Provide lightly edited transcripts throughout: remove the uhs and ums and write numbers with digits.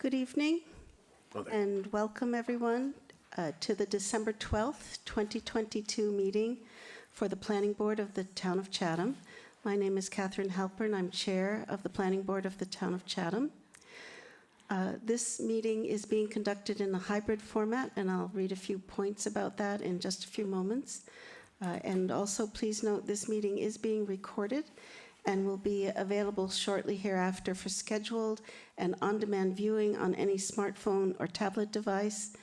Good evening, and welcome everyone to the December 12th, 2022 meeting for the Planning Board of the Town of Chatham. My name is Catherine Halpern. I'm Chair of the Planning Board of the Town of Chatham. This meeting is being conducted in a hybrid format, and I'll read a few points about that in just a few moments. And also, please note this meeting is being recorded and will be available shortly hereafter for scheduled and on-demand viewing on any smartphone or tablet device.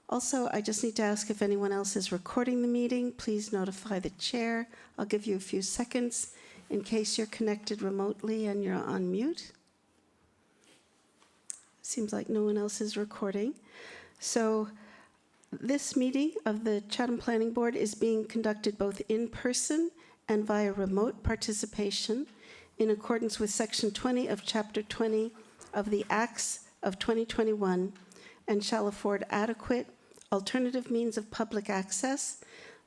Also, I just need to ask if anyone else is recording the meeting, please notify the chair. I'll give you a few seconds in case you're connected remotely and you're on mute. Seems like no one else is recording. So this meeting of the Chatham Planning Board is being conducted both in person and via remote participation in accordance with Section 20 of Chapter 20 of the Acts of 2021 and shall afford adequate alternative means of public access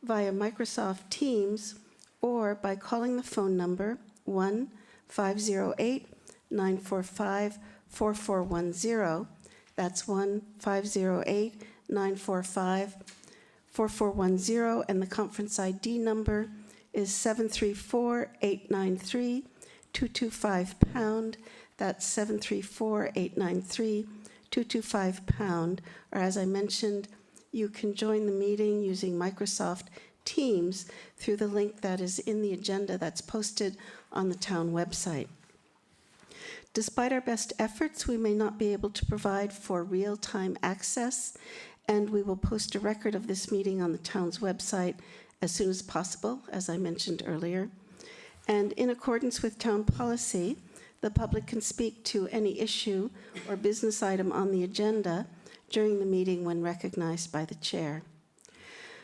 via Microsoft Teams or by calling the phone number 1-508-945-4410. That's 1-508-945-4410, and the conference ID number is 734-893-225#. That's 734-893-225#. Or as I mentioned, you can join the meeting using Microsoft Teams through the link that is in the agenda that's posted on the town website. Despite our best efforts, we may not be able to provide for real-time access, and we will post a record of this meeting on the town's website as soon as possible, as I mentioned earlier. And in accordance with town policy, the public can speak to any issue or business item on the agenda during the meeting when recognized by the chair.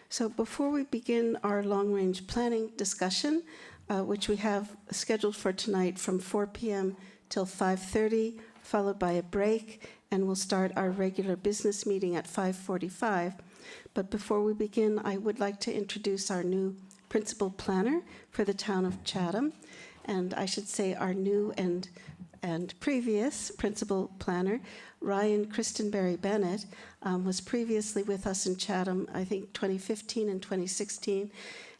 So before we begin our long-range planning discussion, which we have scheduled for tonight from 4 p.m. till 5:30, followed by a break, and we'll start our regular business meeting at 5:45. But before we begin, I would like to introduce our new principal planner for the town of Chatham. And I should say our new and previous principal planner, Ryan Christenberry Bennett, was previously with us in Chatham, I think 2015 and 2016.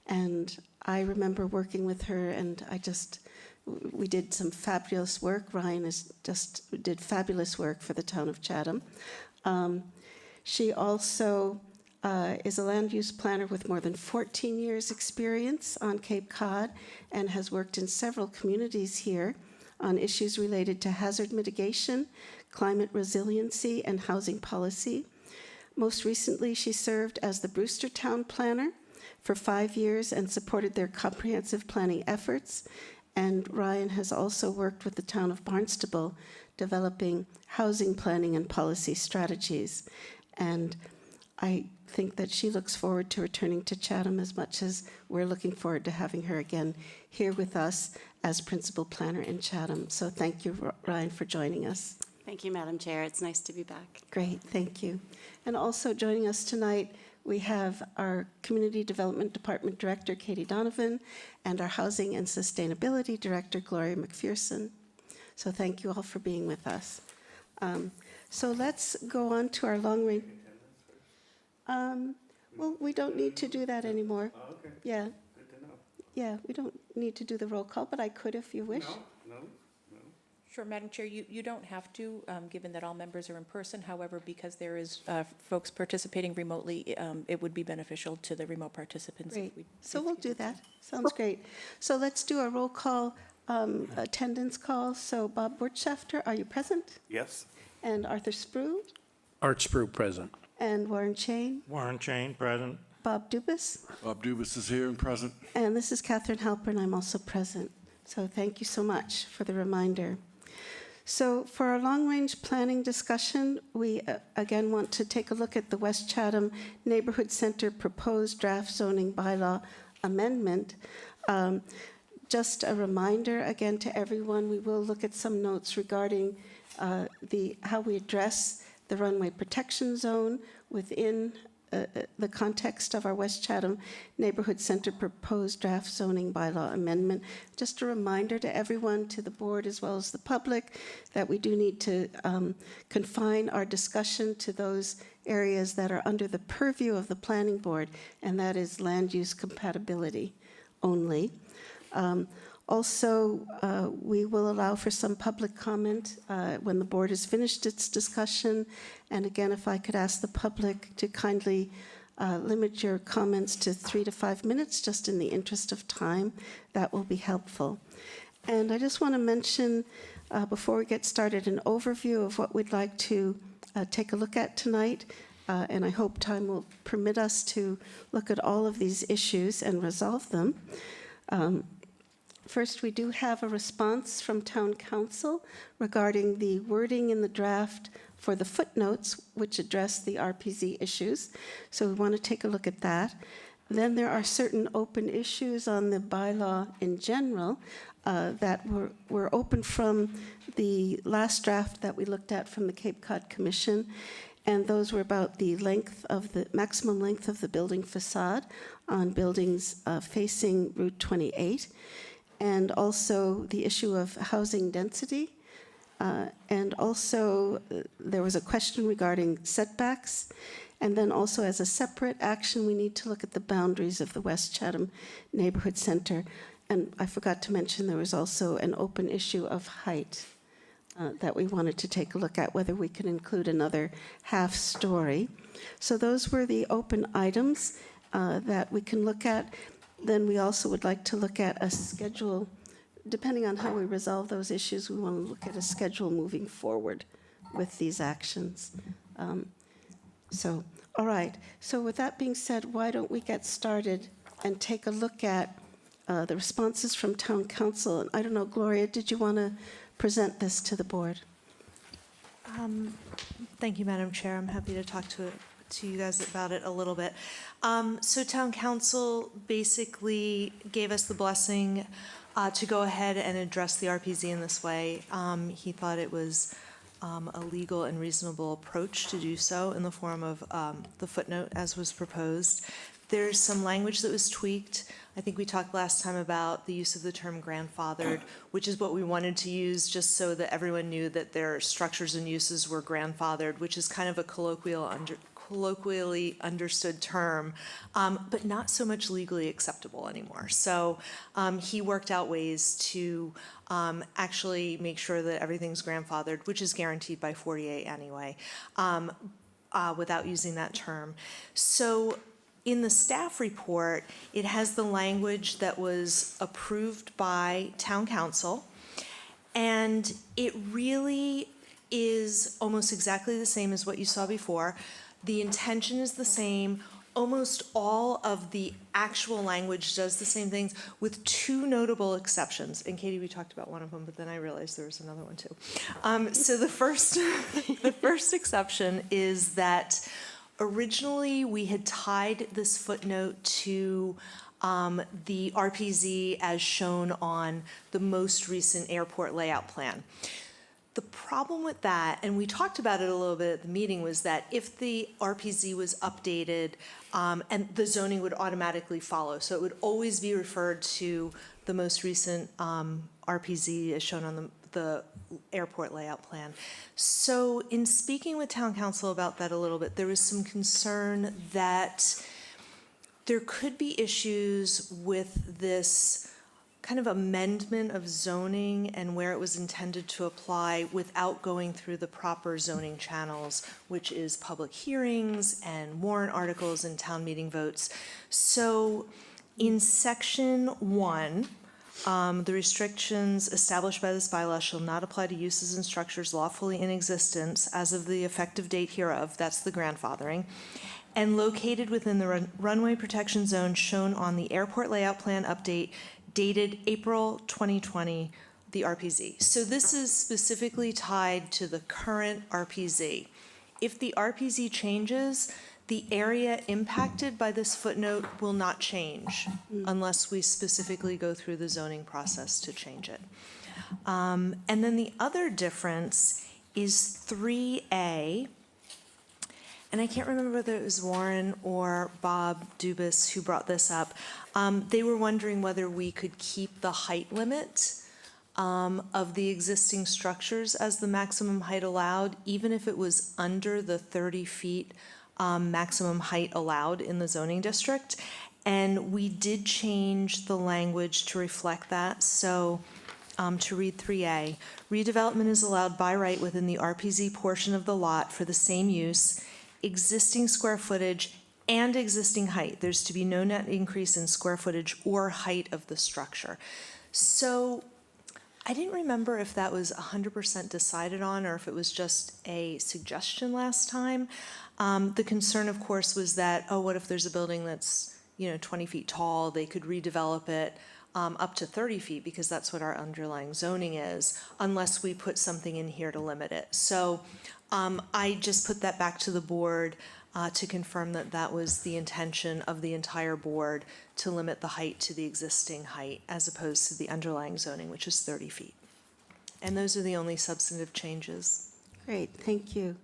And I remember working with her, and we did some fabulous work. Ryan did fabulous work for the town of Chatham. She also is a land use planner with more than 14 years experience on Cape Cod and has worked in several communities here on issues related to hazard mitigation, climate resiliency, and housing policy. Most recently, she served as the Brewster Town Planner for 5 years and supported their comprehensive planning efforts. And Ryan has also worked with the town of Barnstable, developing housing planning and policy strategies. And I think that she looks forward to returning to Chatham as much as we're looking forward to having her again here with us as principal planner in Chatham. So thank you, Ryan, for joining us. Thank you, Madam Chair. It's nice to be back. Great, thank you. And also joining us tonight, we have our Community Development Department Director, Katie Donovan, and our Housing and Sustainability Director, Gloria McPherson. So thank you all for being with us. So let's go on to our long-range. Well, we don't need to do that anymore. Oh, okay. Yeah, Good to know. yeah, we don't need to do the roll call, but I could if you wish. No. Sure, Madam Chair, you don't have to, given that all members are in person. However, because there is folks participating remotely, it would be beneficial to the remote participants. Great, so we'll do that. Sounds great. So let's do a roll call attendance call. So Bob Wirtschafter, are you present? Yes. And Arthur Sprue? Art Sprue, present. And Warren Chain? Warren Chain, present. Bob Dubus? Bob Dubus is here and present. And this is Catherine Halpern. I'm also present. So thank you so much for the reminder. So for our long-range planning discussion, we again want to take a look at the West Chatham Neighborhood Center proposed draft zoning bylaw amendment. Just a reminder again to everyone, we will look at some notes regarding how we address the runway protection zone within the context of our West Chatham Neighborhood Center proposed draft zoning bylaw amendment. Just a reminder to everyone, to the board as well as the public, that we do need to confine our discussion to those areas that are under the purview of the planning board, and that is land use compatibility only. Also, we will allow for some public comment when the board has finished its discussion. And again, if I could ask the public to kindly limit your comments to 3 to 5 minutes, just in the interest of time, that will be helpful. And I just want to mention, before we get started, an overview of what we'd like to take a look at tonight. And I hope time will permit us to look at all of these issues and resolve them. First, we do have a response from Town Council regarding the wording in the draft for the footnotes, which address the RPZ issues. So we want to take a look at that. Then there are certain open issues on the bylaw in general that were open from the last draft that we looked at from the Cape Cod Commission. And those were about the maximum length of the building facade on buildings facing Route 28. And also the issue of housing density. And also there was a question regarding setbacks. And then also as a separate action, we need to look at the boundaries of the West Chatham Neighborhood Center. And I forgot to mention there was also an open issue of height that we wanted to take a look at, whether we could include another half story. So those were the open items that we can look at. Then we also would like to look at a schedule. Depending on how we resolve those issues, we want to look at a schedule moving forward with these actions. All right. So with that being said, why don't we get started and take a look at the responses from Town Council? And I don't know, Gloria, did you want to present this to the board? Thank you, Madam Chair. I'm happy to talk to you guys about it a little bit. So Town Council basically gave us the blessing to go ahead and address the RPZ in this way. He thought it was a legal and reasonable approach to do so in the form of the footnote as was proposed. There's some language that was tweaked. I think we talked last time about the use of the term grandfathered, which is what we wanted to use just so that everyone knew that their structures and uses were grandfathered, which is kind of a colloquially understood term, but not so much legally acceptable anymore. So he worked out ways to actually make sure that everything's grandfathered, which is guaranteed by 48 anyway, without using that term. So in the staff report, it has the language that was approved by Town Council, and it really is almost exactly the same as what you saw before. The intention is the same. Almost all of the actual language does the same things, with two notable exceptions. And Katie, we talked about one of them, but then I realized there was another one too. So the first exception is that originally we had tied this footnote to the RPZ as shown on the most recent airport layout plan. The problem with that, and we talked about it a little bit at the meeting, was that if the RPZ was updated, and the zoning would automatically follow, so it would always be referred to the most recent RPZ as shown on the airport layout plan. So in speaking with Town Council about that a little bit, there was some concern that there could be issues with this kind of amendment of zoning and where it was intended to apply without going through the proper zoning channels, which is public hearings and warrant articles and town meeting votes. So in section 1, the restrictions established by this bylaw shall not apply to uses and structures lawfully in existence as of the effective date hereof, that's the grandfathering, and located within the runway protection zone shown on the airport layout plan update dated April 2020, the RPZ. So this is specifically tied to the current RPZ. If the RPZ changes, the area impacted by this footnote will not change unless we specifically go through the zoning process to change it. And then the other difference is 3A, and I can't remember whether it was Warren or Bob Dubus who brought this up. They were wondering whether we could keep the height limit of the existing structures as the maximum height allowed, even if it was under the 30 feet maximum height allowed in the zoning district. And we did change the language to reflect that. So to read 3A, redevelopment is allowed by right within the RPZ portion of the lot for the same use, existing square footage, and existing height. There's to be no net increase in square footage or height of the structure. So I didn't remember if that was 100% decided on or if it was just a suggestion last time. The concern, of course, was that, oh, what if there's a building that's 20 feet tall? They could redevelop it up to 30 feet because that's what our underlying zoning is, unless we put something in here to limit it. So I just put that back to the board to confirm that that was the intention of the entire board, to limit the height to the existing height as opposed to the underlying zoning, which is 30 feet. And those are the only substantive changes. Great, thank you.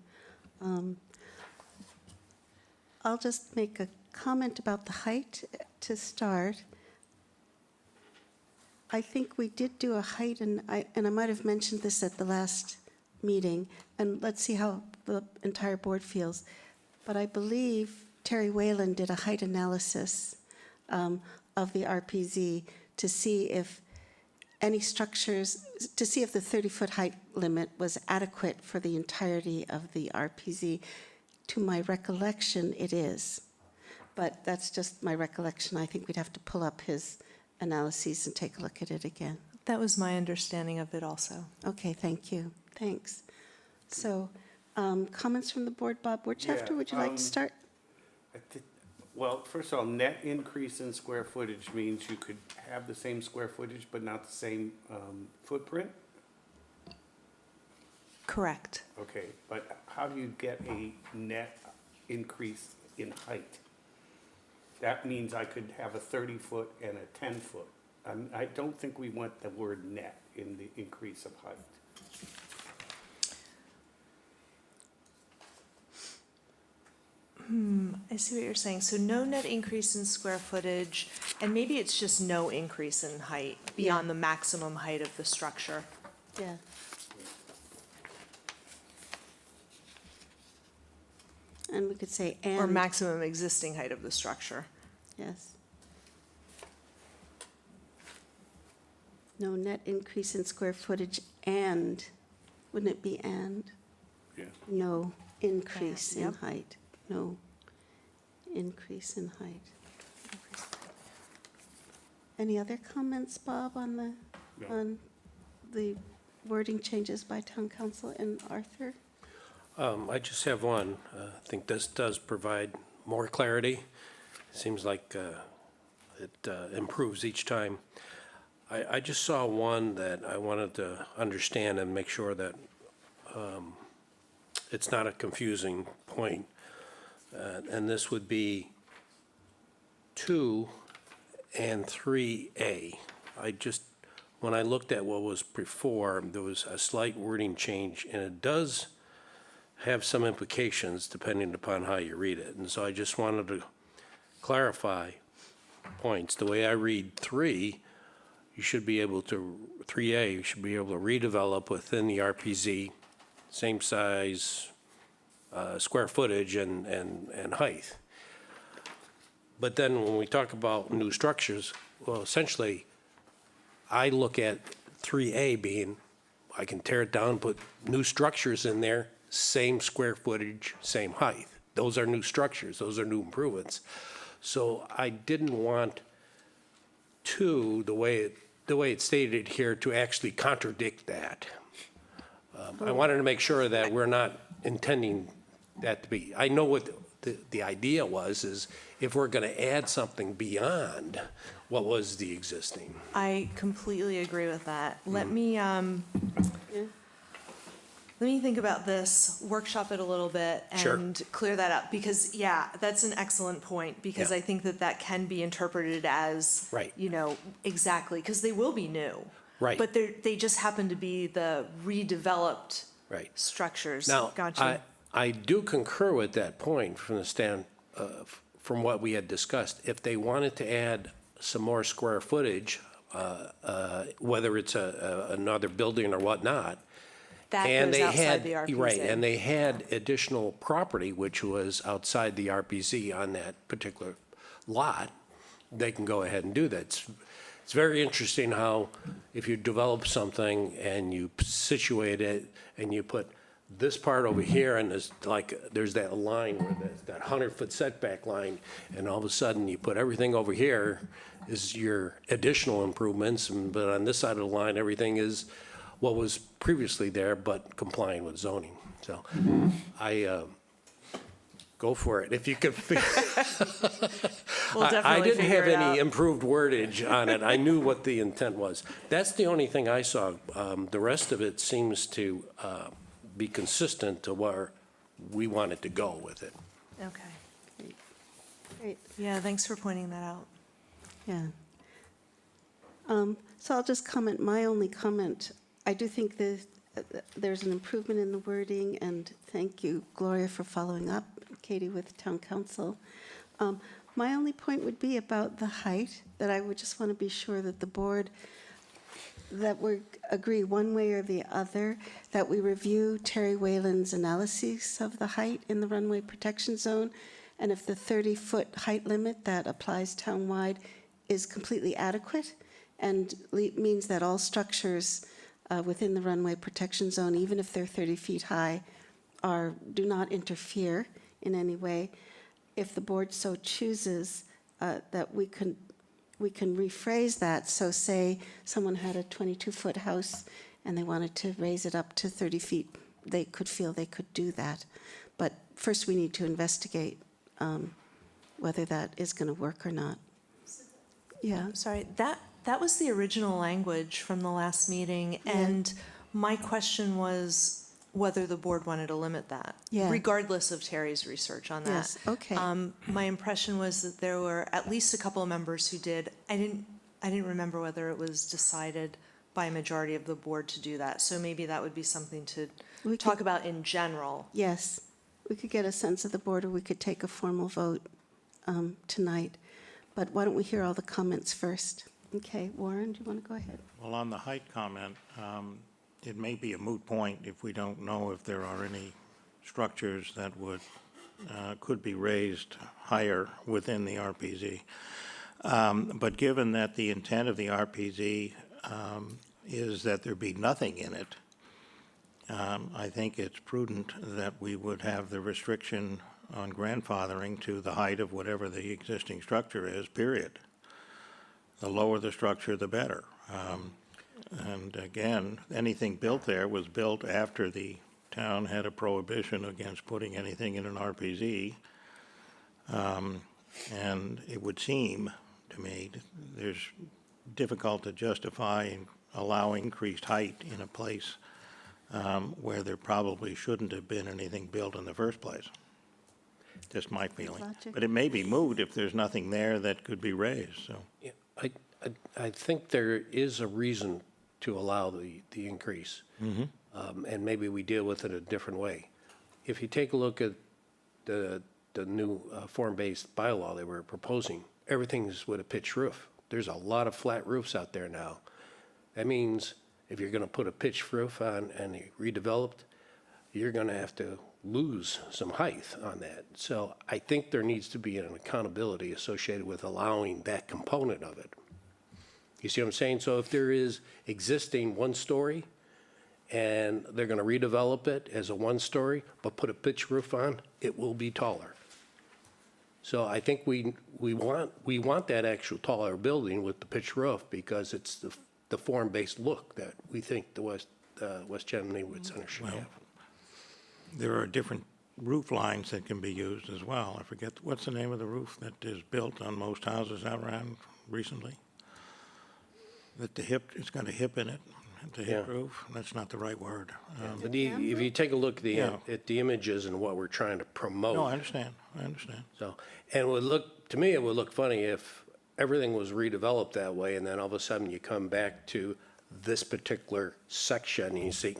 I'll just make a comment about the height to start. I think we did do a height, and I might have mentioned this at the last meeting, and let's see how the entire board feels. But I believe Terry Whalen did a height analysis of the RPZ to see if any structures, to see if the 30-foot height limit was adequate for the entirety of the RPZ. To my recollection, it is. But that's just my recollection. I think we'd have to pull up his analyses and take a look at it again. That was my understanding of it also. Okay, thank you. Thanks. So, comments from the board. Bob Wirtschafter, Yeah, would you like to start? Well, first of all, net increase in square footage means you could have the same square footage but not the same footprint? Correct. Okay, but how do you get a net increase in height? That means I could have a 30-foot and a 10-foot. I don't think we want the word net in the increase of height. I see what you're saying. So no net increase in square footage, and maybe it's just no increase in height beyond the maximum height of the structure. Yeah. And we could say and. Or maximum existing height of the structure. Yes. No net increase in square footage and, wouldn't it be and? Yeah. No increase in Yep. height. No increase in height. Any other comments, Bob, on No. the wording changes by town council and Arthur? I just have one. I think this does provide more clarity. Seems like it improves each time. I just saw one that I wanted to understand and make sure that it's not a confusing point. And this would be 2 and 3A. When I looked at what was before, there was a slight wording change, and it does have some implications depending upon how you read it. And so I just wanted to clarify points. The way I read 3, you should be able to, 3A, you should be able to redevelop within the RPZ, same size, square footage and height. But then when we talk about new structures, well, essentially, I look at 3A being, I can tear it down, put new structures in there, same square footage, same height. Those are new structures, those are new improvements. So I didn't want 2, the way it's stated here, to actually contradict that. I wanted to make sure that we're not intending that to be, I know what the idea was, is if we're going to add something beyond what was the existing. I completely agree with that. Let me think about this, workshop it a little bit, Sure. and clear that up. Because, yeah, that's an excellent point, because Yeah. I think that can be interpreted as, Right. exactly, because they will be new. Right. But they just happen to be the redeveloped Right. structures. Now, Gotcha. I do concur with that point from what we had discussed. If they wanted to add some more square footage, whether it's another building or whatnot. That and goes they outside had the RPZ. Right, and they had additional property, which was outside the RPZ on that particular lot, they can go ahead and do that. It's very interesting how if you develop something and you situate it and you put this part over here and there's that line where there's that 100-foot setback line, and all of a sudden you put everything over here is your additional improvements, but on this side of the line, everything is what was previously there but complying with zoning. So go for it. If you could. We'll I definitely didn't have figure it any out. improved wordage on it. I knew what the intent was. That's the only thing I saw. The rest of it seems to be consistent to where we wanted to go with it. Okay. Great, Yeah, thanks for pointing that out. yeah. So I'll just comment, my only comment, I do think there's an improvement in the wording, and thank you, Gloria, for following up, Katie with Town Council. My only point would be about the height, that I would just want to be sure that the board, that we agree one way or the other, that we review Terry Whalen's analysis of the height in the runway protection zone, and if the 30-foot height limit that applies townwide is completely adequate, and means that all structures within the runway protection zone, even if they're 30 feet high, do not interfere in any way. If the board so chooses, that we can rephrase that. So say someone had a 22-foot house and they wanted to raise it up to 30 feet, they could feel they could do that. But first we need to investigate whether that is going to work or not. Yeah. Sorry, that was the original language from the last meeting, and my question was whether the board wanted to limit that, Yeah. regardless of Terry's research on that. Yes, okay. My impression was that there were at least a couple of members who did. I didn't remember whether it was decided by a majority of the board to do that. So maybe that would be something to We talk could- about in general. Yes, we could get a sense of the board, or we could take a formal vote tonight. But why don't we hear all the comments first? Okay, Warren, do you want to go ahead? Well, on the height comment, it may be a moot point if we don't know if there are any structures that could be raised higher within the RPZ. But given that the intent of the RPZ is that there be nothing in it, I think it's prudent that we would have the restriction on grandfathering to the height of whatever the existing structure is, period. The lower the structure, the better. And again, anything built there was built after the town had a prohibition against putting anything in an RPZ. And it would seem to me there's difficult to justify allowing increased height in a place where there probably shouldn't have been anything built in the first place. Just my feeling. Logic. But it may be moot if there's nothing there that could be raised, so. Yeah, I think there is a reason to allow the increase. And maybe we deal with it a different way. If you take a look at the new form-based bylaw they were proposing, everything's with a pitched roof. There's a lot of flat roofs out there now. That means if you're going to put a pitched roof on and redeveloped, you're going to have to lose some height on that. So I think there needs to be an accountability associated with allowing that component of it. You see what I'm saying? So if there is existing one-story and they're going to redevelop it as a one-story but put a pitched roof on, it will be taller. So I think we want that actual taller building with the pitched roof because it's the form-based look that we think the West Chatham Neighborhood Center should have. There are different roof lines that can be used as well. I forget, what's the name of the roof that is built on most houses out around recently? That it's got a hip in it, the hip Yeah. roof? That's not the right word. But if you take a look Yeah. at the images and what we're trying to promote. No, I understand. So, and it would look, to me, it would look funny if everything was redeveloped that way, and then all of a sudden you come back to this particular section and you see,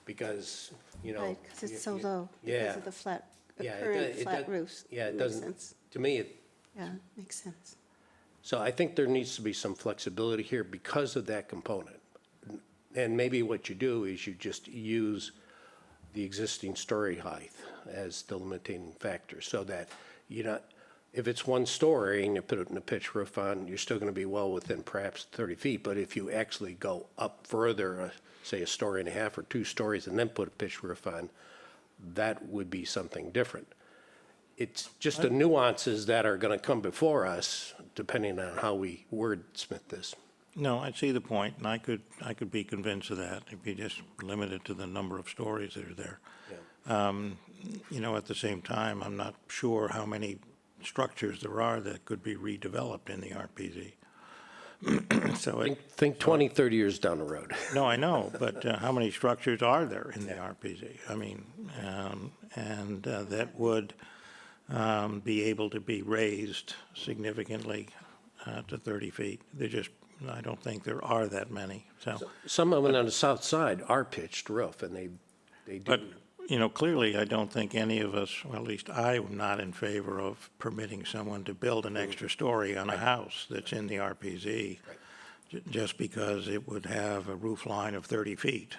because you know. Right, because it's so you- low, because Yeah. of the flat, Yeah, current it flat does- roofs. Yeah, it Makes doesn't, sense. to me, it, Yeah, makes sense. so I think there needs to be some flexibility here because of that component. And maybe what you do is you just use the existing story height as the limiting factor, so that you're not, if it's one story and you put it in a pitch roof on, you're still gonna be well within perhaps 30 feet, but if you actually go up further, say a story and a half or 2 stories, and then put a pitch roof on, that would be something different. It's just the nuances that are gonna come before us, depending on how we wordsmith this. No, I see the point, and I could be convinced of that if you just limit it to the number of stories that are there. You know, at the same time, I'm not sure how many structures there are that could be redeveloped in the RPZ. So Think 20, 30 years down the road. no, I know, but how many structures are there in the RPZ? I mean, that would be able to be raised significantly to 30 feet. I don't think there are that many, so. Some of them on the south side are pitched roof, and they do. But, you know, clearly, I don't think any of us, or at least I am not in favor of permitting someone to build an extra story on a house that's in the RPZ, just because it would have a roof line of 30 feet,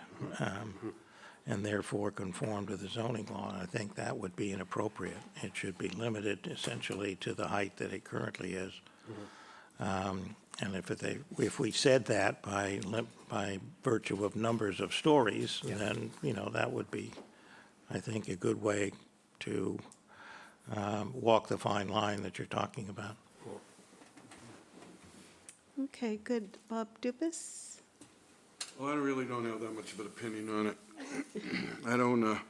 and therefore conform to the zoning law. And I think that would be inappropriate. It should be limited essentially to the height that it currently is. And if we said that by virtue of numbers of stories, then, you know, that would be, I think, a good way to walk the fine line that you're talking about. Okay, good. Bob Dubus? Well, I really don't have that much of an opinion on it. I don't,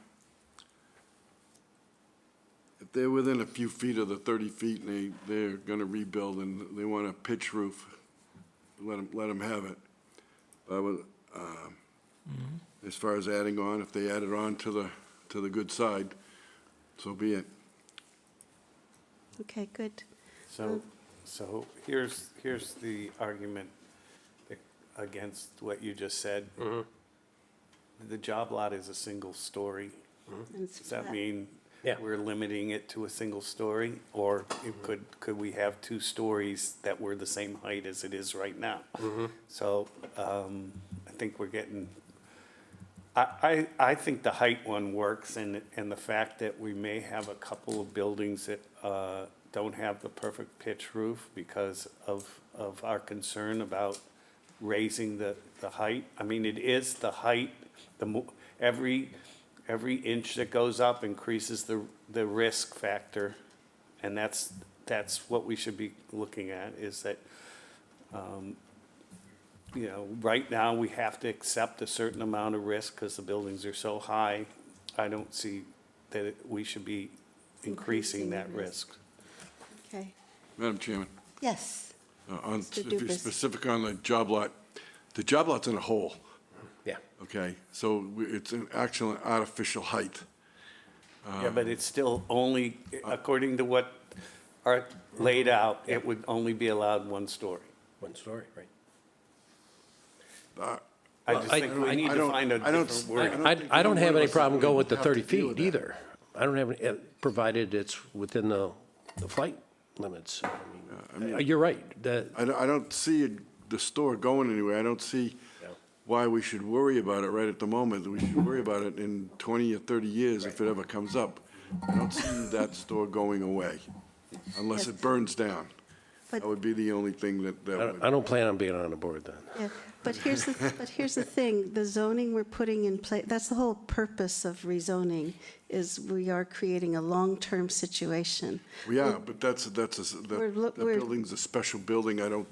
if they're within a few feet of the 30 feet and they're gonna rebuild and they want a pitch roof, let them have it. I would, as far as adding on, if they add it on to the good side, so be it. Okay, good. So here's the argument against what you just said. The job lot is a single story. And it's Does that flat. mean Yeah. we're limiting it to a single story? Or could we have 2 stories that were the same height as it is right now? So I think we're getting, I think the height one works, and the fact that we may have a couple of buildings that don't have the perfect pitch roof because of our concern about raising the height. I mean, it is the height, every inch that goes up increases the risk factor, and that's what we should be looking at, is that, you know, right now, we have to accept a certain amount of risk because the buildings are so high. I don't see that we should be increasing that risk. Okay, Madam Chairman, yes. Mr. if you're Dubus. specific on the job lot, the job lot's in a hole, Yeah. okay? So it's an actual artificial height. Yeah, but it's still only, according to what are laid out, it would only be allowed 1 story. One story, right. I just think we need to find a I don't- different word. I don't have any problem going with the have to 30 deal with feet that. either. I don't have any, provided it's within the flight limits. I mean, you're right, that, I don't see the store going anywhere. I don't see Yeah. why we should worry about it right at the moment. We should worry about it in 20 or 30 years if it ever comes up. I don't see that store going away unless it burns down. But- That would be the only thing that would. I don't plan on being on the board then. Yeah, but here's the thing, the zoning we're putting in place, that's the whole purpose of rezoning, is we are creating a long-term situation. Yeah, but that we're- building's a special building. I don't,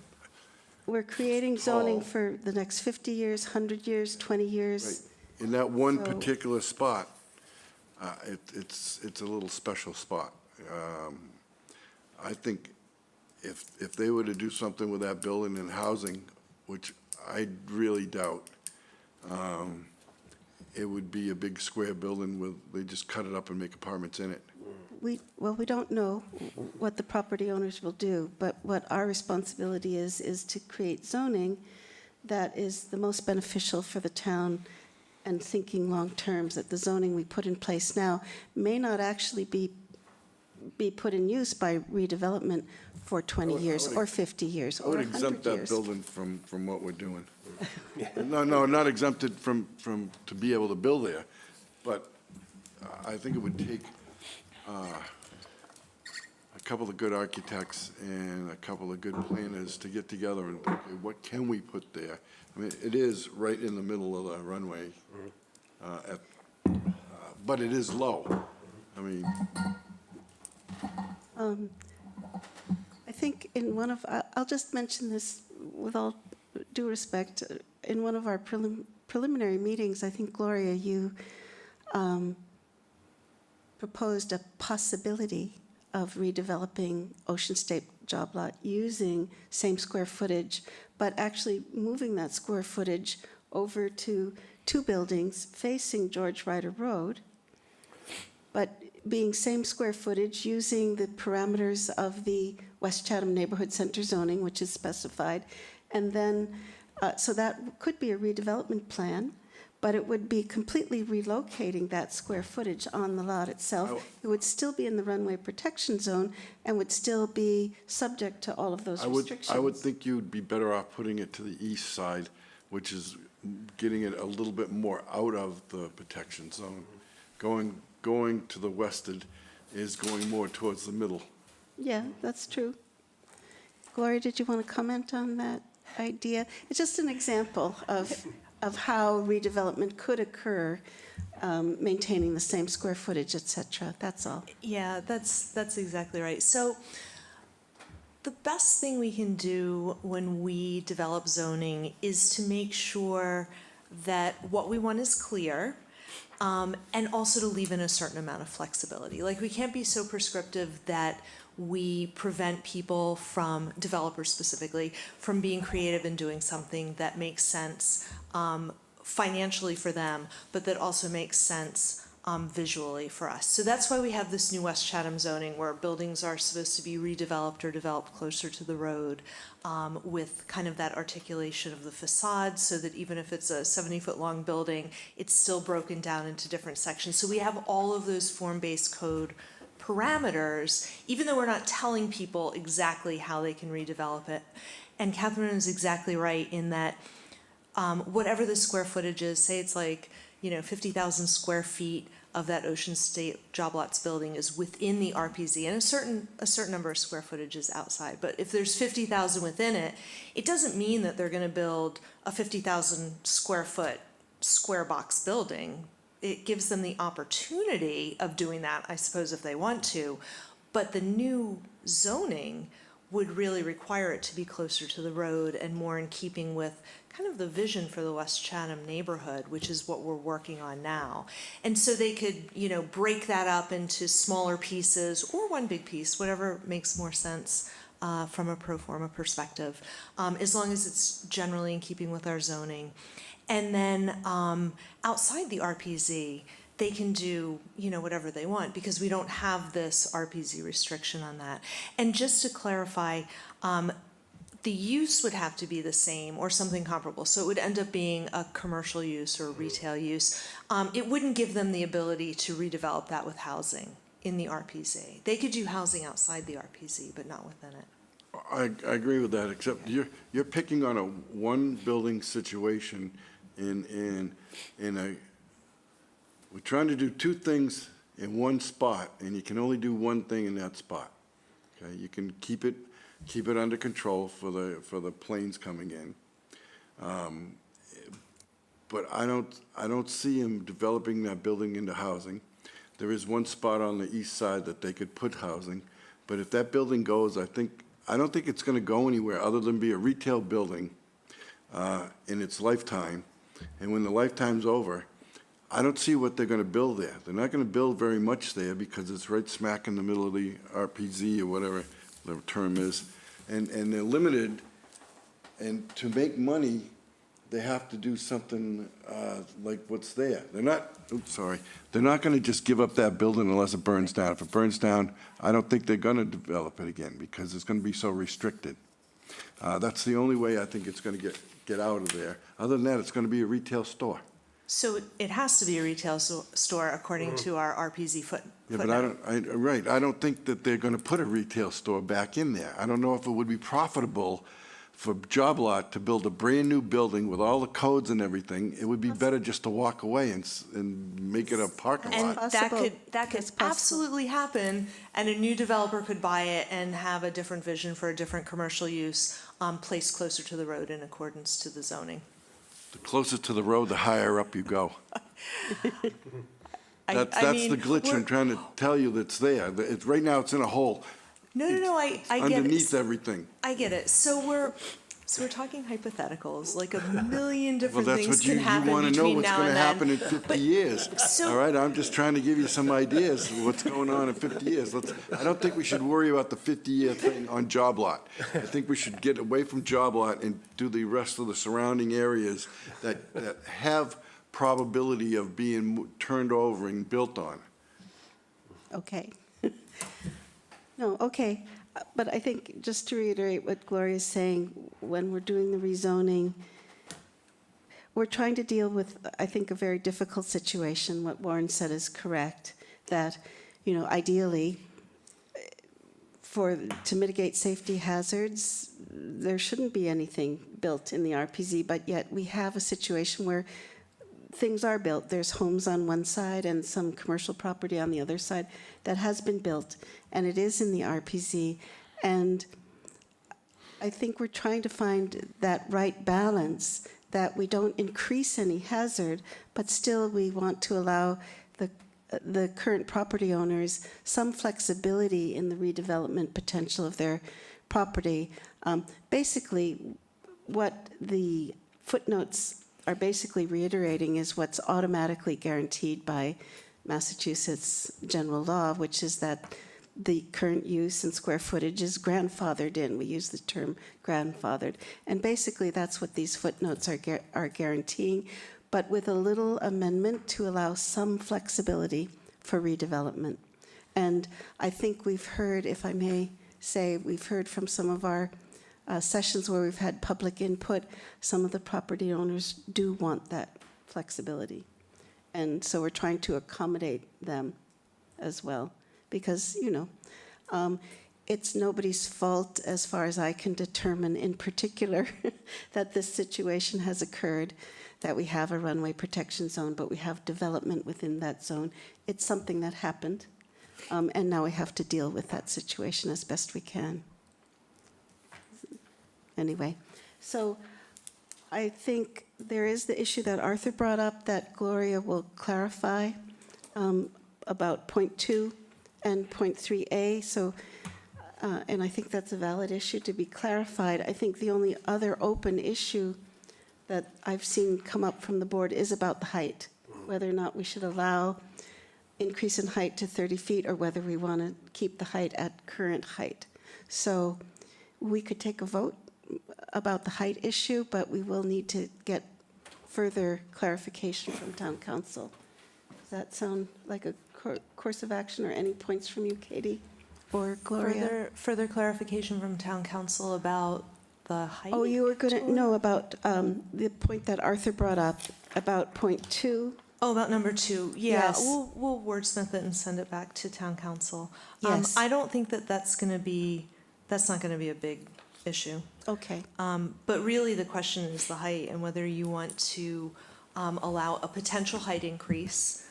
We're creating zoning Tall. for the next 50 years, 100 years, 20 years. in that one So- particular spot, it's a little special spot. I think if they were to do something with that building and housing, which I really doubt, it would be a big square building with, they just cut it up and make apartments in it. We don't know what the property owners will do, but what our responsibility is to create zoning that is the most beneficial for the town and thinking long-term, that the zoning we put in place now may not actually be put in use by redevelopment for 20 years, or 50 years, I or would 100 exempt that years. building from what we're doing. No, not exempted from, to be able to build there, but I think it would take a couple of good architects and a couple of good planners to get together and, okay, what can we put there? I mean, it is right in the middle of the runway, but it is low. I mean, I think in one of, I'll just mention this with all due respect, in one of our preliminary meetings, I think, Gloria, you proposed a possibility of redeveloping Ocean State Job Lot using same square footage, but actually moving that square footage over to 2 buildings facing George Ryder Road, but being same square footage, using the parameters of the West Chatham Neighborhood Center zoning, which is specified, and then, so that could be a redevelopment plan, but it would be completely relocating that square footage on the lot itself. It would still be in the runway protection zone and would still be subject to all of those restrictions. I would think you'd be better off putting it to the east side, which is getting it a little bit more out of the protection zone. Going to the wested is going more towards the middle. Yeah, that's true. Gloria, did you want to comment on that idea? It's just an example of how redevelopment could occur, maintaining the same square footage, et cetera. That's all. Yeah, that's exactly right. So the best thing we can do when we develop zoning is to make sure that what we want is clear, and also to leave in a certain amount of flexibility. Like, we can't be so prescriptive that we prevent people from, developers specifically, from being creative and doing something that makes sense financially for them, but that also makes sense visually for us. So that's why we have this new West Chatham zoning, where buildings are supposed to be redeveloped or developed closer to the road, with kind of that articulation of the facade, so that even if it's a 70-foot long building, it's still broken down into different sections. So we have all of those form-based code parameters, even though we're not telling people exactly how they can redevelop it. And Catherine is exactly right in that whatever the square footage is, say it's like, 50,000 square feet of that Ocean State Job Lots building is within the RPZ, and a certain number of square footage is outside. But if there's 50,000 within it, it doesn't mean that they're going to build a 50,000 square foot square box building. It gives them the opportunity of doing that, I suppose, if they want to. But the new zoning would really require it to be closer to the road and more in keeping with kind of the vision for the West Chatham neighborhood, which is what we're working on now. And so they could, break that up into smaller pieces or one big piece, whatever makes more sense from a pro forma perspective, as long as it's generally in keeping with our zoning. And then outside the RPZ, they can do, whatever they want, because we don't have this RPZ restriction on that. And just to clarify, the use would have to be the same or something comparable. So it would end up being a commercial use or retail use. It wouldn't give them the ability to redevelop that with housing in the RPZ. They could do housing outside the RPZ, but not within it. I agree with that, except you're picking on a one building situation in a, we're trying to do 2 things in one spot, and you can only do one thing in that spot. Okay, you can keep it under control for the planes coming in. But I don't see him developing that building into housing. There is one spot on the east side that they could put housing, but if that building goes, I don't think it's going to go anywhere other than be a retail building in its lifetime. And when the lifetime's over, I don't see what they're going to build there. They're not going to build very much there because it's right smack in the middle of the RPZ or whatever the term is. And they're limited, and to make money, they have to do something like what's there. They're not going to just give up that building unless it burns down. If it burns down, I don't think they're going to develop it again because it's going to be so restricted. That's the only way I think it's going to get out of there. Other than that, it's going to be a retail store. So it has to be a retail store according to our RPZ Yeah, but I don't think that they're gonna put a retail store back in there. I don't know if it would be profitable for Job Lot to build a brand-new building with all the codes and everything. It would be better just to walk away and make it a parking And lot. Possible. that could It's possible. absolutely happen, and a new developer could buy it and have a different vision for a different commercial use, placed closer to the road in accordance to the zoning. The closer to the road, the higher up you go. That's mean, the glitch I'm trying to tell you that's there. It's, right now, it's in a hole. No, I get it. Underneath everything. I get it. So we're talking hypotheticals, like a million Well, different that's things what you can happen want to know between what's now going and to then. happen in 50 years. so- All right, I'm just trying to give you some ideas of what's going on in 50 years. I don't think we should worry about the 50-year thing on Job Lot. I think we should get away from Job Lot and do the rest of the surrounding areas that have probability of being turned over and built on. Okay. No, okay. But I think, just to reiterate what Gloria's saying, when we're doing the rezoning, we're trying to deal with, I think, a very difficult situation. What Warren said is correct, that, ideally, to mitigate safety hazards, there shouldn't be anything built in the RPZ, but yet we have a situation where things are built. There's homes on one side and some commercial property on the other side that has been built, and it is in the RPZ. And I think we're trying to find that right balance, that we don't increase any hazard, but still we want to allow the current property owners some flexibility in the redevelopment potential of their property. Basically, what the footnotes are basically reiterating is what's automatically guaranteed by Massachusetts general law, which is that the current use and square footage is grandfathered in. We use the term grandfathered. And basically, that's what these footnotes are guaranteeing, but with a little amendment to allow some flexibility for redevelopment. And I think we've heard, if I may say, we've heard from some of our sessions where we've had public input, some of the property owners do want that flexibility. And so we're trying to accommodate them as well. Because, it's nobody's fault, as far as I can determine in particular, that this situation has occurred, that we have a runway protection zone, but we have development within that zone. It's something that happened, and now we have to deal with that situation as best we can. Anyway, so I think there is the issue that Arthur brought up that Gloria will clarify about point 2 and point 3A. So, and I think that's a valid issue to be clarified. I think the only other open issue that I've seen come up from the board is about the height, whether or not we should allow increase in height to 30 feet or whether we want to keep the height at current height. So we could take a vote about the height issue, but we will need to get further clarification from town council. Does that sound like a course of action, or any points from you, Katie or Gloria? Further clarification from town council about the height? Oh, you were going to know about the point that Arthur brought up about point 2. Oh, about number 2. Yeah, Yes. we'll wordsmith it and send it back to town council. Yes. I don't think that's not going to be a big issue. Okay. But really, the question is the height and whether you want to allow a potential height increase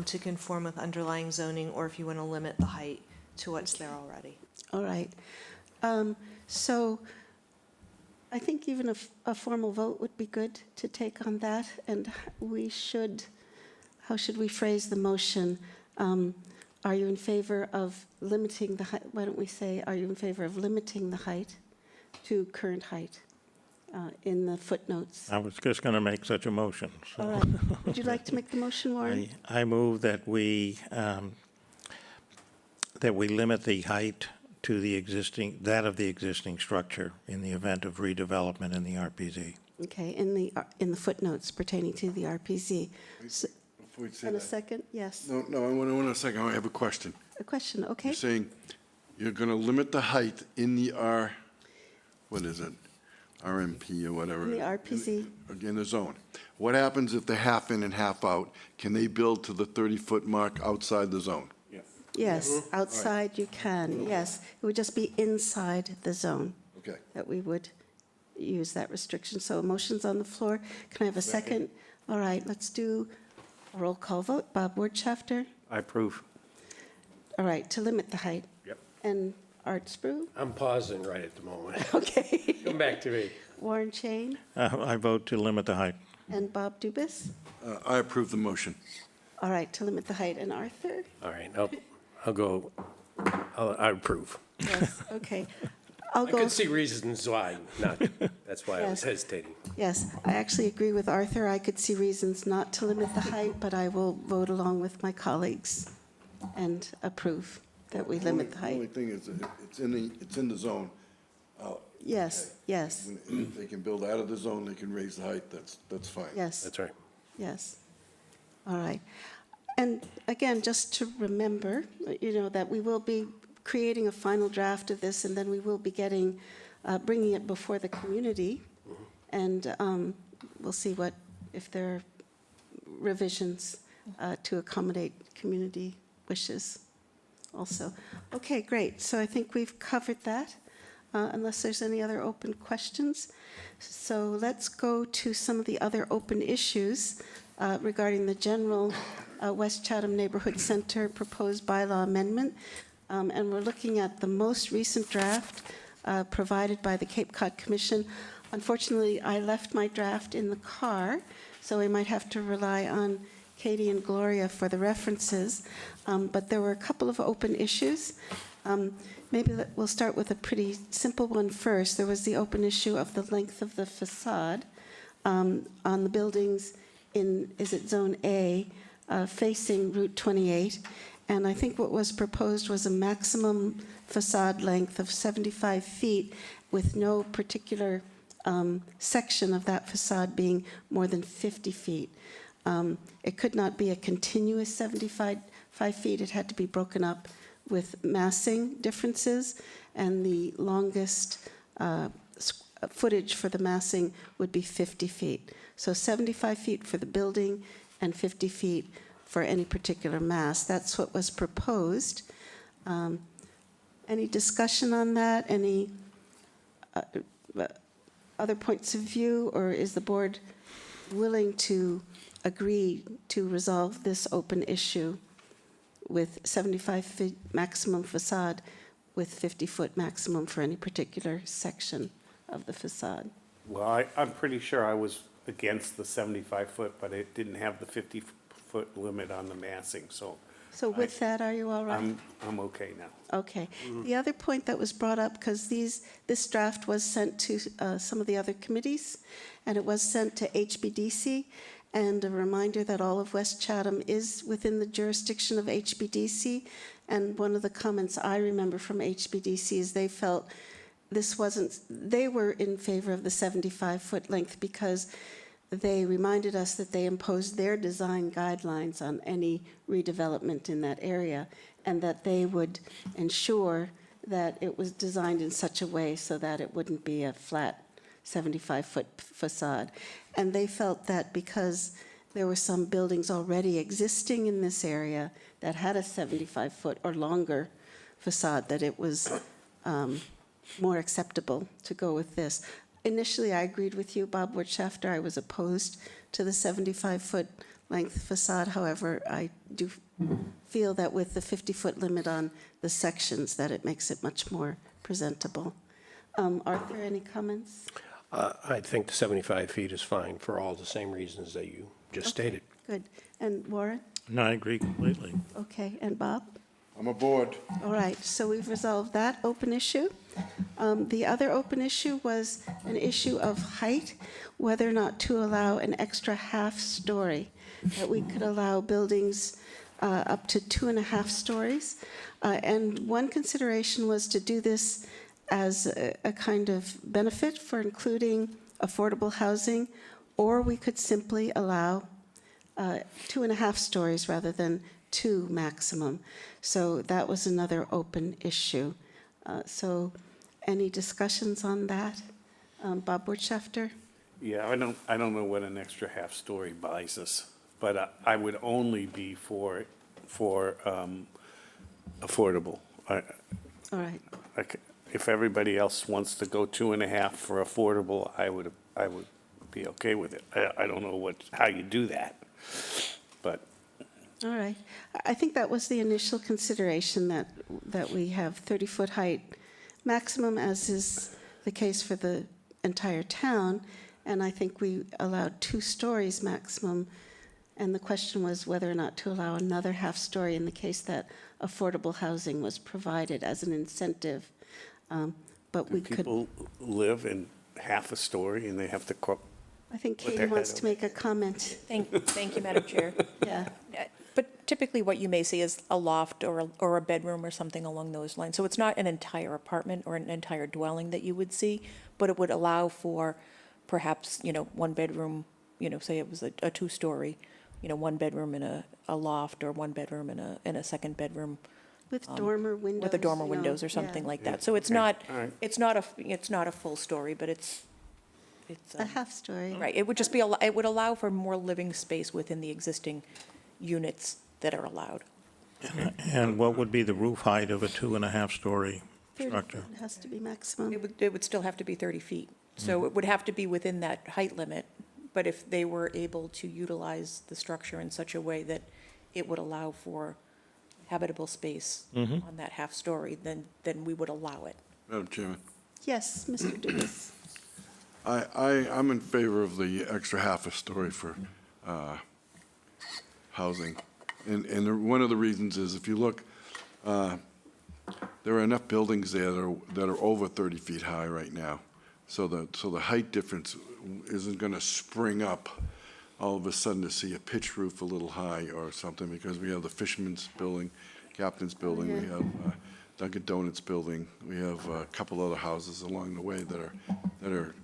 to conform with underlying zoning, or if you want to limit the height to what's there already. All right. So I think even a formal vote would be good to take on that, and how should we phrase the motion? Are you in favor of limiting the height? Why don't we say, are you in favor of limiting the height to current height in the footnotes? I was just going to make such a motion. so. All right. Would you like to make the motion, Warren? I move that we limit the height to that of the existing structure in the event of redevelopment in the RPZ. Okay, in the footnotes pertaining to the RPZ. So- Before you say And a that. second, yes. No, I want a second. I have a question. A question, okay? You're saying you're going to limit the height in the what is it? RMP or whatever. In the RPZ. In the zone. What happens if they're half in and half out? Can they build to the 30-foot mark outside the zone? Yes, outside you can, yes. It would just be inside the zone Okay. that we would use that restriction. So a motion's on the floor. Can I have a second? All right, let's do a roll call vote. Bob Wertschafter? I approve. All right, to limit the height. Yep. And Art Spru? I'm pausing right at the moment. Okay. Come back to me. Warren Chain I vote to limit the height. and Bob Dubus? I approve the motion. All right, to limit the height. And Arthur? All right, I'll go, I approve. Yes, okay. I'll I go, could see reasons why not, that's why I was Yes. hesitating. yes, I actually agree with Arthur. I could see reasons not to limit the height, but I will vote along with my colleagues and approve that we limit the The only height. thing is, it's in the zone. Yes, yes, And if they can build out of the zone, they can raise the height, that's fine. yes. That's right. Yes. All right. And again, just to remember, that we will be creating a final draft of this, and then we will be bringing it before the community. And we'll see if there are revisions to accommodate community wishes also. Okay, great. So I think we've covered that, unless there's any other open questions. So let's go to some of the other open issues regarding the general West Chatham Neighborhood Center proposed bylaw amendment. And we're looking at the most recent draft provided by the Cape Cod Commission. Unfortunately, I left my draft in the car, so we might have to rely on Katie and Gloria for the references. But there were a couple of open issues. Maybe we'll start with a pretty simple one first. There was the open issue of the length of the facade on the buildings is it Zone A, facing Route 28. And I think what was proposed was a maximum facade length of 75 feet with no particular section of that facade being more than 50 feet. It could not be a continuous 75 feet. It had to be broken up with massing differences, and the longest footage for the massing would be 50 feet. So 75 feet for the building and 50 feet for any particular mass. That's what was proposed. Any discussion on that? Any other points of view, or is the board willing to agree to resolve this open issue with 75 feet maximum facade with 50-foot maximum for any particular section of the facade? Well, I'm pretty sure I was against the 75-foot, but it didn't have the 50-foot limit on the massing, so So with that, are you all right? I'm okay now. Okay. The other point that was brought up, because this draft was sent to some of the other committees, and it was sent to HBDC, and a reminder that all of West Chatham is within the jurisdiction of HBDC, and one of the comments I remember from HBDC is they felt they were in favor of the 75-foot length because they reminded us that they imposed their design guidelines on any redevelopment in that area, and that they would ensure that it was designed in such a way so that it wouldn't be a flat 75-foot facade. And they felt that because there were some buildings already existing in this area that had a 75-foot or longer facade, that it was more acceptable to go with this. Initially, I agreed with you, Bob Wertschafter. I was opposed to the 75-foot length facade. However, I do feel that with the 50-foot limit on the sections, that it makes it much more presentable. Arthur, any comments? I think the 75 feet is fine for all the same reasons that you just stated. Good. And Warren? No, I agree completely. Okay. And Bob? I'm aboard. All right, so we've resolved that open issue. The other open issue was an issue of height, whether or not to allow an extra half story, that we could allow buildings up to 2.5 stories. And one consideration was to do this as a kind of benefit for including affordable housing, or we could simply allow 2.5 stories rather than 2 maximum. So that was another open issue. So any discussions on that? Bob Wertschafter? Yeah, I don't know what an extra half-story buys us, but I would only be for affordable. All right, If everybody else wants to go 2.5 for affordable, I would be okay with it. I don't know how you do that, but all right. I think that was the initial consideration, that we have 30-foot height maximum, as is the case for the entire town, and I think we allowed 2 stories maximum, and the question was whether or not to allow another half-story in the case that affordable housing was provided as an incentive. But do we could, people live in half a story and they have to I think put their Katie wants head to make a comment. Thank you, Madam Chair. Yeah, But typically what you may see is a loft or a bedroom or something along those lines. So it's not an entire apartment or an entire dwelling that you would see, but it would allow for perhaps, one bedroom, say it was a 2-story, 1 bedroom in a loft, or 1 bedroom in a second bedroom with dormer windows. with the dormer you know, windows or something yeah. like that. So it's Okay, not, all right. it's not a full story, but it's. A half-story. Right, it would just be, it would allow for more living space within the existing units that are allowed. And what would be the roof height of a 2.5-story 30 structure? foot has to be maximum. It would still have to be 30 feet. So it would have to be within that height limit, but if they were able to utilize the structure in such a way that it would allow for habitable space on that half-story, then we would allow it. Madam Chairman, Yes, Mr. Dugas. I'm in favor of the extra half a story for housing. And one of the reasons is, if you look, there are enough buildings there that are over 30 feet high right now. So the height difference isn't going to spring up all of a sudden to see a pitch roof a little high or something, because we have the Fisherman's Building, Captain's Building, we have Dunkin' Donuts Building, we have a couple other houses along the way that are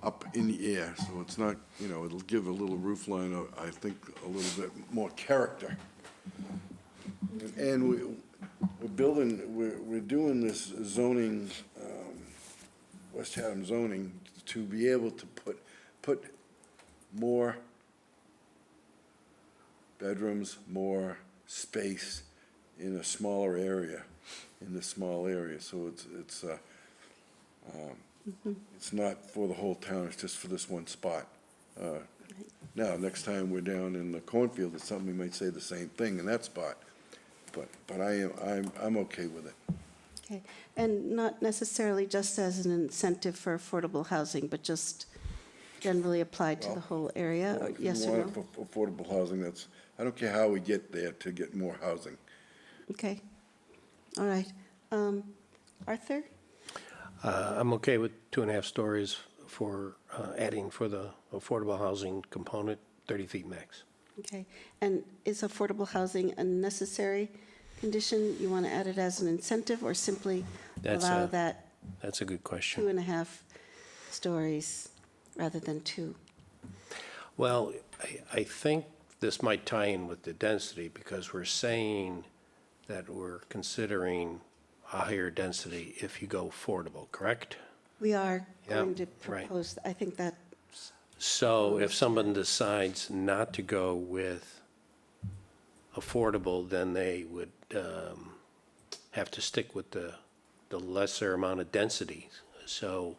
up in the air, so it's not, it'll give a little roof line, I think, a little bit more character. And we're doing this zoning, West Chatham zoning, to be able to put more bedrooms, more space in a smaller area, in this small area, so it's not for the whole town, it's just for this one spot. Now, next time we're down in the cornfield or something, we might say the same thing in that spot, but I'm okay with it. Okay, and not necessarily just as an incentive for affordable housing, but just generally applied to the whole area, If you yes or want no? it for affordable housing, I don't care how we get there to get more housing. Okay, all right. Arthur? I'm okay with 2.5 stories for adding for the affordable housing component, 30 feet max. Okay, and is affordable housing a necessary condition? You want to add it as an incentive, or simply allow that That's a good question. 2.5 stories rather than 2? Well, I think this might tie in with the density, because we're saying that we're considering a higher density if you go affordable, correct? We are Yeah, going to right. propose, I think that, So if someone decides not to go with affordable, then they would have to stick with the lesser amount of density. So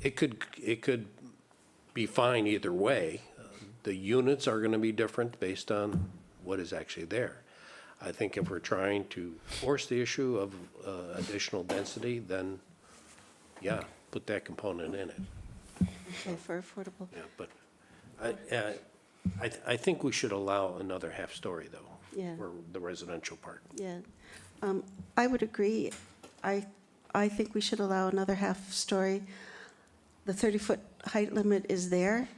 it could be fine either way. The units are going to be different based on what is actually there. I think if we're trying to force the issue of additional density, then, yeah, put that component in it. okay, for affordable. Yeah, but I think we should allow another half-story, though, Yeah. for the residential part. Yeah, I would agree. I think we should allow another half-story. The 30-foot height limit is there.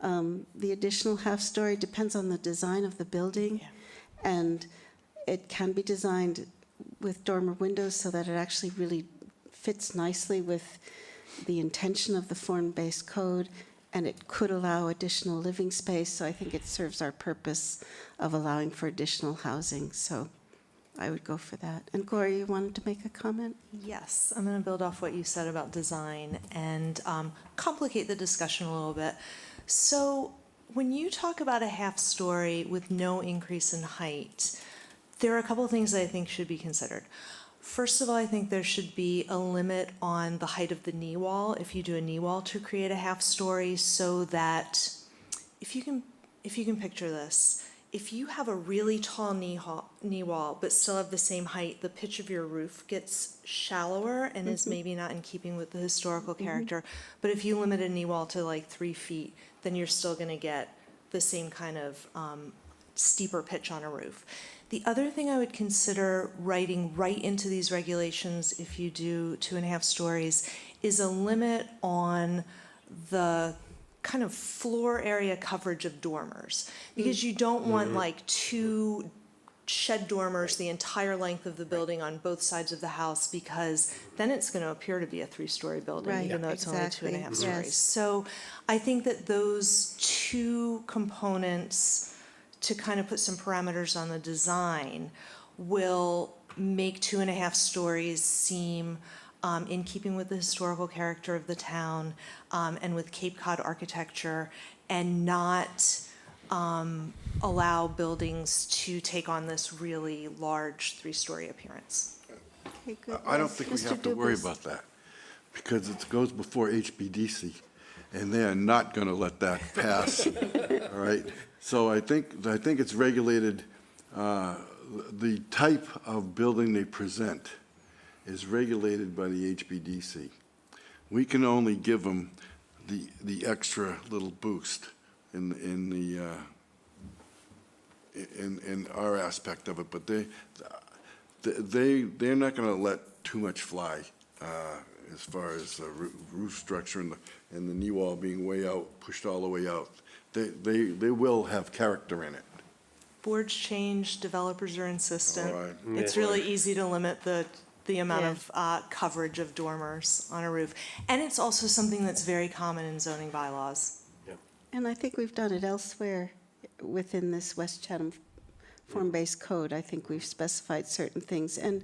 The additional half-story depends on the design of the building, and it can be designed with dormer windows so that it actually really fits nicely with the intention of the form-based code, and it could allow additional living space, so I think it serves our purpose of allowing for additional housing. So I would go for that. And Gloria, you wanted to make a comment? Yes, I'm going to build off what you said about design and complicate the discussion a little bit. So when you talk about a half story with no increase in height, there are a couple of things that I think should be considered. First of all, I think there should be a limit on the height of the knee wall if you do a knee wall to create a half story, so that if you can picture this, if you have a really tall knee wall but still have the same height, the pitch of your roof gets shallower and is maybe not in keeping with the historical character. But if you limit a knee wall to like 3 feet, then you're still going to get the same kind of steeper pitch on a roof. The other thing I would consider writing right into these regulations, if you do 2.5 stories, is a limit on the kind of floor area coverage of dormers, because you don't want like 2 shed dormers the entire length of the building on both sides of the house, because then it's going to appear to be a 3-story building, Right, even though it's exactly, only 2.5 stories. yes. So I think that those 2 components, to kind of put some parameters on the design, will make 2.5 stories seem in keeping with the historical character of the town and with Cape Cod architecture, and not allow buildings to take on this really large 3-story appearance. Okay, good. I don't Yes, think we Mr. have to worry Dubus. about that, because it goes before HBDC, and they are not going to let that pass, all right? So I think it's regulated, the type of building they present is regulated by the HBDC. We can only give them the extra little boost in our aspect of it, but they're not going to let too much fly as far as the roof structure and the knee wall being way out, pushed all the way out. They will have character in it. Boards change, developers are insistent. All right. It's really easy to limit the amount of coverage of dormers on a roof. And it's also something that's very common in zoning bylaws. And I think we've done it elsewhere within this West Chatham form-based code. I think we've specified certain things. And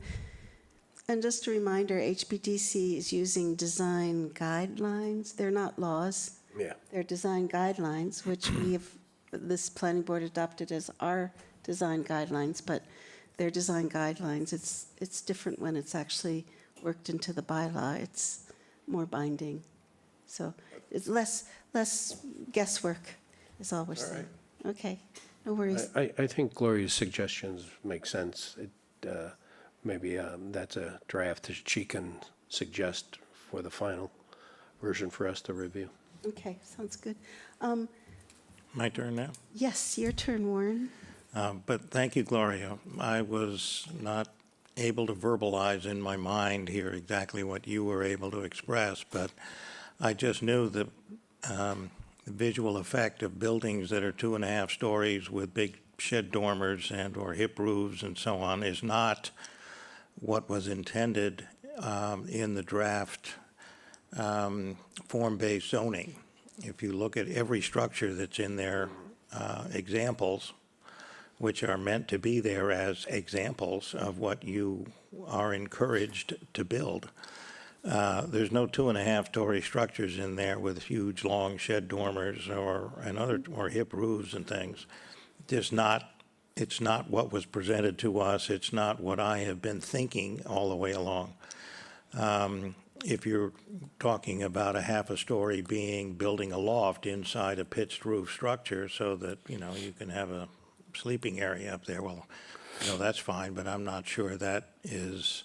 just a reminder, HBDC is using design guidelines. They're not laws. Yeah. They're design guidelines, which this planning board adopted as our design guidelines, but they're design guidelines. It's different when it's actually worked into the bylaw. It's more binding. So it's less guesswork is all we're saying. Okay, no worries. I think Gloria's suggestions make sense. Maybe that's a draft that she can suggest for the final version for us to review. Okay, sounds good. My turn now? Yes, your turn, Warren. But thank you, Gloria. I was not able to verbalize in my mind here exactly what you were able to express, but I just knew that the visual effect of buildings that are 2.5 stories with big shed dormers and or hip roofs and so on is not what was intended in the draft form-based zoning. If you look at every structure that's in their examples, which are meant to be there as examples of what you are encouraged to build, there's no 2.5-story structures in there with huge, long shed dormers or hip roofs and things. It's not what was presented to us. It's not what I have been thinking all the way along. If you're talking about a half a story building a loft inside a pitched roof structure so that, you can have a sleeping area up there, well, that's fine, but I'm not sure that is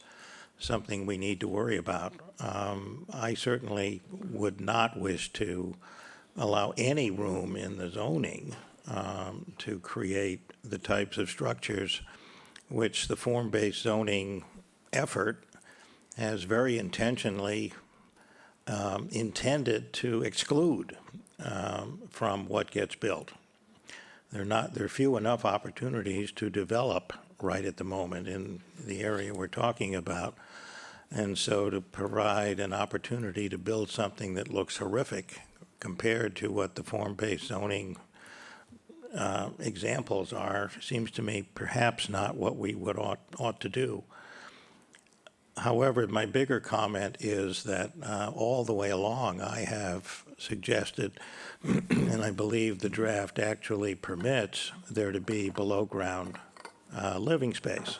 something we need to worry about. I certainly would not wish to allow any room in the zoning to create the types of structures which the form-based zoning effort has very intentionally intended to exclude from what gets built. There are few enough opportunities to develop right at the moment in the area we're talking about. And so to provide an opportunity to build something that looks horrific compared to what the form-based zoning examples are, seems to me perhaps not what we would ought to do. However, my bigger comment is that all the way along, I have suggested, and I believe the draft actually permits there to be below-ground living space.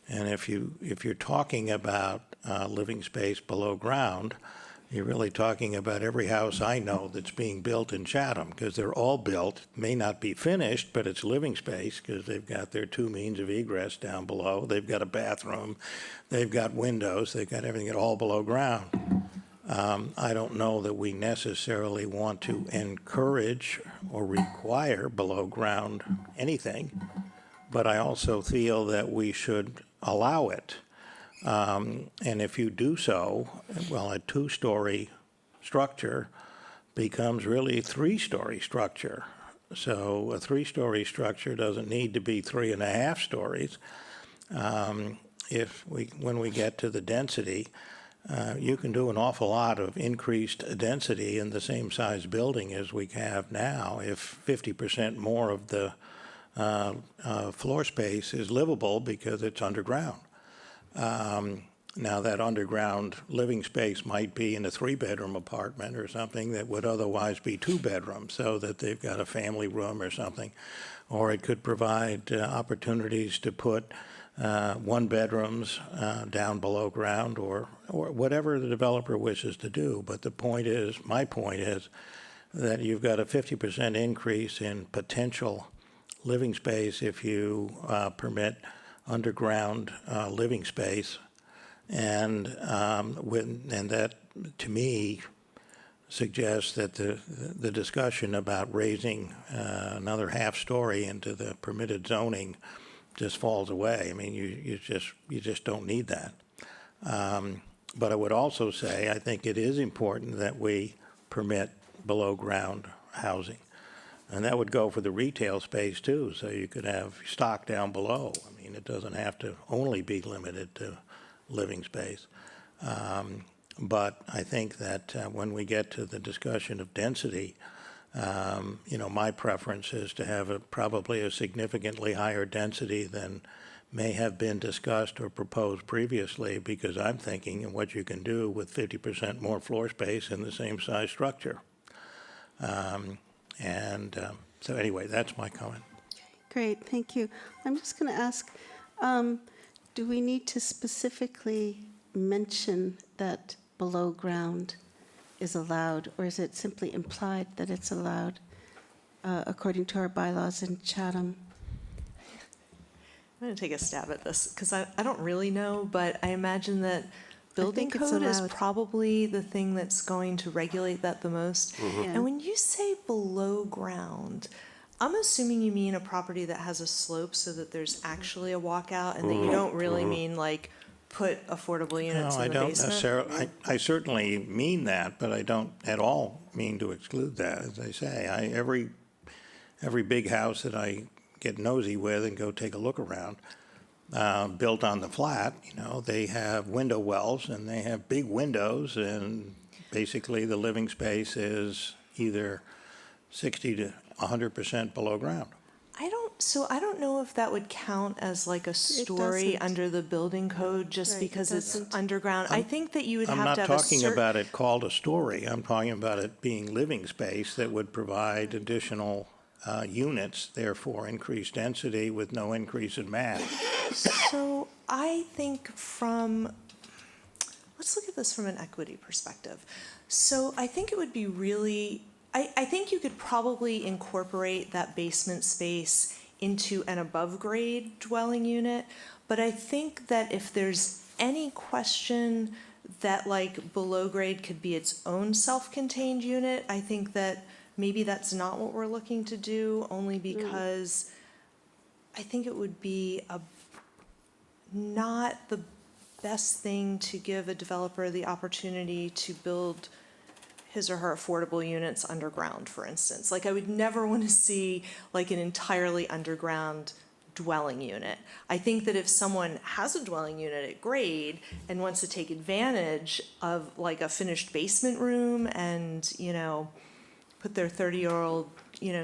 And if you're talking about living space below ground, you're really talking about every house I know that's being built in Chatham, because they're all built, may not be finished, but it's living space, because they've got their two means of egress down below. They've got a bathroom, they've got windows, they've got everything all below ground. I don't know that we necessarily want to encourage or require below ground anything, but I also feel that we should allow it. And if you do so, well, a two-story structure becomes really a three-story structure. So a three-story structure doesn't need to be 3.5 stories. When we get to the density, you can do an awful lot of increased density in the same size building as we have now if 50% more of the floor space is livable because it's underground. Now, that underground living space might be in a 3-bedroom apartment or something that would otherwise be 2 bedrooms, so that they've got a family room or something. Or it could provide opportunities to put 1 bedrooms down below ground, or whatever the developer wishes to do. But the point is, my point is, that you've got a 50% increase in potential living space if you permit underground living space, and that, to me, suggests that the discussion about raising another half story into the permitted zoning just falls away. I mean, you just don't need that. But I would also say I think it is important that we permit below ground housing. And that would go for the retail space too, so you could have stock down below. I mean, it doesn't have to only be limited to living space. But I think that when we get to the discussion of density, my preference is to have probably a significantly higher density than may have been discussed or proposed previously, because I'm thinking of what you can do with 50% more floor space in the same size structure. So anyway, that's my comment. Great, thank you. I'm just going to ask, do we need to specifically mention that below ground is allowed, or is it simply implied that it's allowed according to our bylaws in Chatham? I'm going to take a stab at this because I don't really know, but I imagine that building think it's code is allowed. probably the thing that's going to regulate that the most. Yeah. And when you say below ground, I'm assuming you mean a property that has a slope so that there's actually a walkout, and that you don't really mean like put affordable units No, I in the don't basement? necessarily, I certainly mean that, but I don't at all mean to exclude that. As I say, every big house that I get nosy with and go take a look around, built on the flat, they have window wells and they have big windows, and basically the living space is either 60 to 100% below ground. I don't know if that would count as like a story doesn't. under the building code just Right, it because it's doesn't. underground. I think that you would I'm have not to have a talking certain. about it called a story. I'm talking about it being living space that would provide additional units, therefore increased density with no increase in mass. So I think let's look at this from an equity perspective. So I think it would be really, I think you could probably incorporate that basement space into an above grade dwelling unit. But I think that if there's any question that like below grade could be its own self-contained unit, I think that maybe that's not what we're looking to do, only because I think it would be not the best thing to give a developer the opportunity to build his or her affordable units underground, for instance. Like, I would never want to see like an entirely underground dwelling unit. I think that if someone has a dwelling unit at grade and wants to take advantage of like a finished basement room and, put their 30-year-old,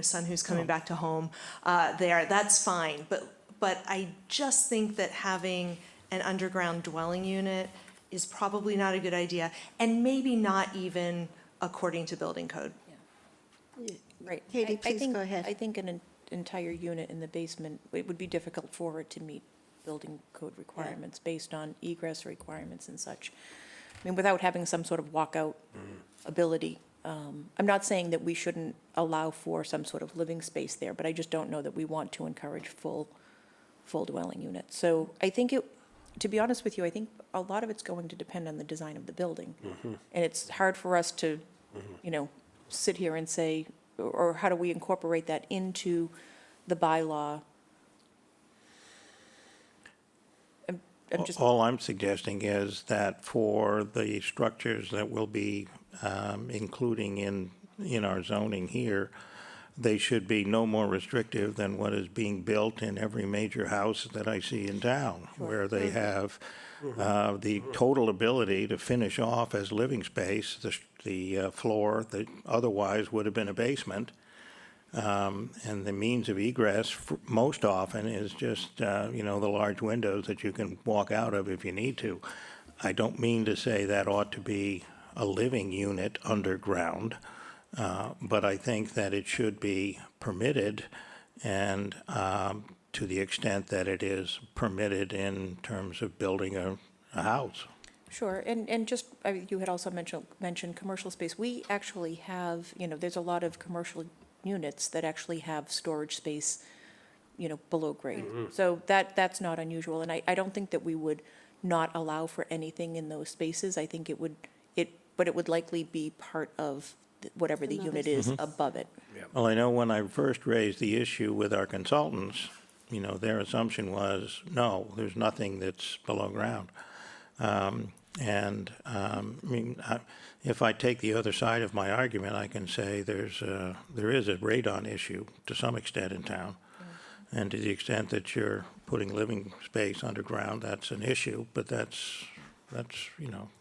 son who's coming back to home there, that's fine. But I just think that having an underground dwelling unit is probably not a good idea, and maybe not even according to building code. Right. Katie, I please think- go ahead. I think an entire unit in the basement, it would be difficult for it to meet building code requirements based on egress requirements and such. I mean, without having some sort of walkout ability. I'm not saying that we shouldn't allow for some sort of living space there, but I just don't know that we want to encourage full dwelling units. So I think to be honest with you, I think a lot of it's going to depend on the design of the building. And it's hard for us to, sit here and say, or how do we incorporate that into the bylaw? I'm just, All I'm suggesting is that for the structures that we'll be including in our zoning here, they should be no more restrictive than what is being built in every major house that I see in town, where they have the total ability to finish off as living space, the floor that otherwise would have been a basement. And the means of egress most often is just, the large windows that you can walk out of if you need to. I don't mean to say that ought to be a living unit underground, but I think that it should be permitted, and to the extent that it is permitted in terms of building a house. sure, and just, you had also mentioned commercial space. We actually have, there's a lot of commercial units that actually have storage space, below grade. So that's not unusual, and I don't think that we would not allow for anything in those spaces. I think but it would likely be part of whatever the unit is above it. Well, I know when I first raised the issue with our consultants, their assumption was, no, there's nothing that's below ground. If I take the other side of my argument, I can say there is a radon issue to some extent in town. And to the extent that you're putting living space underground, that's an issue, but that's,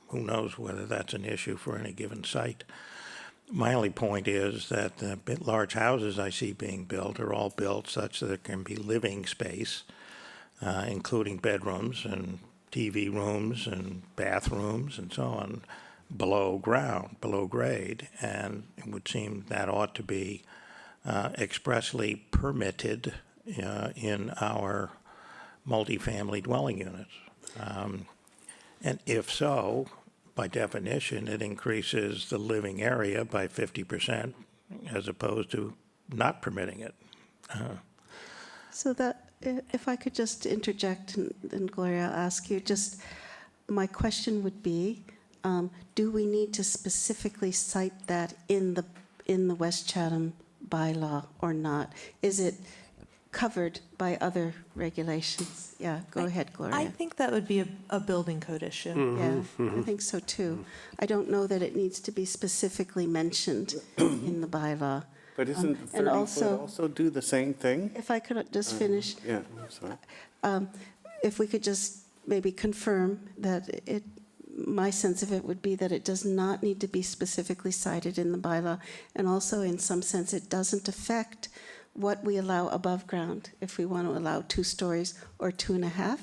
who knows whether that's an issue for any given site. My only point is that the large houses I see being built are all built such that there can be living space, including bedrooms and TV rooms and bathrooms and so on, below ground, below grade. And it would seem that ought to be expressly permitted in our multifamily dwelling units. And if so, by definition, it increases the living area by 50% as opposed to not permitting it. So that, if I could just interject, and then Gloria, I'll ask you, my question would be, do we need to specifically cite that in the West Chatham bylaw or not? Is it covered by other regulations? Yeah, go ahead, Gloria. I think that would be a building code issue. Yeah, I think so too. I don't know that it needs to be specifically mentioned in the bylaw. But isn't the and 30-foot also- also do the same thing? If I could just finish, Yeah, sorry. if we could just maybe confirm that my sense of it would be that it does not need to be specifically cited in the bylaw, and also in some sense it doesn't affect what we allow above ground. If we want to allow 2 stories or 2.5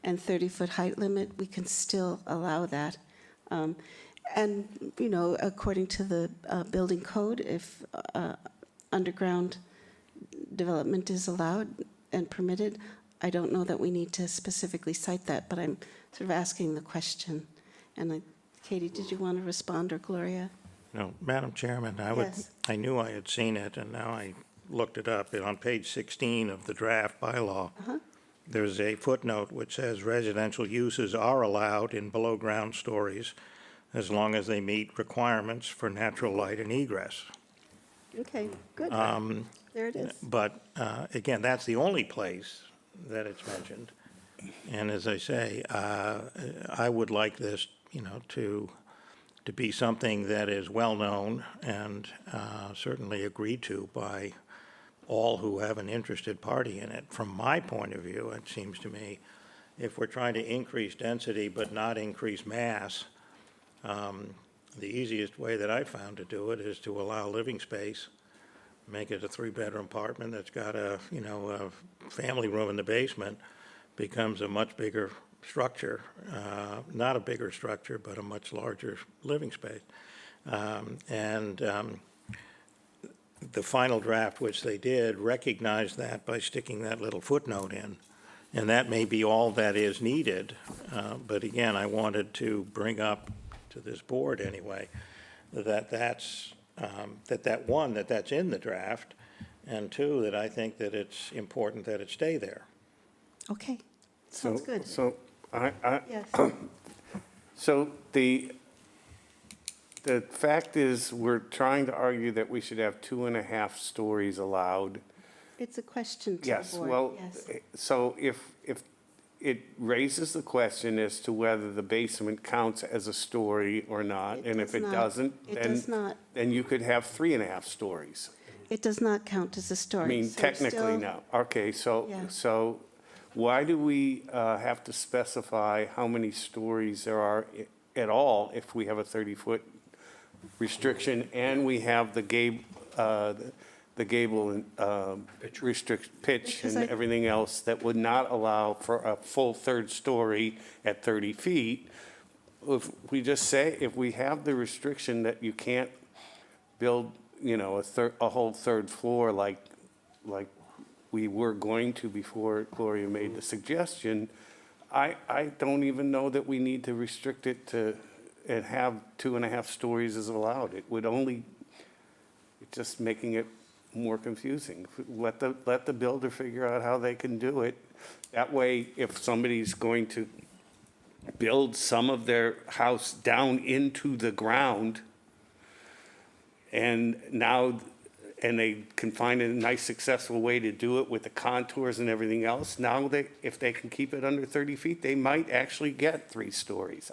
and 30-foot height limit, we can still allow that. And, according to the building code, if underground development is allowed and permitted, I don't know that we need to specifically cite that, but I'm sort of asking the question. And Katie, did you want to respond, or Gloria? No, Madam Chairman, Yes. I knew I had seen it, and now I looked it up. On page 16 of the draft bylaw, there's a footnote which says residential uses are allowed in below-ground stories as long as they meet requirements for natural light and egress. Okay, good. There it is. But again, that's the only place that it's mentioned. And as I say, I would like this, to be something that is well-known and certainly agreed to by all who have an interested party in it. From my point of view, it seems to me, if we're trying to increase density but not increase mass, the easiest way that I found to do it is to allow living space, make it a 3-bedroom apartment that's got a family room in the basement, becomes a much bigger structure, not a bigger structure, but a much larger living space. The final draft, which they did, recognized that by sticking that little footnote in. And that may be all that is needed. But again, I wanted to bring up to this board anyway, that's in the draft, and two, that I think that it's important that it stay there. Okay, sounds good. So Yes. So the fact is, we're trying to argue that we should have 2.5 stories allowed. It's a question to the Yes, board. well, Yes. so if it raises the question as to whether the basement counts as a story or not, It and if does it not. doesn't, It does not. then you could have 3.5 stories. It does not count as a story. I mean, so technically, still- no. Okay, Yeah. so why do we have to specify how many stories there are at all if we have a 30-foot restriction and we have the gable pitch Because and I- everything else that would not allow for a full third story at 30 feet? If we just say, if we have the restriction that you can't build, a whole third floor like we were going to before Gloria made the suggestion, I don't even know that we need to restrict it to, and have 2.5 stories is allowed. It would only, it's just making it more confusing. Let the builder figure out how they can do it. That way, if somebody's going to build some of their house down into the ground, and they can find a nice, successful way to do it with the contours and everything else, now if they can keep it under 30 feet, they might actually get 3 stories.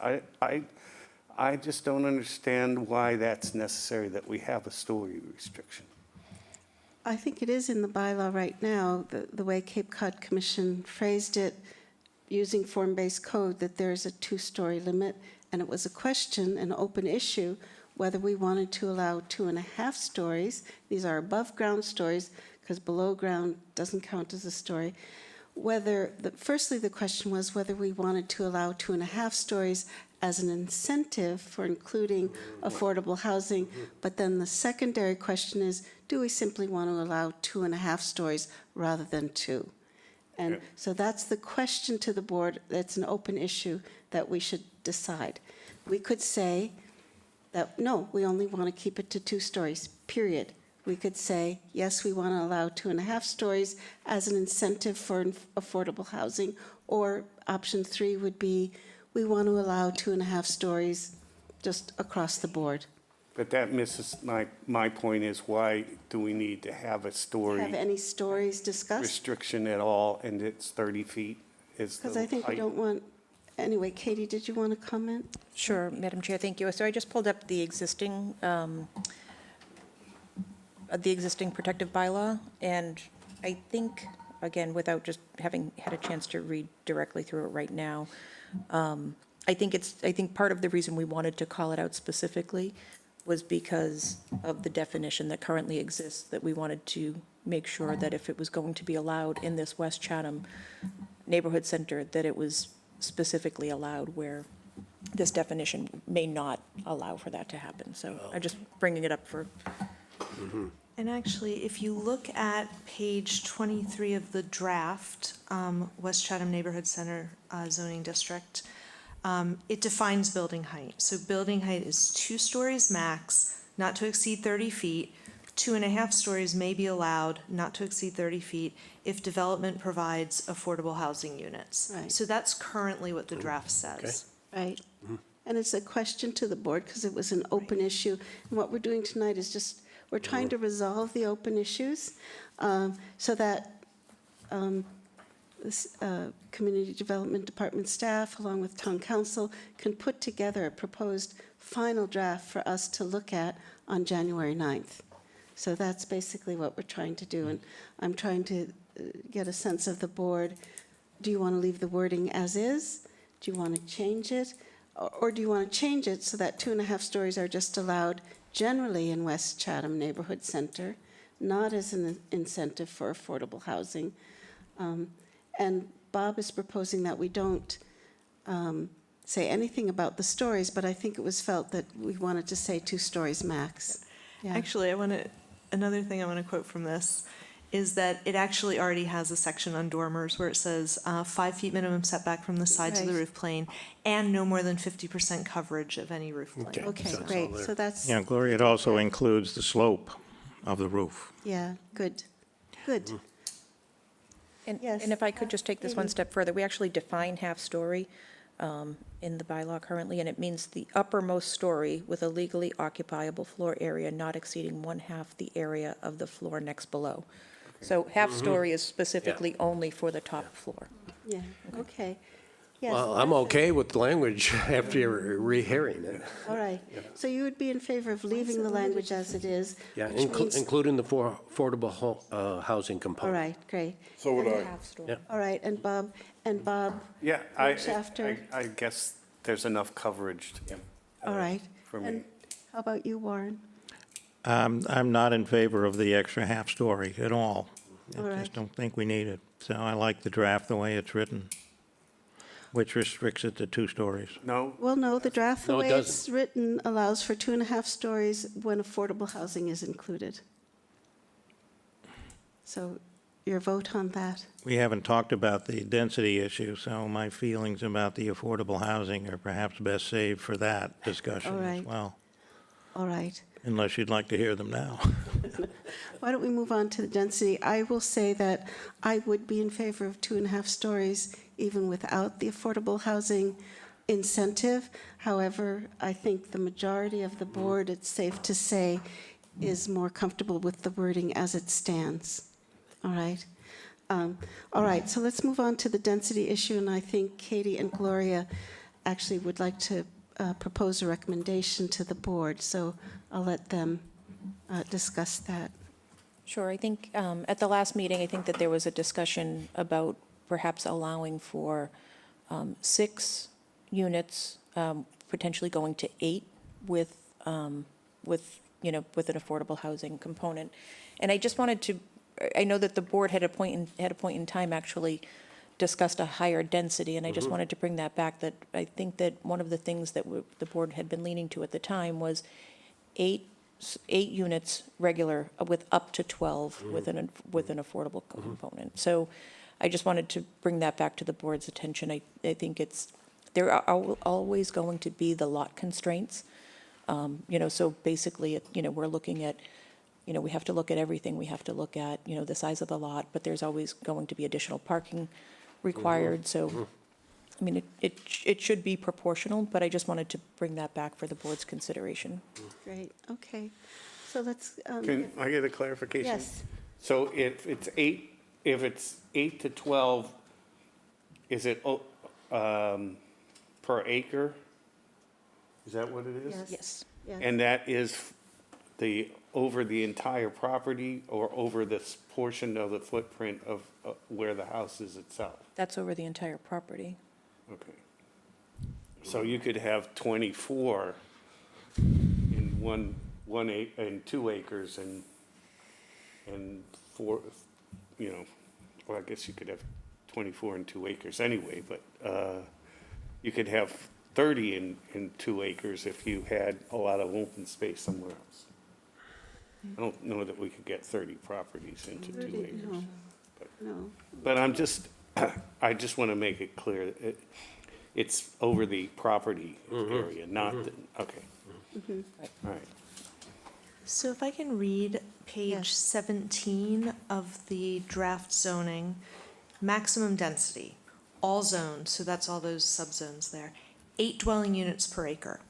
I just don't understand why that's necessary, that we have a story restriction. I think it is in the bylaw right now, the way Cape Cod Commission phrased it, using form-based code, that there's a 2-story limit, and it was a question, an open issue, whether we wanted to allow 2.5 stories. These are above-ground stories, because below ground doesn't count as a story. Firstly, the question was whether we wanted to allow 2.5 stories as an incentive for including affordable housing. But then the secondary question is, do we simply want to allow 2.5 stories rather than 2? And so that's the question to the board. That's an open issue that we should decide. We could say that, no, we only want to keep it to 2 stories, period. We could say, yes, we want to allow 2.5 stories as an incentive for affordable housing. Or option 3 would be, we want to allow 2.5 stories just across the board. But that misses my point is, why do we need to have a story Have any stories discussed? restriction at all, and it's 30 feet is the Because I think we height? don't want, anyway, Katie, did you want to comment? Sure, Madam Chair, thank you. So I just pulled up the existing protective bylaw, and I think, again, without just having had a chance to read directly through it right now, I think part of the reason we wanted to call it out specifically was because of the definition that currently exists, that we wanted to make sure that if it was going to be allowed in this West Chatham neighborhood center, that it was specifically allowed where this definition may not allow for that to happen. So I'm just bringing it up for. And actually, if you look at page 23 of the draft, West Chatham Neighborhood Center zoning district, it defines building height. So building height is 2 stories max, not to exceed 30 feet. 2.5 stories may be allowed, not to exceed 30 feet, if development provides affordable housing units. Right. So that's currently what the draft says. Right. And it's a question to the board because it was an open issue. And what we're doing tonight is just, we're trying to resolve the open issues so that this Community Development Department staff, along with Town Council, can put together a proposed final draft for us to look at on January 9th. So that's basically what we're trying to do. And I'm trying to get a sense of the board. Do you want to leave the wording as is? Do you want to change it? or do you want to change it so that 2.5 stories are just allowed generally in West Chatham Neighborhood Center, not as an incentive for affordable housing? And Bob is proposing that we don't say anything about the stories, but I think it was felt that we wanted to say 2 stories max. Yeah. Actually, another thing I want to quote from this is that it actually already has a section on dormers where it says 5 feet minimum setback from the sides of the Right. roof plane and no more than 50% coverage of any roof plane. Okay, So it's great. all there. So that's, Yeah, Gloria, it also includes the slope of the roof. yeah, good, good. And Yes. and if I could just take this one Katie. step further, we actually define half-story in the bylaw currently, and it means the uppermost story with a legally occupiable floor area not exceeding 1/2 the area of the floor next below. So half-story is specifically only for the top floor. Yeah, okay. Yes. Well, I'm perfect. okay with the language after rehearing it. All right. So you would be in favor of leaving the language as it is? Yeah, which means- including the affordable housing All component. right, great. So would I. Half-story. Yeah. All right, and Bob, Yeah, Shafter? I guess there's enough coverage. all right. For me. And how about you, Warren? I'm not in favor of the extra half-story at all. All I right. just don't think we need it. So I like the draft the way it's written, which restricts it to 2 stories. No? Well, no, the draft, the No, it way it's doesn't. written, allows for 2.5 stories when affordable housing is included. So your vote on that? We haven't talked about the density issue, so my feelings about the affordable housing are perhaps best saved for that discussion All as right. well, All right. unless you'd like to hear them now. Why don't we move on to the density? I will say that I would be in favor of 2.5 stories even without the affordable housing incentive. However, I think the majority of the board, it's safe to say, is more comfortable with the wording as it stands. All right. All right, so let's move on to the density issue, and I think Katie and Gloria actually would like to propose a recommendation to the board, so I'll let them discuss that. Sure, I think at the last meeting, I think that there was a discussion about perhaps allowing for 6 units, potentially going to 8 with, you know, with an affordable housing component. And I just wanted to, I know that the board had a point in time actually discussed a higher density, and I just wanted to bring that back, that I think that one of the things that the board had been leaning to at the time was 8 units regular with up to 12 with an affordable component. So I just wanted to bring that back to the board's attention. I think there are always going to be the lot constraints. You know, so basically, you know, we're looking at, you know, we have to look at everything. We have to look at, you know, the size of the lot, but there's always going to be additional parking required. So, I mean, it should be proportional, but I just wanted to bring that back for the board's consideration. Great, okay. So let's, Can I get a clarification? yes, So if it's 8 to 12, is it per acre? Is that what it is? yes. Yes, yes. And that is over the entire property or over this portion of the footprint of where the house is itself? that's over the entire property. Okay. So you could have 24 in in 2 acres and 4, you know, well, I guess you could have 24 in 2 acres anyway, but you could have 30 in 2 acres if you had a lot of open space somewhere else. I don't know that we could get 30 properties into 2 acres. No, no. But I just want to make it clear, that it's over the property area, not, okay. All right. So if I can read page Yes. 17 of the draft zoning, maximum density, all zones, so that's all those subzones there, 8 dwelling units per acre.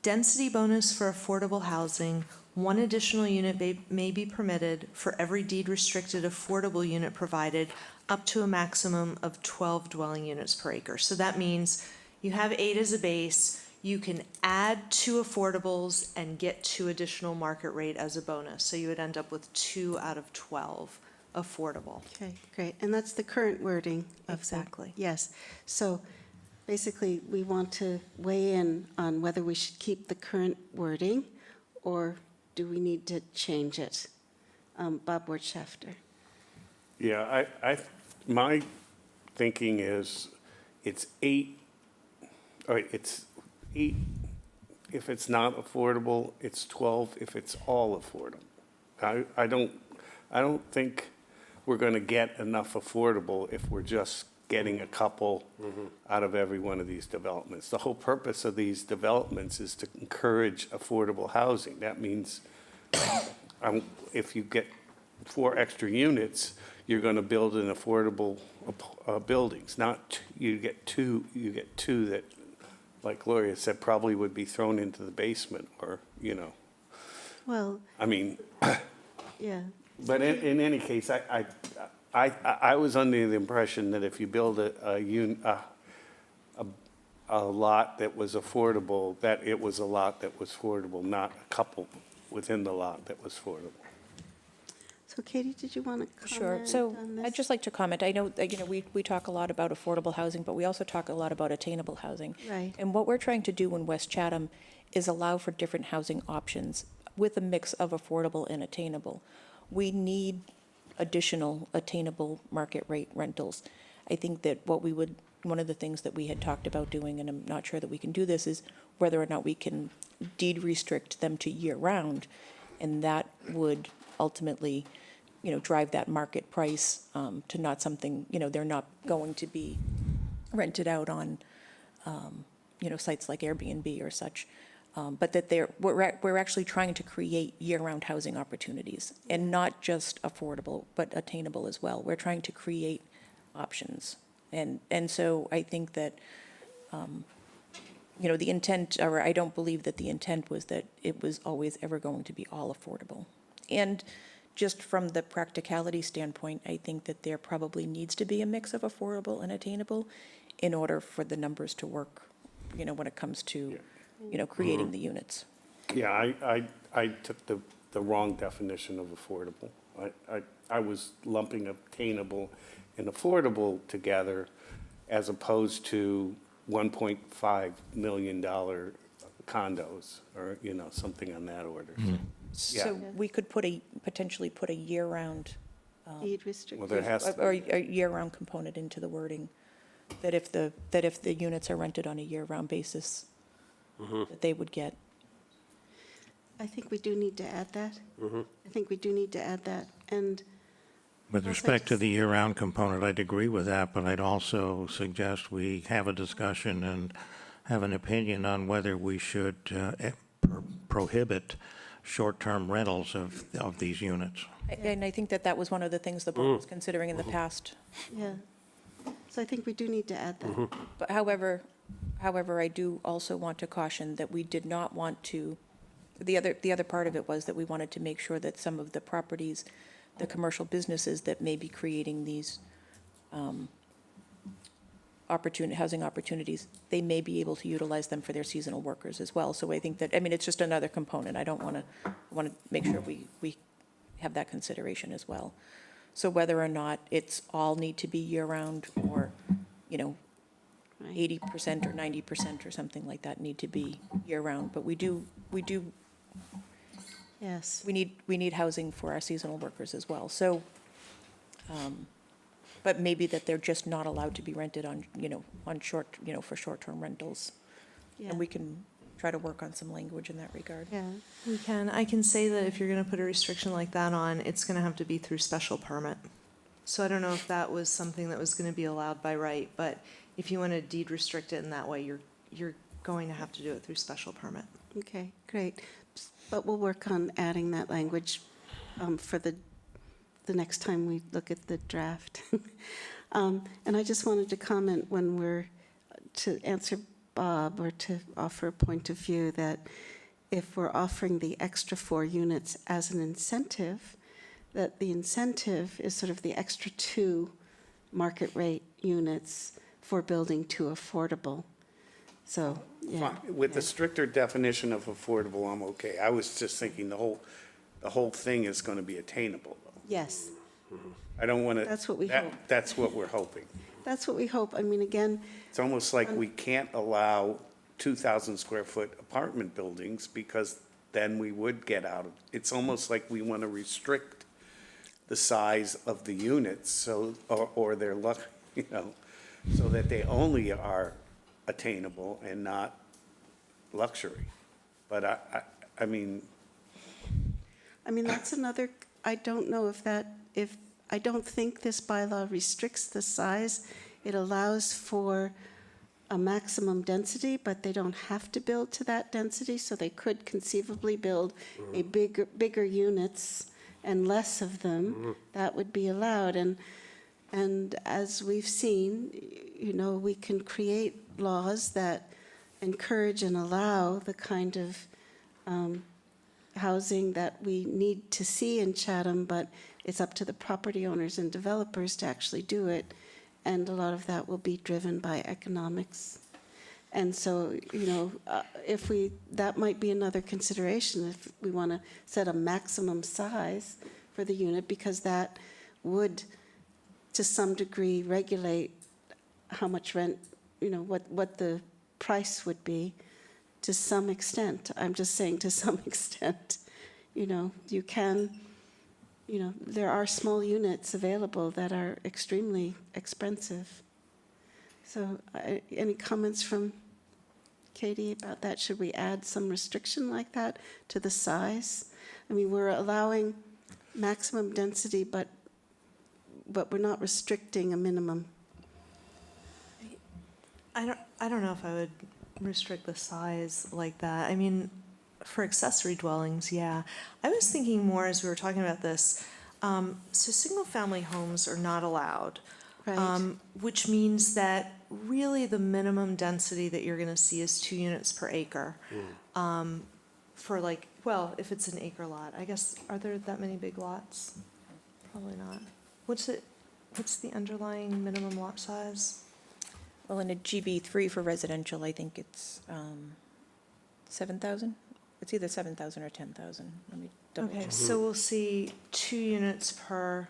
Density bonus for affordable housing, 1 additional unit may be permitted for every deed-restricted affordable unit provided, up to a maximum of 12 dwelling units per acre. So that means you have 8 as a base, you can add 2 affordables and get 2 additional market rate as a bonus. So you would end up with 2 out of 12 affordable. Okay, great. And that's the current wording of the. Exactly. Yes. So basically, we want to weigh in on whether we should keep the current wording, or do we need to change it? Bob Wertschafter. Yeah, my thinking is it's 8, all right, it's 8 if it's not affordable, it's 12 if it's all affordable. I don't think we're going to get enough affordable if we're just getting a couple out of every one of these developments. The whole purpose of these developments is to encourage affordable housing. That means if you get 4 extra units, you're going to build an affordable buildings. Not you get two that, like Gloria said, probably would be thrown into the basement, or Well, I mean. yeah, But in any case, I was under the impression that if you build a lot that was affordable, that it was a lot that was affordable, not a couple within the lot that was affordable. so Katie, did you want to Sure. comment So on this? I'd just like to comment. I know that, we talk a lot about affordable housing, but we also talk a lot about attainable housing. Right. And what we're trying to do in West Chatham is allow for different housing options with a mix of affordable and attainable. We need additional attainable market rate rentals. I think that one of the things that we had talked about doing, and I'm not sure that we can do this, is whether or not we can deed restrict them to year-round, and that would ultimately, drive that market price to not something, they're not going to be rented out on, sites like Airbnb or such. But that we're actually trying to create year-round housing opportunities, and not just affordable, but attainable as well. We're trying to create options. And so I think that, the intent, or I don't believe that the intent was that it was always ever going to be all affordable. And just from the practicality standpoint, I think that there probably needs to be a mix of affordable and attainable in order for the numbers to work, when it comes to, creating the units. Yeah, I took the wrong definition of affordable. I was lumping attainable and affordable together as opposed to $1.5 million condos, or, something on that order. So we could potentially put a year-round, Deed Well, restricted. there has to or be. a year-round component into the wording, that if the units are rented on a year-round basis, that they would get. I think we do need to add that. I think we do need to add that, and With respect to the year-round component, I'd agree with that, but I'd also suggest we have a discussion and have an opinion on whether we should prohibit short-term rentals of these units. And I think that was one of the things the board was considering in the past. yeah. So I think we do need to add that. But however, I do also want to caution that we did not want to, the other part of it was that we wanted to make sure that some of the properties, the commercial businesses that may be creating these housing opportunities, they may be able to utilize them for their seasonal workers as well. So I think that, it's just another component. I want to make sure we have that consideration as well. So whether or not it's all need to be year-round, or, 80% or 90% or something like that need to be year-round. But we Yes. need housing for our seasonal workers as well. So, but maybe that they're just not allowed to be rented on, on short, for short-term rentals. Yeah. And we can try to work on some language in that regard. Yeah. I can say that if you're gonna put a restriction like that on, it's gonna have to be through special permit. So I don't know if that was something that was gonna be allowed by right, but if you wanna deed restrict it in that way, you're going to have to do it through special permit. Okay, great. But we'll work on adding that language for the next time we look at the draft. And I just wanted to comment to answer Bob, or to offer a point of view, that if we're offering the extra 4 units as an incentive, that the incentive is sort of the extra 2 market rate units for building to affordable. So, yeah. Fine. With the stricter definition of affordable, I'm okay. I was just thinking the whole thing is going to be attainable, though. Yes, I don't want to. That's what we hope. That's what we're hoping. That's what we hope. I mean, again, It's almost like we can't allow 2,000 square foot apartment buildings because then we would get out of, it's almost like we want to restrict the size of the units so, or their luck, you know, so that they only are attainable and not luxury. But I mean, that's another, I don't know if I don't think this bylaw restricts the size. It allows for a maximum density, but they don't have to build to that density, so they could conceivably build a bigger units and less of them. That would be allowed. And as we've seen, you know, we can create laws that encourage and allow the kind of housing that we need to see in Chatham, but it's up to the property owners and developers to actually do it. And a lot of that will be driven by economics. And so, you know, that might be another consideration if we want to set a maximum size for the unit, because that would, to some degree, regulate how much rent, you know, what the price would be to some extent. I'm just saying to some extent. You know, there are small units available that are extremely expensive. So any comments from Katie about that? Should we add some restriction like that to the size? I mean, we're allowing maximum density, but we're not restricting a minimum. I don't know if I would restrict the size like that. I mean, for accessory dwellings, yeah. I was thinking more as we were talking about this, so single-family homes are not allowed. Right. Which means that really the minimum density that you're gonna see is 2 units per acre. For like, well, if it's an acre lot, I guess, are there that many big lots? Probably not. What's the underlying minimum lot size? Well, in a GB3 for residential, I think it's 7,000. It's either 7,000 or 10,000. Let me double Okay, check. so we'll see 2 units per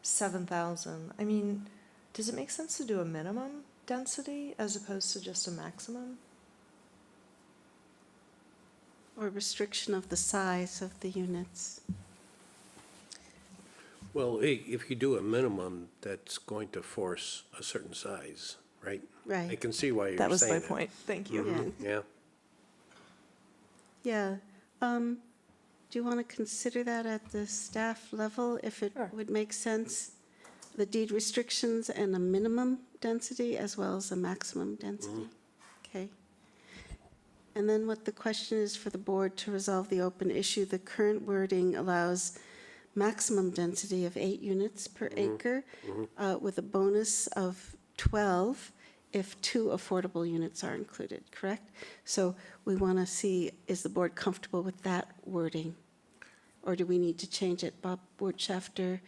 7,000. I mean, does it make sense to do a minimum density as opposed to just a maximum? Or restriction of the size of the units. Well, if you do a minimum, that's going to force a certain size, right? I Right. can see why you're saying That that. was my point. Thank you. Yeah. Yeah. Yeah. Do you want to consider that at the staff level, if it Sure. would make sense? The deed restrictions and a minimum density as well as a maximum density? Okay. And then what the question is for the board to resolve the open issue, the current wording allows maximum density of 8 units per acre with a bonus of 12 if 2 affordable units are included, correct? So we want to see, is the board comfortable with that wording? Or do we need to change it? Bob Wirtschafter,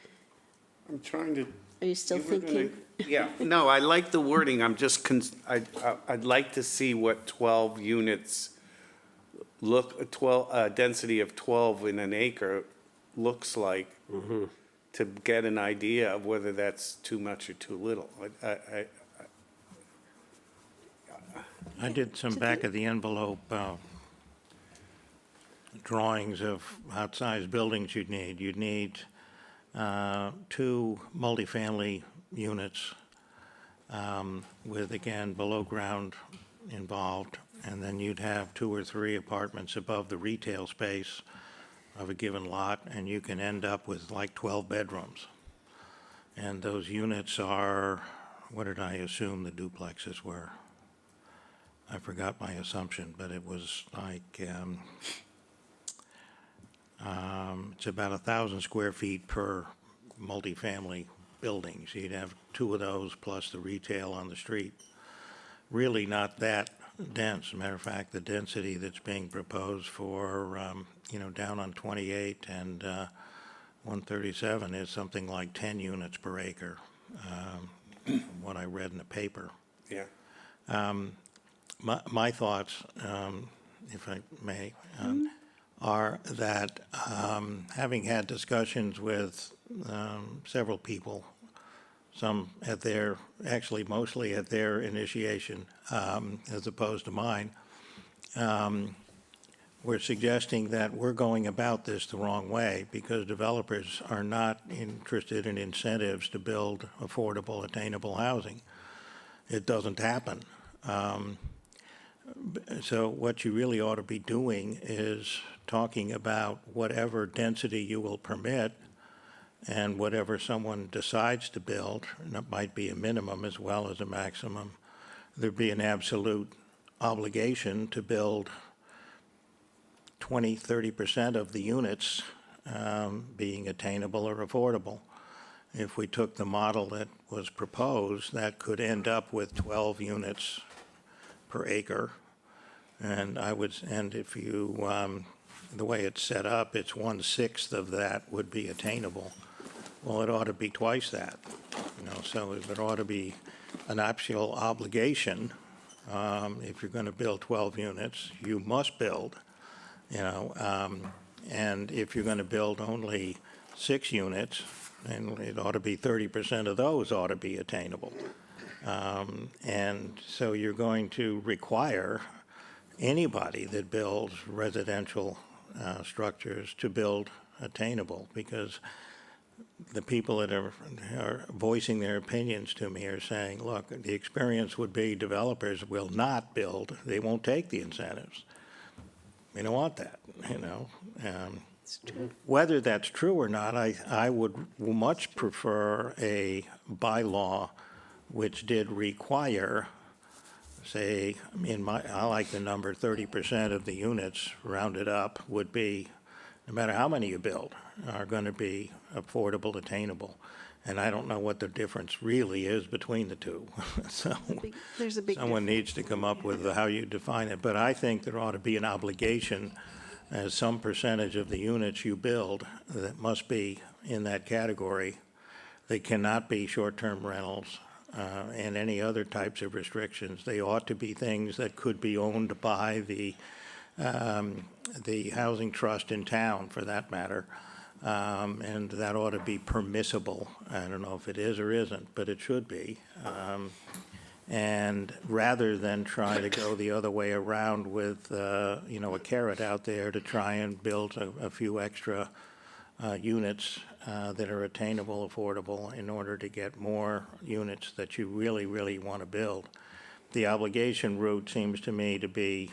I'm trying to. are you still You were gonna- thinking? Yeah, no, I like the wording, I'm just, I'd like to see what 12 units density of 12 in an acre looks like, to get an idea of whether that's too much or too little. I did some back-of-the-envelope drawings of what-size buildings you'd need. You'd need 2 multifamily units with, again, below-ground involved, and then you'd have 2 or 3 apartments above the retail space of a given lot, and you can end up with like 12 bedrooms. And those units are, what did I assume the duplexes were? I forgot my assumption, but it was like, it's about 1,000 square feet per multifamily building. So you'd have 2 of those plus the retail on the street. Really not that dense. As a matter of fact, the density that's being proposed for, down on 28 and 137 is something like 10 units per acre, from what I read in the paper. Yeah. My thoughts, if I may, are that having had discussions with several people, some at their, actually mostly at their initiation, as opposed to mine. We're suggesting that we're going about this the wrong way because developers are not interested in incentives to build affordable, attainable housing. It doesn't happen. So what you really ought to be doing is talking about whatever density you will permit and whatever someone decides to build, and it might be a minimum as well as a maximum, there'd be an absolute obligation to build 20, 30% of the units being attainable or affordable. If we took the model that was proposed, that could end up with 12 units per acre. And if you, the way it's set up, it's 1/6 of that would be attainable. Well, it ought to be twice that, so it ought to be an actual obligation. If you're going to build 12 units, you must build, and if you're going to build only 6 units, then it ought to be 30% of those ought to be attainable. And so you're going to require anybody that builds residential structures to build attainable, because the people that are voicing their opinions to me are saying, look, the experience would be developers will not build, they won't take the incentives. We don't want that, Whether that's true or not, I would much prefer a bylaw which did require, say, I like the number 30% of the units rounded up would be, no matter how many you build, are going to be affordable, attainable. And I don't know what the difference really is between the two. So There's a big someone difference. needs to come up with how you define it. But I think there ought to be an obligation as some percentage of the units you build that must be in that category. They cannot be short-term rentals and any other types of restrictions. They ought to be things that could be owned by the housing trust in town, for that matter. And that ought to be permissible. I don't know if it is or isn't, but it should be. And rather than try to go the other way around with, a carrot out there to try and build a few extra units that are attainable, affordable, in order to get more units that you really, really want to build. The obligation route seems to me to be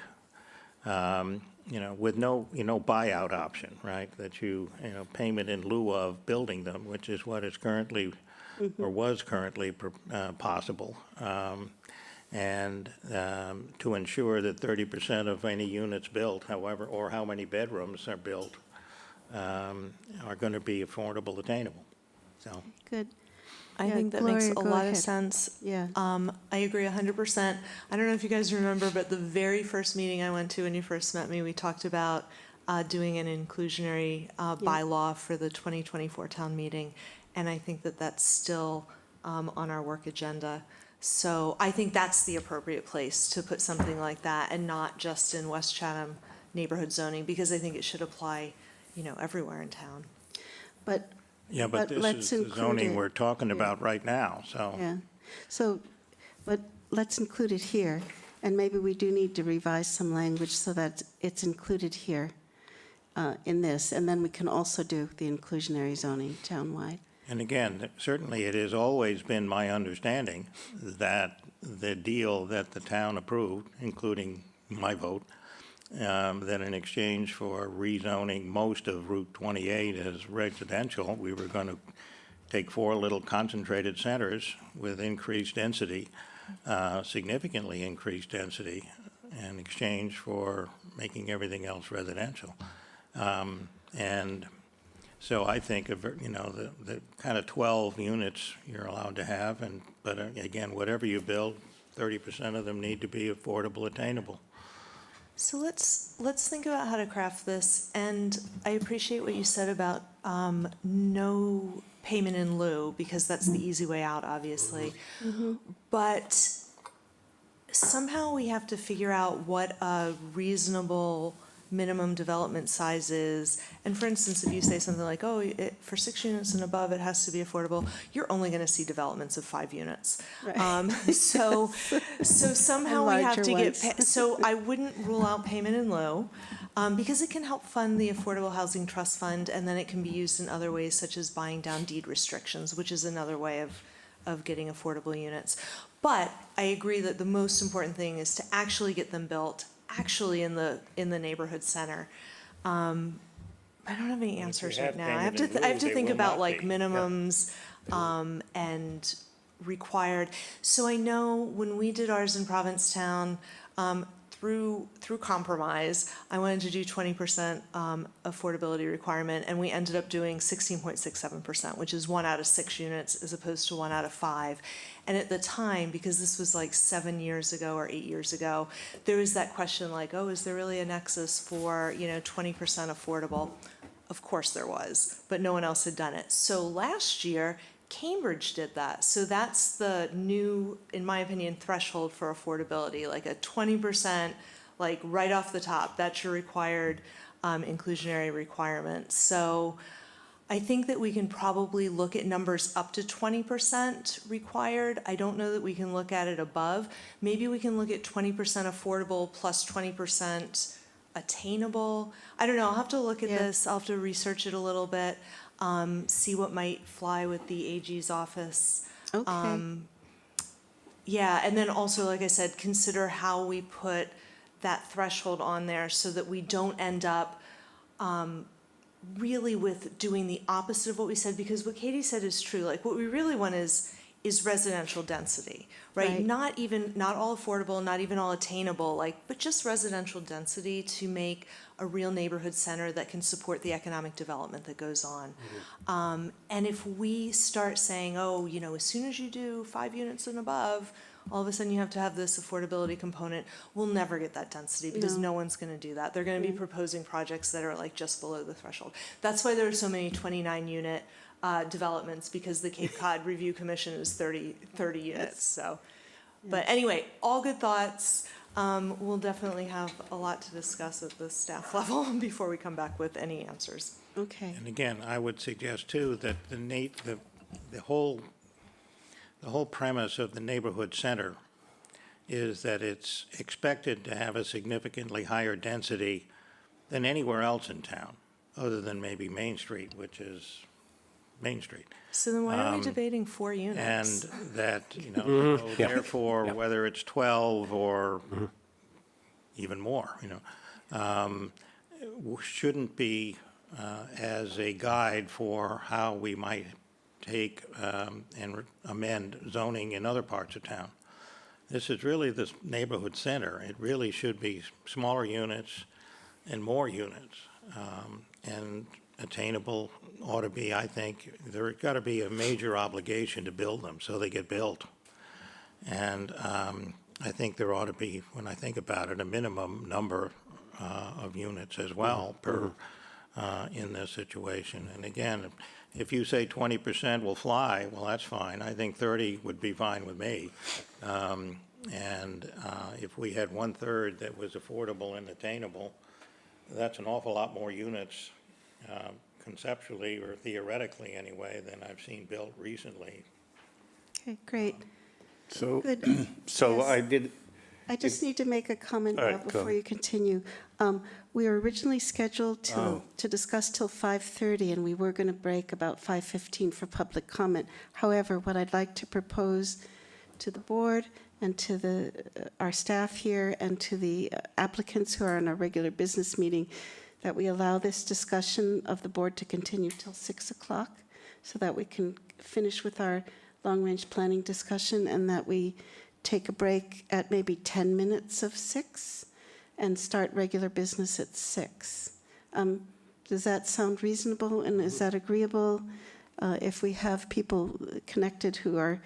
with no, buyout option, right? That payment in lieu of building them, which is what is currently, or was currently possible. And to ensure that 30% of any units built, however, or how many bedrooms are built, are going to be affordable, attainable. So. Good. I Yeah, think that makes Gloria, a go lot of ahead. sense. Yeah. I agree 100%. I don't know if you guys remember, but the very first meeting I went to when you first met me, we talked about doing an inclusionary bylaw for the 2024 town meeting. And I think that that's still on our work agenda. So I think that's the appropriate place to put something like that, and not just in West Chatham neighborhood zoning, because I think it should apply, everywhere in town. But Yeah, but this let's is the include zoning it. we're talking about right now, so. Yeah, so, but let's include it here, and maybe we do need to revise some language so that it's included here in this, and then we can also do the inclusionary zoning townwide. And again, certainly it has always been my understanding that the deal that the town approved, including my vote, that in exchange for rezoning most of Route 28 as residential, we were going to take 4 little concentrated centers with increased density, significantly increased density, in exchange for making everything else residential. And so I think of, the kind of 12 units you're allowed to have, but again, whatever you build, 30% of them need to be affordable, attainable. So let's think about how to craft this, and I appreciate what you said about no payment in lieu, because that's the easy way out, obviously. But somehow we have to figure out what a reasonable minimum development sizes. And for instance, if you say something like, oh, for 6 units and above, it has to be affordable, you're only going to see developments of 5 units. Right. So somehow we have larger to get, ones. so I wouldn't rule out payment in lieu, because it can help fund the Affordable Housing Trust Fund, and then it can be used in other ways, such as buying down deed restrictions, which is another way of getting affordable units. But I agree that the most important thing is to actually get them built, actually in the neighborhood center. I don't have any answers have right now. I have payment to, in I have lieu, to they think will about not like be. Yeah. minimums, and required. So I know when we did ours in Provincetown, through compromise, I wanted to do 20% affordability requirement, and we ended up doing 16.67%, which is 1 out of 6 units as opposed to 1 out of 5. And at the time, because this was like 7 years ago or 8 years ago, there was that question like, oh, is there really a nexus for, 20% affordable? Of course there was, but no one else had done it. So last year, Cambridge did that. So that's the new, in my opinion, threshold for affordability, like a 20%, like right off the top. That's your required inclusionary requirement. So I think that we can probably look at numbers up to 20% required. I don't know that we can look at it above. Maybe we can look at 20% affordable plus 20% attainable. I don't know. I'll have to look at Yeah. this. I'll have to research it a little bit. See what might fly with the AG's office. Okay. Yeah, and then also, like I said, consider how we put that threshold on there so that we don't end up really with doing the opposite of what we said, because what Katie said is true. Like, what we really want is residential density, right? Right. Not all affordable, not even all attainable, but just residential density to make a real neighborhood center that can support the economic development that goes on. And if we start saying, oh, as soon as you do 5 units and above, all of a sudden you have to have this affordability component, we'll never get that density because no one's going to do that. They're going to be proposing projects that are like just below the threshold. That's why there are so many 29-unit developments, because the Cape Cod Review Commission is 30 units. So, but anyway, all good thoughts. We'll definitely have a lot to discuss at the staff level before we come back with any answers. Okay. And again, I would suggest too that the whole premise of the neighborhood center is that it's expected to have a significantly higher density than anywhere else in town, other than maybe Main Street, which is Main Street. So then why are we debating 4 And units? that, so therefore, whether it's 12 or even more, shouldn't be as a guide for how we might take and amend zoning in other parts of town. This is really this neighborhood center. It really should be smaller units and more units. And attainable ought to be, I think, there's got to be a major obligation to build them so they get built. And I think there ought to be, when I think about it, a minimum number of units as well per in this situation. And again, if you say 20% will fly, well, that's fine. I think 30 would be fine with me. And if we had 1/3 that was affordable and attainable, that's an awful lot more units conceptually or theoretically anyway than I've seen built recently. Okay, great. So, Good. so Yes. I just need to make a comment All right, Rob, go before ahead. you continue. We were originally scheduled to discuss till 5:30, and we were going to break about 5:15 for public comment. However, what I'd like to propose to the board and to our staff here and to the applicants who are on our regular business meeting, that we allow this discussion of the board to continue till 6 o'clock so that we can finish with our long-range planning discussion, and that we take a break at maybe 10 minutes of 6 and start regular business at 6. Does that sound reasonable, and is that agreeable? If we have people connected who are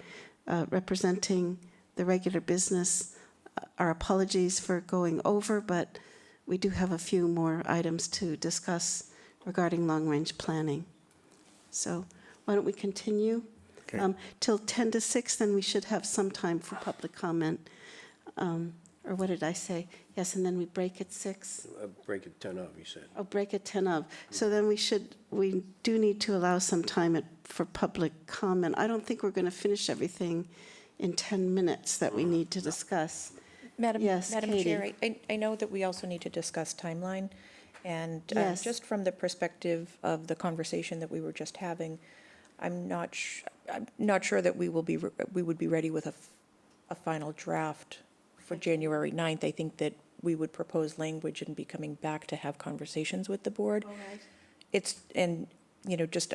representing the regular business, our apologies for going over, but we do have a few more items to discuss regarding long-range planning. So why don't we continue? Okay. Till 10 to 6, then we should have some time for public comment. Or what did I say? Yes, and then we break at 6. Break it 10 of, you said. Oh, break at 10 of. So then we do need to allow some time for public comment. I don't think we're going to finish everything in 10 minutes that we need to discuss. Madam Yes, Chair, I know that we also need to discuss timeline, and Yes. just from the perspective of the conversation that we were just having, I'm not sure that we would be ready with a final draft for January 9th. I think that we would propose language and be coming back to have conversations with the board. I'm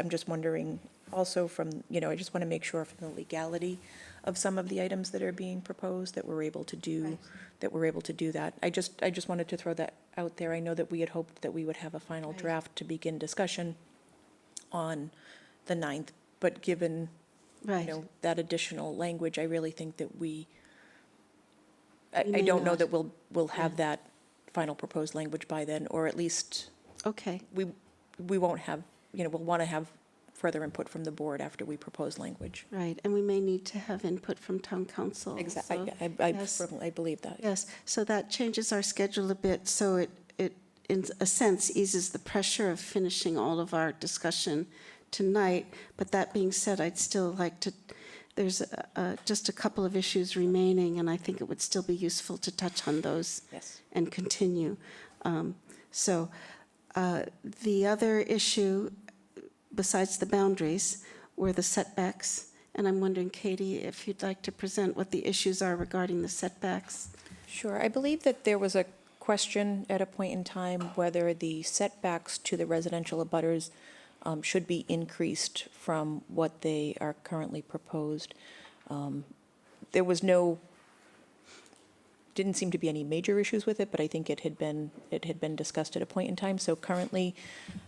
just wondering also from, I just want to make sure from the legality of some of the items that are being proposed, that we're able to do, that. I just wanted to throw that out there. I know that we had hoped that we would have a final draft to begin discussion on the 9th, but given, Right. that additional language, I really think that We I may don't know not. that we'll have that final proposed language by then, or at least Okay, we won't have, we'll want to have further input from the board after we propose language. right. And we may need to have input from town council. Exactly. so- yes. I believe that. Yes, so that changes our schedule a bit, so it, in a sense, eases the pressure of finishing all of our discussion tonight. But that being said, I'd still like to, there's just a couple of issues remaining, and I think it would still be useful to touch on those Yes. and continue. The other issue, besides the boundaries, were the setbacks. And I'm wondering, Katie, if you'd like to present what the issues are regarding the setbacks? Sure. I believe that there was a question at a point in time whether the setbacks to the residential abutters should be increased from what they are currently proposed. There was didn't seem to be any major issues with it, but I think it had been discussed at a point in time. So currently,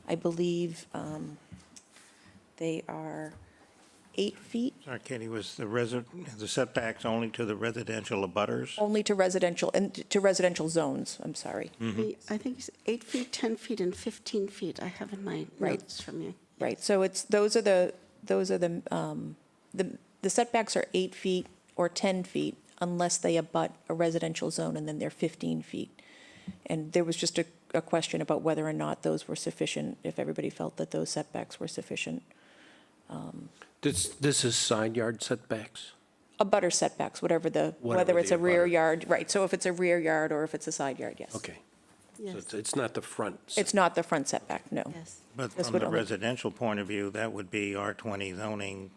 I believe they are 8 feet, Sorry, Katie, was the setbacks only to the residential abutters? only to residential zones, I'm sorry. I think it's 8 feet, 10 feet, and 15 feet. I have in my Right. notes from you. Right, so those are the setbacks are 8 feet or 10 feet unless they abut a residential zone, and then they're 15 feet. And there was just a question about whether or not those were sufficient, if everybody felt that those setbacks were sufficient. This is side yard setbacks? Abutter setbacks, Whatever whether it's the a rear abutter. yard, right, so if it's a rear yard or if it's a side yard, yes. Okay. So Yes, it's not the front. It's not the front setback, no. yes. But This from would the only- residential point of view, that would be R20 zoning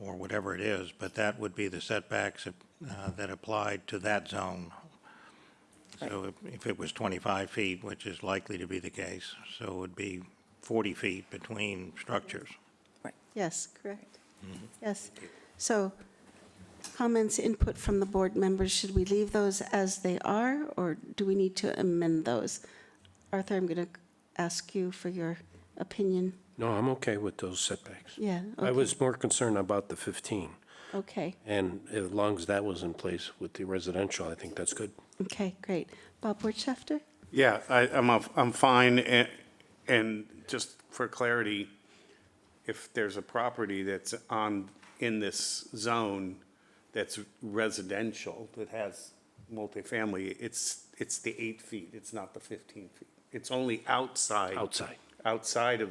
or whatever it is, but that would be the setbacks that applied to that zone. So if it was 25 feet, which is likely to be the case, so it would be 40 feet between structures. Yes, correct. Yes. So comments, input from the board members, should we leave those as they are, or do we need to amend those? Arthur, I'm going to ask you for your opinion. No, I'm okay with those setbacks. Yeah, I okay. was more concerned about the 15, Okay, and as long as that was in place with the residential, I think that's good. okay, great. Bob Wirtschafter? Yeah, I'm fine, and just for clarity, if there's a property that's in this zone that's residential, that has multifamily, it's the 8 feet, it's not the 15 feet. It's only outside of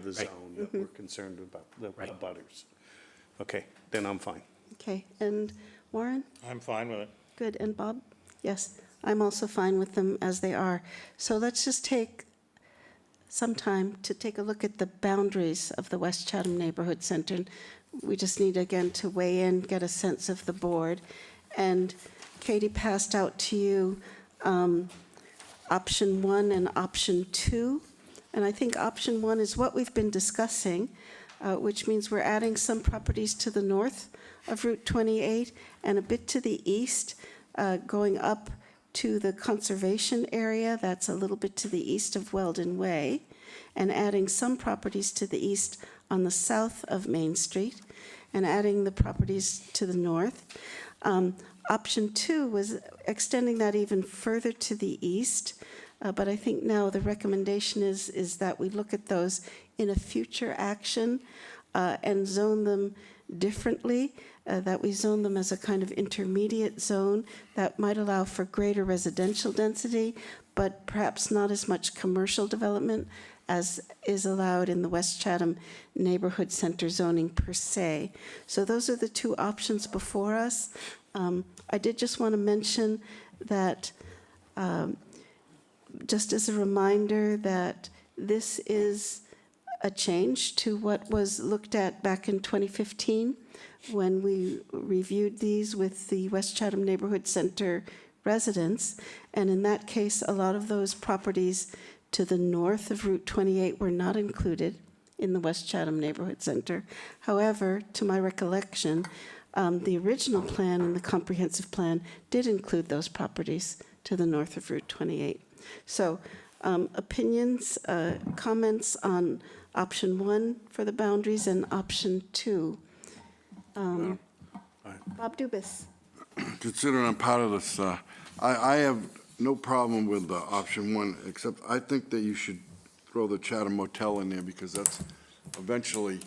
the Right. zone that we're concerned about, the Right. abutters. Okay, then I'm fine. Okay, and Warren? I'm fine with it. Good, and Bob? Yes, I'm also fine with them as they are. So let's just take some time to take a look at the boundaries of the West Chatham Neighborhood Center. We just need, again, to weigh in, get a sense of the board. And Katie passed out to you option 1 and option 2. And I think option 1 is what we've been discussing, which means we're adding some properties to the north of Route 28 and a bit to the east, going up to the conservation area, that's a little bit to the east of Weldon Way, and adding some properties to the east on the south of Main Street, and adding the properties to the north. Option 2 was extending that even further to the east, but I think now the recommendation is that we look at those in a future action. and zone them differently, that we zone them as a kind of intermediate zone that might allow for greater residential density, but perhaps not as much commercial development as is allowed in the West Chatham Neighborhood Center zoning per se. So those are the two options before us. I did just want to mention that, just as a reminder, that this is a change to what was looked at back in 2015 when we reviewed these with the West Chatham Neighborhood Center residents. And in that case, a lot of those properties to the north of Route 28 were not included in the West Chatham Neighborhood Center. However, to my recollection, the original plan and the comprehensive plan did include those properties to the north of Route 28. So opinions, comments on option 1 for the boundaries and option 2. Bob Dubus. Considering I'm part of this, I have no problem with option 1, except I think that you should throw the Chatham Motel in there, because that's eventually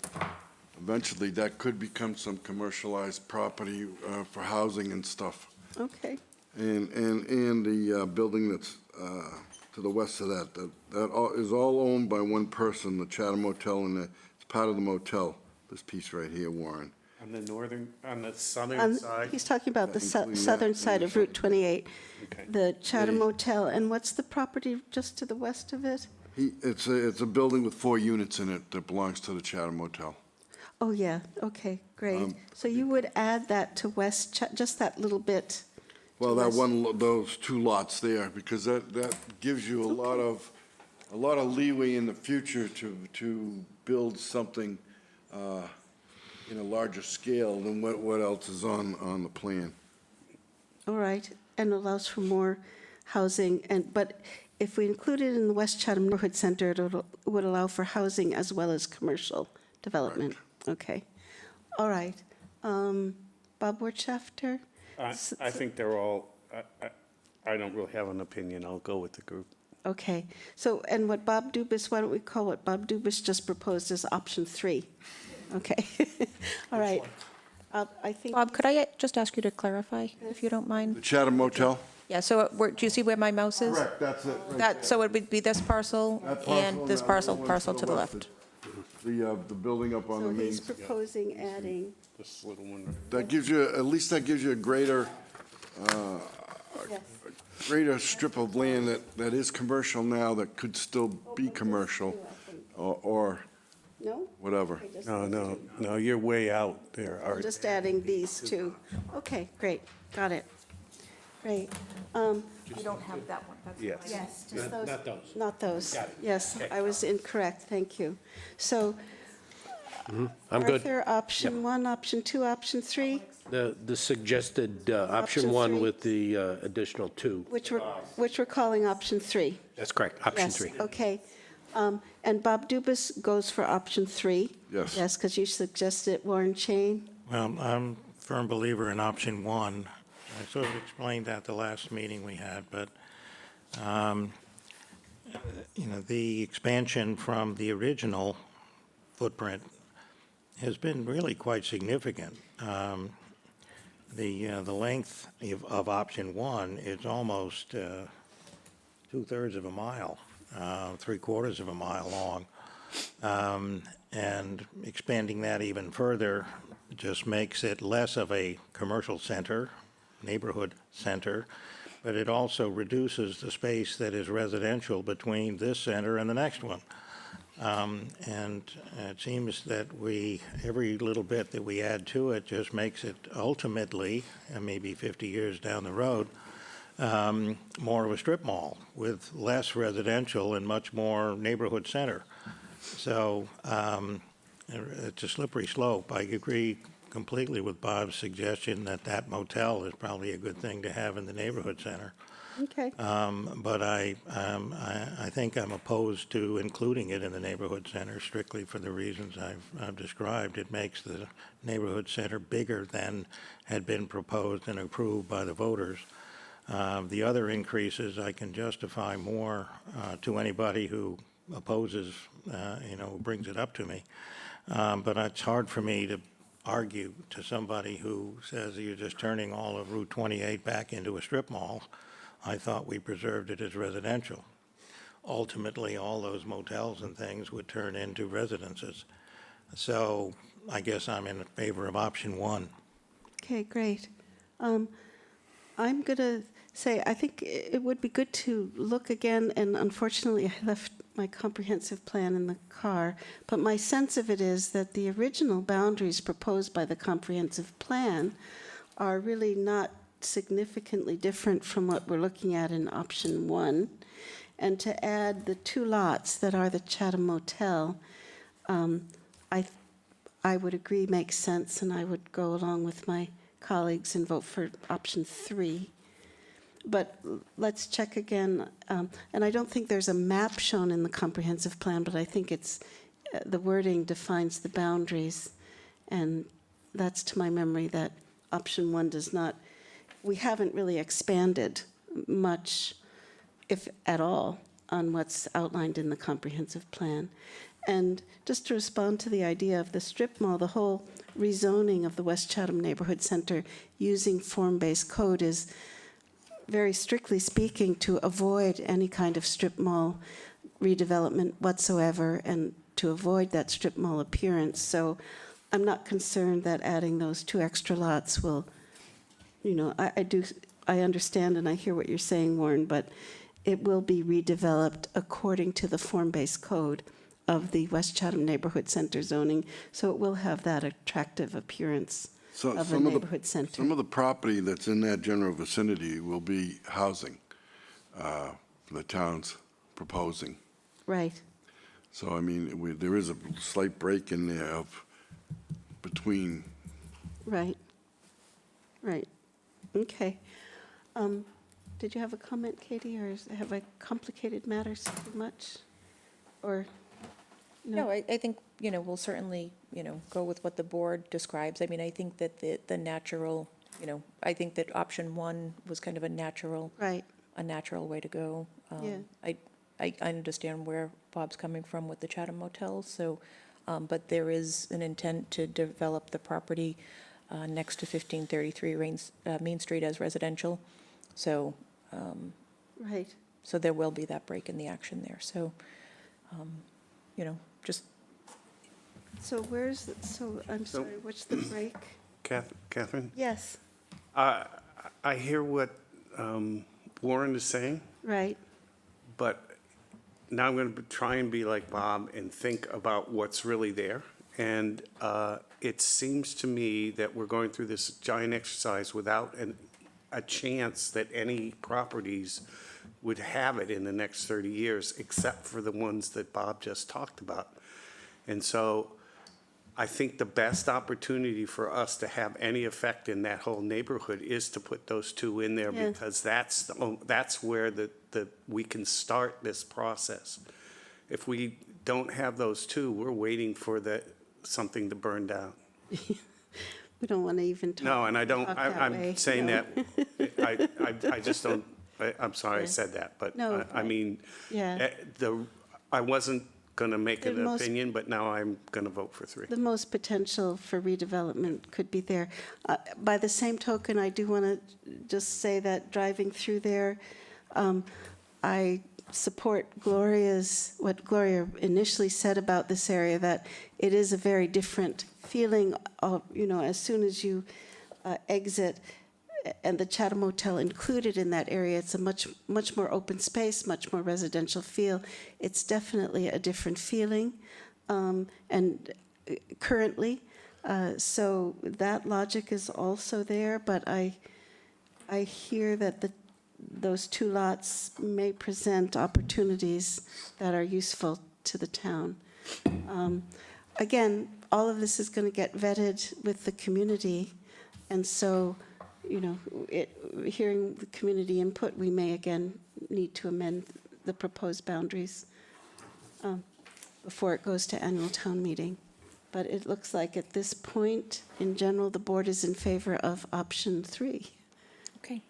that could become some commercialized property for housing and stuff. Okay. And the building that's to the west of that is all owned by one person, the Chatham Motel, and it's part of the motel, this piece right here, Warren. On the southern side? He's talking about the Including that southern in side the of Route 28, Okay. the Chatham Yeah. Motel. And what's the property just to the west of it? It's a building with 4 units in it that belongs to the Chatham Motel. Oh, yeah, okay, great. So you would add that to just that little bit? Well, to that west- those 2 lots there, because that gives you a lot of leeway in the future to build something in a larger scale than what else is on the plan. All right, and allows for more housing, but if we include it in the West Chatham Neighborhood Center, it would allow for housing as well as commercial development. Okay, all right. Bob Wirtschafter? I think they're all, I don't really have an opinion. I'll go with the group. Okay, so, and what Bob Dubus, why don't we call what Bob Dubus just proposed as option 3? Okay, all right. I think, Bob, could I just ask you to clarify, if you don't The mind? Chatham Motel? Yeah, so do you see where my mouse is? Correct, that's it. right That, there. so it would be this parcel That parcel and this the parcel, other one parcel to the west. left. The building up on so the main. he's proposing adding, This little one. That gives you, at least that gives you a greater yes, strip of land that is commercial now, that could still be commercial, or no? whatever. Okay, just- No, you're way out there, I'm Art. just adding these two. Okay, great, got it. Great. You don't have that one, that's Yes. Yes, just those. Not those. Not those. Got it. Yes, I was incorrect, thank you. So, I'm good. Arthur, option 1, option 2, option 3, The suggested option Option 1 3. with the additional 2. which we're calling option 3. That's correct, option Yes, 3. okay. And Bob Dubus goes for option 3? Yes. Yes, because you suggested Warren Chain? Well, I'm a firm believer in option 1. I sort of explained that the last meeting we had, but, the expansion from the original footprint has been really quite significant. The length of option 1 is almost 2/3 of a mile, 3/4 of a mile long. And expanding that even further just makes it less of a commercial center, neighborhood center, but it also reduces the space that is residential between this center and the next one. And it seems that every little bit that we add to it just makes it ultimately, and maybe 50 years down the road, more of a strip mall with less residential and much more neighborhood center. So it's a slippery slope. I agree completely with Bob's suggestion that motel is probably a good thing to have in the neighborhood center. Okay, But I think I'm opposed to including it in the neighborhood center strictly for the reasons I've described. It makes the neighborhood center bigger than had been proposed and approved by the voters. The other increases I can justify more to anybody who opposes, who brings it up to me. But it's hard for me to argue to somebody who says you're just turning all of Route 28 back into a strip mall. I thought we preserved it as residential. Ultimately, all those motels and things would turn into residences. So I guess I'm in favor of option one. Okay, great. I'm going to say, I think it would be good to look again, and unfortunately, I left my comprehensive plan in the car, but my sense of it is that the original boundaries proposed by the comprehensive plan are really not significantly different from what we're looking at in option one. And to add the 2 lots that are the Chatham Motel, I would agree makes sense, and I would go along with my colleagues and vote for option 3. But let's check again, and I don't think there's a map shown in the comprehensive plan, but I think it's, the wording defines the boundaries, and that's to my memory that option 1 does not, we haven't really expanded much, if at all, on what's outlined in the comprehensive plan. And just to respond to the idea of the strip mall, the whole rezoning of the West Chatham Neighborhood Center using form-based code is, very strictly speaking, to avoid any kind of strip mall redevelopment whatsoever and to avoid that strip mall appearance. So I'm not concerned that adding those 2 extra lots will, I understand and I hear what you're saying, Warren, but it will be redeveloped according to the form-based code of the West Chatham Neighborhood Center zoning, so it will have that attractive appearance So of a neighborhood center. Some of the property that's in that general vicinity will be housing the town's proposing. Right, So, I mean, there is a slight break in there of, between, right, right. Okay. Did you have a comment, Katie, or have I complicated matters too much? Or, No, I think, we'll certainly, go with what the board describes. I mean, I think that the natural, I think that option 1 was kind of a natural right, way to go. Yeah. I understand where Bob's coming from with the Chatham Motels, so, but there is an intent to develop the property next to 1533 Main Street as residential. So, right. so there will be that break in the action there. So, just, So I'm sorry, what's the break? Catherine? Yes, I hear what Warren is saying, right, but now I'm going to try and be like Bob and think about what's really there. And it seems to me that we're going through this giant exercise without a chance that any properties would have it in the next 30 years, except for the ones that Bob just talked about. And so I think the best opportunity for us to have any effect in that whole neighborhood is to put those 2 in there, Yeah. because that's where we can start this process. If we don't have those 2, we're waiting for something to burn down. we don't want to even talk. No, and I don't, talk that way, I'm saying no. that, I just don't, I'm sorry I Yeah. said that, but No, I mean, Yeah. I wasn't going to make The an most- opinion, but now I'm going to vote for 3. The most potential for redevelopment could be there. By the same token, I do want to just say that driving through there, I support what Gloria initially said about this area, that it is a very different feeling of, as soon as you exit, and the Chatham Motel included in that area, it's a much more open space, much more residential feel. It's definitely a different feeling, and currently, so that logic is also there. But I hear that those 2 lots may present opportunities that are useful to the town. Again, all of this is going to get vetted with the community, and so, hearing the community input, we may again need to amend the proposed boundaries before it goes to annual town meeting. But it looks like at this point, in general, the board is in favor of option 3. okay.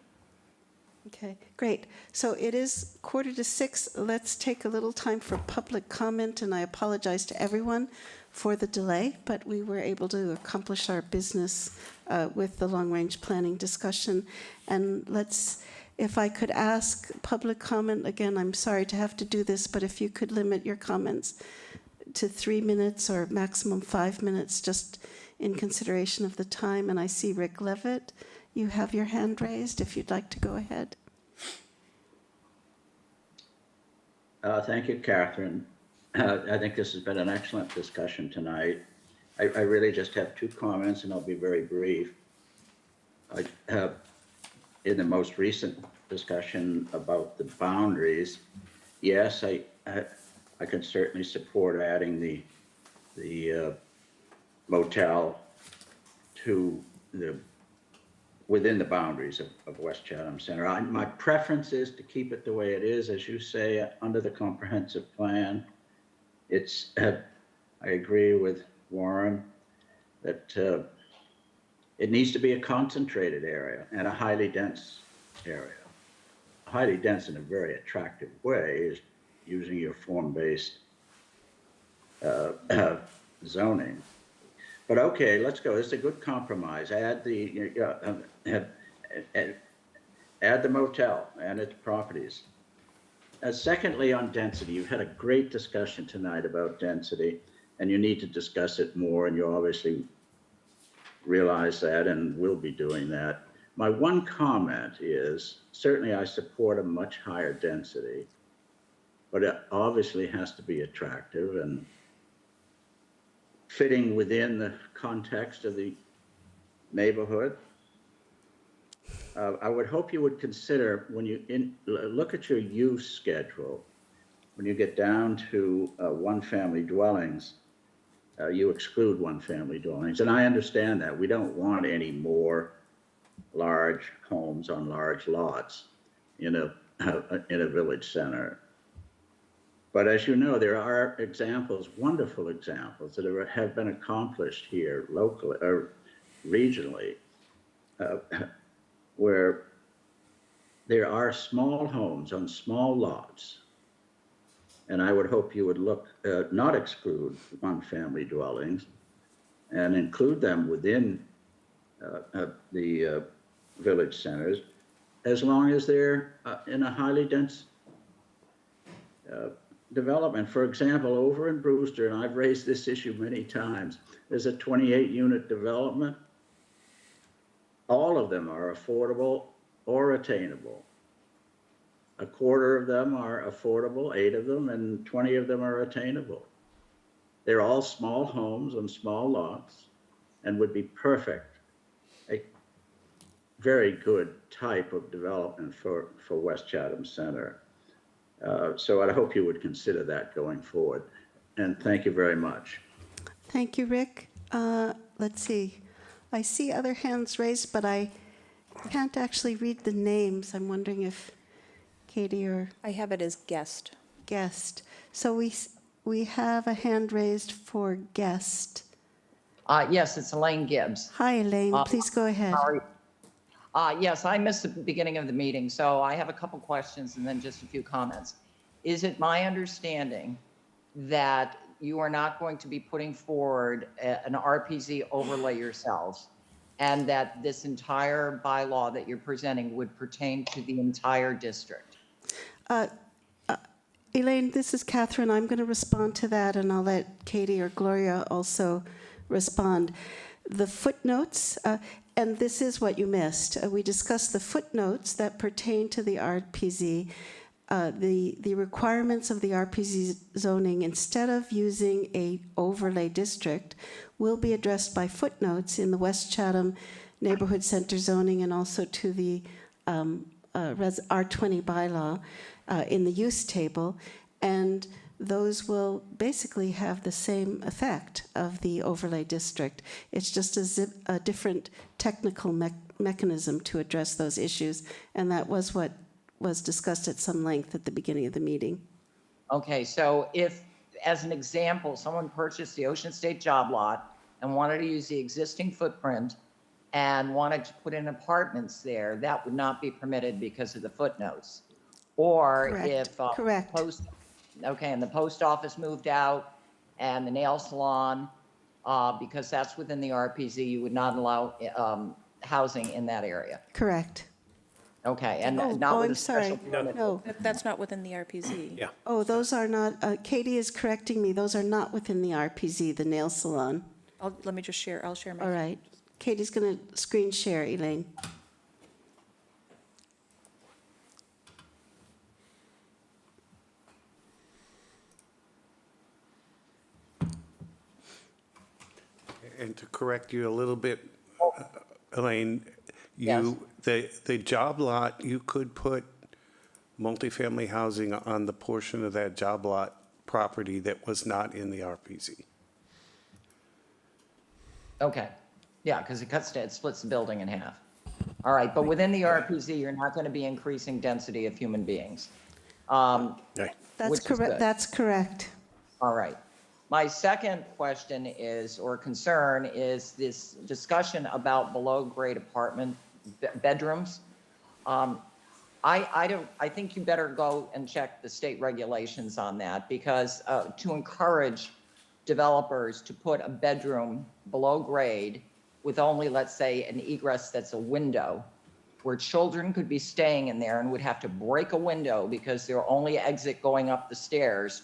Okay, great. So it is 5:45. Let's take a little time for public comment, and I apologize to everyone for the delay, but we were able to accomplish our business with the long-range planning discussion. And if I could ask public comment, again, I'm sorry to have to do this, but if you could limit your comments to 3 minutes or maximum 5 minutes, just in consideration of the time. And I see Rick Levitt. You have your hand raised if you'd like to go ahead. Thank you, Catherine. I think this has been an excellent discussion tonight. I really just have two comments, and I'll be very brief. In the most recent discussion about the boundaries, yes, I can certainly support adding the motel to within the boundaries of West Chatham Center. My preference is to keep it the way it is, as you say, under the comprehensive plan. I agree with Warren that it needs to be a concentrated area and a highly dense area. Highly dense in a very attractive way is using your form-based zoning. But okay, let's go. It's a good compromise. Add the motel and its properties. Secondly, on density, you've had a great discussion tonight about density, and you need to discuss it more, and you obviously realize that and will be doing that. My one comment is, certainly I support a much higher density, but it obviously has to be attractive and fitting within the context of the neighborhood. I would hope you would consider, when you look at your use schedule, when you get down to one-family dwellings, you exclude one-family dwellings. And I understand that. We don't want any more large homes on large lots in a village center. But as you know, there are examples, wonderful examples, that have been accomplished here locally or regionally, where there are small homes on small lots. And I would hope you would not exclude one-family dwellings and include them within the village centers, as long as they're in a highly dense development. For example, over in Brewster, and I've raised this issue many times, there's a 28-unit development. All of them are affordable or attainable. A quarter of them are affordable, 8 of them, and 20 of them are attainable. They're all small homes on small lots and would be perfect, a very good type of development for West Chatham Center. So I hope you would consider that going forward. And thank you very much. Thank you, Rick. Let's see. I see other hands raised, but I can't actually read the names. I'm wondering if Katie or I have it as guest. Guest. So we have a hand raised for Guest. Yes, it's Elaine Gibbs. Hi, Elaine. Please go ahead. Sorry. Yes, I missed the beginning of the meeting, so I have a couple questions and then just a few comments. Is it my understanding that you are not going to be putting forward an RPZ overlay yourselves, and that this entire bylaw that you're presenting would pertain to the entire district? Elaine, this is Catherine. I'm going to respond to that, and I'll let Katie or Gloria also respond. The footnotes, and this is what you missed. We discussed the footnotes that pertain to the RPZ. The requirements of the RPZ zoning, instead of using a overlay district, will be addressed by footnotes in the West Chatham Neighborhood Center zoning, and also to the R20 bylaw in the use table. And those will basically have the same effect of the overlay district. It's just a different technical mechanism to address those issues, and that was what was discussed at some length at the beginning of the meeting. Okay, so if, as an example, someone purchased the Ocean State job lot and wanted to use the existing footprint and wanted to put in apartments there, that would not be permitted because of the footnotes. Or Correct, if correct. and the post office moved out and the nail salon, because that's within the RPZ, you would not allow housing in that area. Correct. Okay, and Oh, not with I'm a special sorry. permit. No. That's not within the RPZ. Yeah. Oh, those are not, Katie is correcting me. Those are not within the RPZ, the nail salon. Let me just share, I'll share my. All right. Katie's going to screen share, Elaine. And to correct you a little bit, Elaine, Yes. the job lot, you could put multifamily housing on the portion of that job lot property that was not in the RPZ. Okay, yeah, because it splits the building in half. All right, but within the RPZ, you're not going to be increasing density of human beings. Right. That's Which is correct. good. That's correct. All right. My second question is, or concern, is this discussion about below-grade apartment bedrooms. I think you better go and check the state regulations on that, because to encourage developers to put a bedroom below grade with only, let's say, an egress that's a window, where children could be staying in there and would have to break a window because their only exit going up the stairs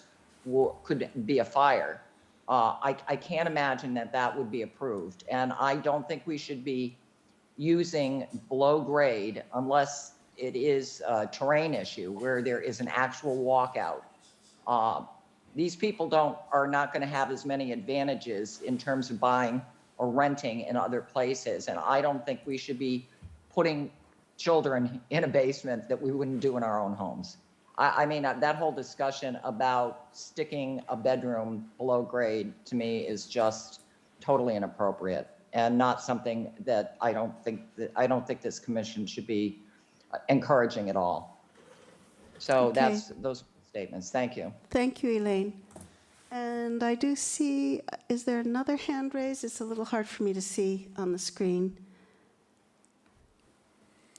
could be a fire. I can't imagine that that would be approved. And I don't think we should be using below grade unless it is a terrain issue where there is an actual walkout. These people are not going to have as many advantages in terms of buying or renting in other places. And I don't think we should be putting children in a basement that we wouldn't do in our own homes. I mean, that whole discussion about sticking a bedroom below grade to me is just totally inappropriate and not something that I don't think this commission should be encouraging at all. So Okay. that's those statements. Thank you. Thank you, Elaine. And I do see, is there another hand raised? It's a little hard for me to see on the screen.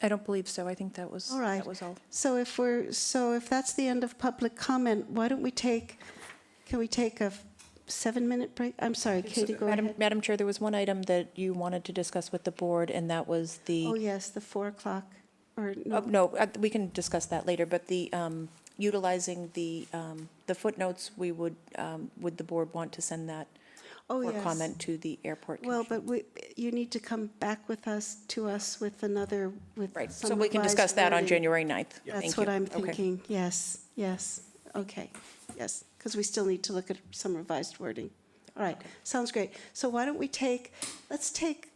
I don't believe so. I think that was, All right. that was all. So if that's the end of public comment, why don't we can we take a 7-minute break? I'm sorry, Katie, go ahead. Madam Chair, there was one item that you wanted to discuss with the board, and that was the. Oh, yes, the 4 o'clock, or Oh, no, no, we can discuss that later, but the, utilizing the footnotes, would the board want to send that oh, for yes. comment to the airport Well, commission? but you need to come back with us with another, with Right, some so we can revised discuss that on wording. January 9th. Thank That's you. what I'm Okay. thinking, yes, okay, yes, because we still need to look at some revised wording. All right, sounds great. So why don't let's take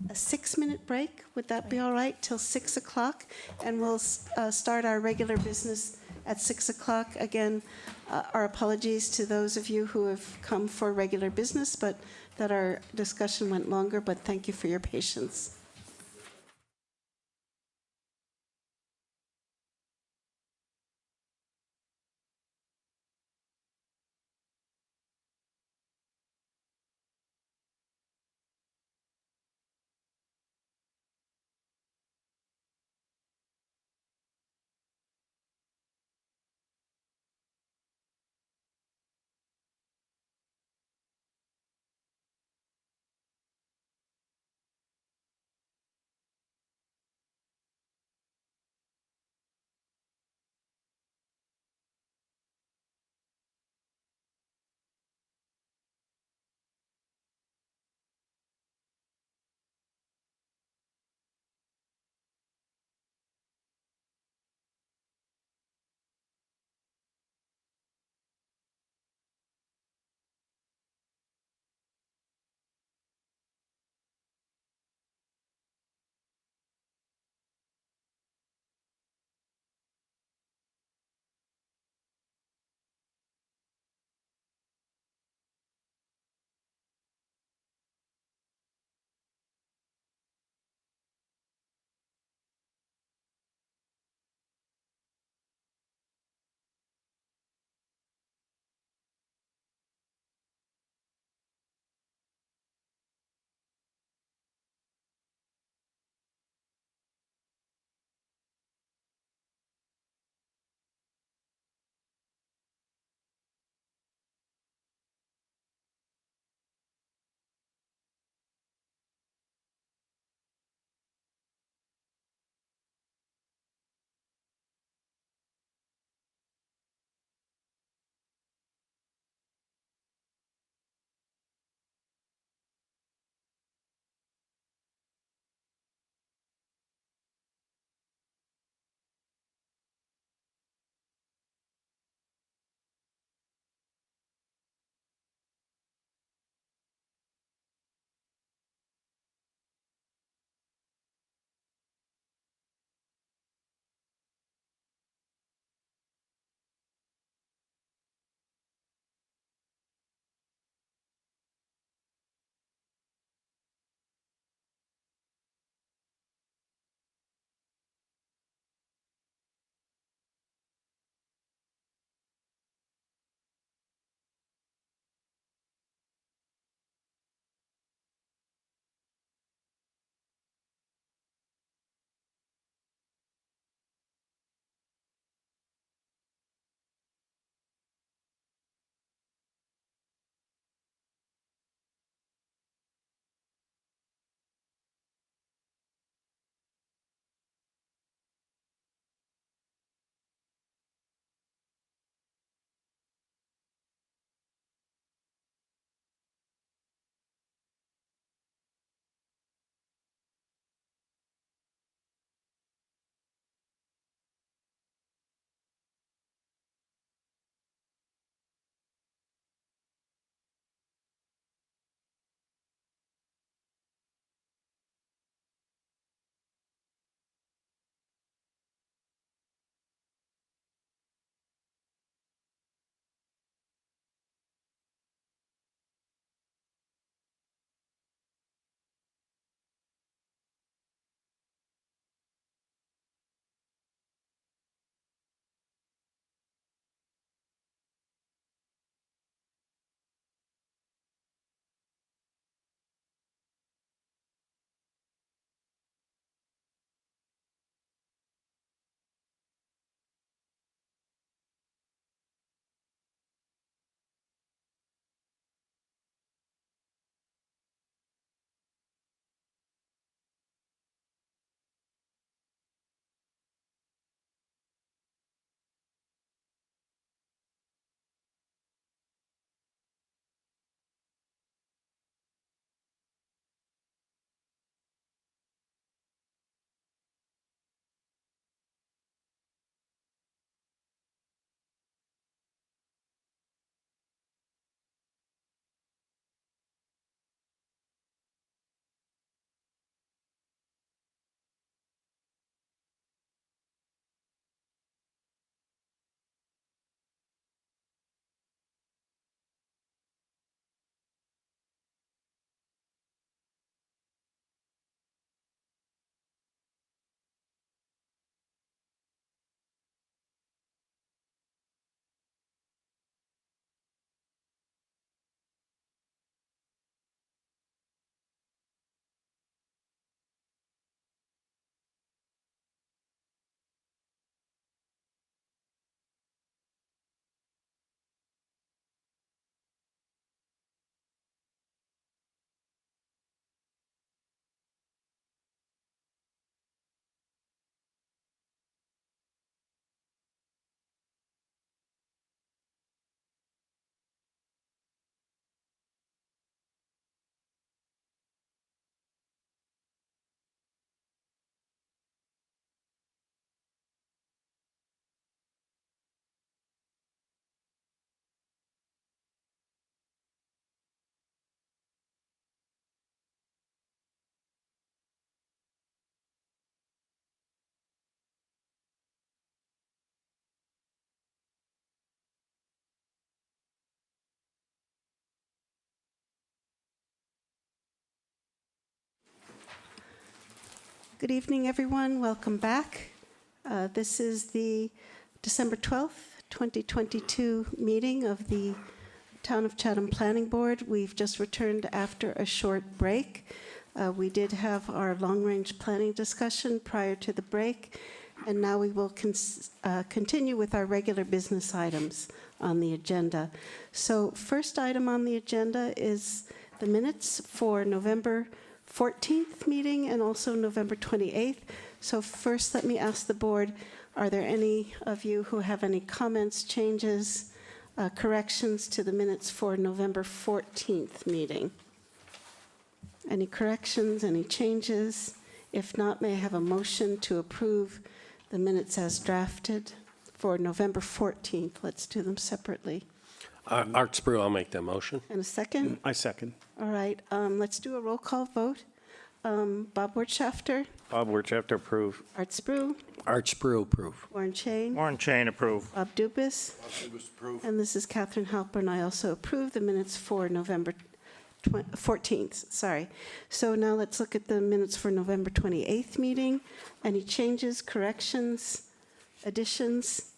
a 6-minute break, would that be all right, till 6 o'clock? And we'll start our regular business at 6 o'clock. Again, our apologies to those of you who have come for regular business, but that our discussion went longer, but thank you for your patience. Good evening, everyone. Welcome back. This is the December 12th, 2022 meeting of the Town of Chatham Planning Board. We've just returned after a short break. We did have our long-range planning discussion prior to the break, and now we will continue with our regular business items on the agenda. So first item on the agenda is the minutes for November 14th meeting and also November 28th. So first, let me ask the board, are there any of you who have any comments, changes, corrections to the minutes for November 14th meeting? Any corrections, any changes? If not, may I have a motion to approve the minutes as drafted for November 14th? Let's do them separately. Art Sprue, I'll make that motion. And a second? I second. All right, let's do a roll call vote. Bob Wertschafter, Bob Wertschafter, approve. Art Sprue, Art Sprue, approve. Warren Chain, Warren Chain, approve. Bob Dubus, and this is Catherine Halpern. I also approve the minutes for November 14th. Sorry. So now let's look at the minutes for November 28th meeting. Any changes, corrections, additions?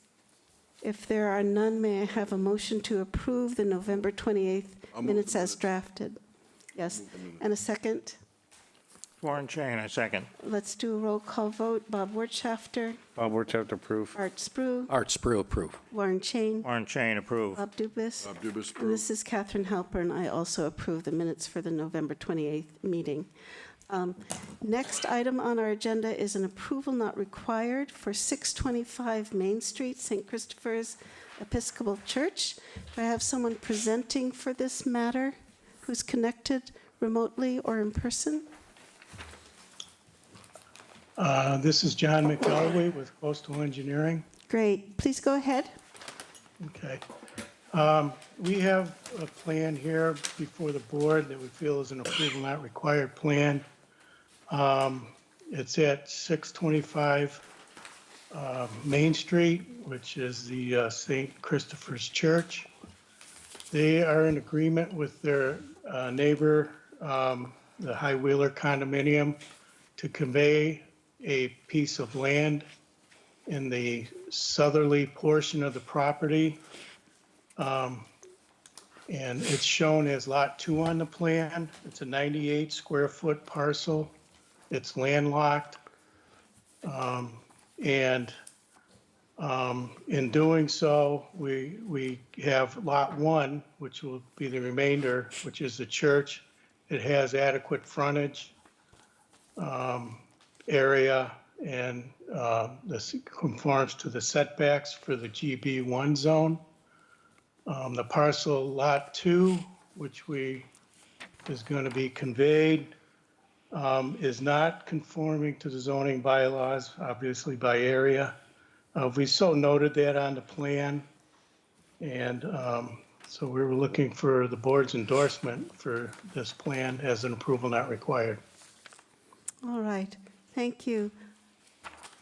If there are none, may I have a motion to approve the November 28th minutes as drafted? Yes. And a second? Warren Chain, I second. Let's do a roll call vote. Bob Wertschafter, Bob Wertschafter, approve. Art Sprue, Art Sprue, approve. Warren Chain, Warren Chain, approve. Bob Dubus. Bob Dubus, And approve. this is Catherine Halpern. I also approve the minutes for the November 28th meeting. Next item on our agenda is an approval not required for 625 Main Street, St. Christopher's Episcopal Church. Do I have someone presenting for this matter who's connected remotely or in person? This is John McElwee with Coastal Engineering. Great. Please go ahead. Okay. We have a plan here before the board that we feel is an approval not required plan. It's at 625 Main Street, which is the St. Christopher's Church. They are in agreement with their neighbor, the High Wheeler condominium, to convey a piece of land in the southerly portion of the property. And it's shown as Lot 2 on the plan. It's a 98 square foot parcel. It's landlocked. And in doing so, we have Lot 1, which will be the remainder, which is the church. It has adequate frontage, area, and this conforms to the setbacks for the GB1 zone. The parcel Lot 2, which is going to be conveyed, is not conforming to the zoning bylaws, obviously by area. We so noted that on the plan, and so we were looking for the board's endorsement for this plan as an approval not required. All right. Thank you.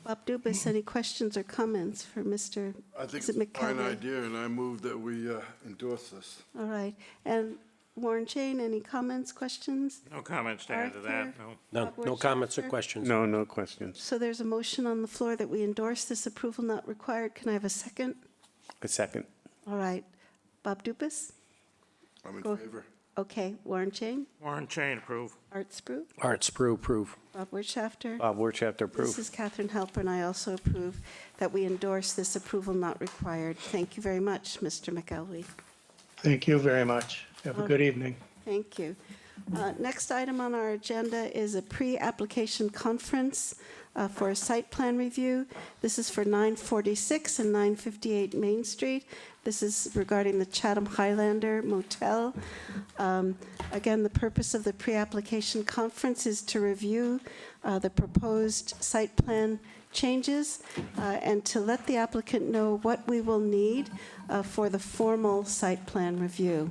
Bob Dubus, any questions or comments for Mr. I think is it's it a fine McKelvey? idea, and I move that we endorse this. All right. And Warren Chain, any comments, questions? No comments to add to that, Arthur? no. Bob No comments or Wertschafter? questions? No questions. So there's a motion on the floor that we endorse this approval not required. Can I have a second? A second. All right. Bob Dubus? I'm in Go- favor. Okay. Warren Chain? Warren Chain, approve. Art Sprue? Art Sprue, approve. Bob Wertschafter? Bob Wertschafter, This approve. is Catherine Halpern. I also approve that we endorse this approval not required. Thank you very much, Mr. McElwee. Thank you very much. Have a good evening. Thank you. Next item on our agenda is a pre-application conference for a site plan review. This is for 946 and 958 Main Street. This is regarding the Chatham Highlander Motel. Again, the purpose of the pre-application conference is to review the proposed site plan changes and to let the applicant know what we will need for the formal site plan review.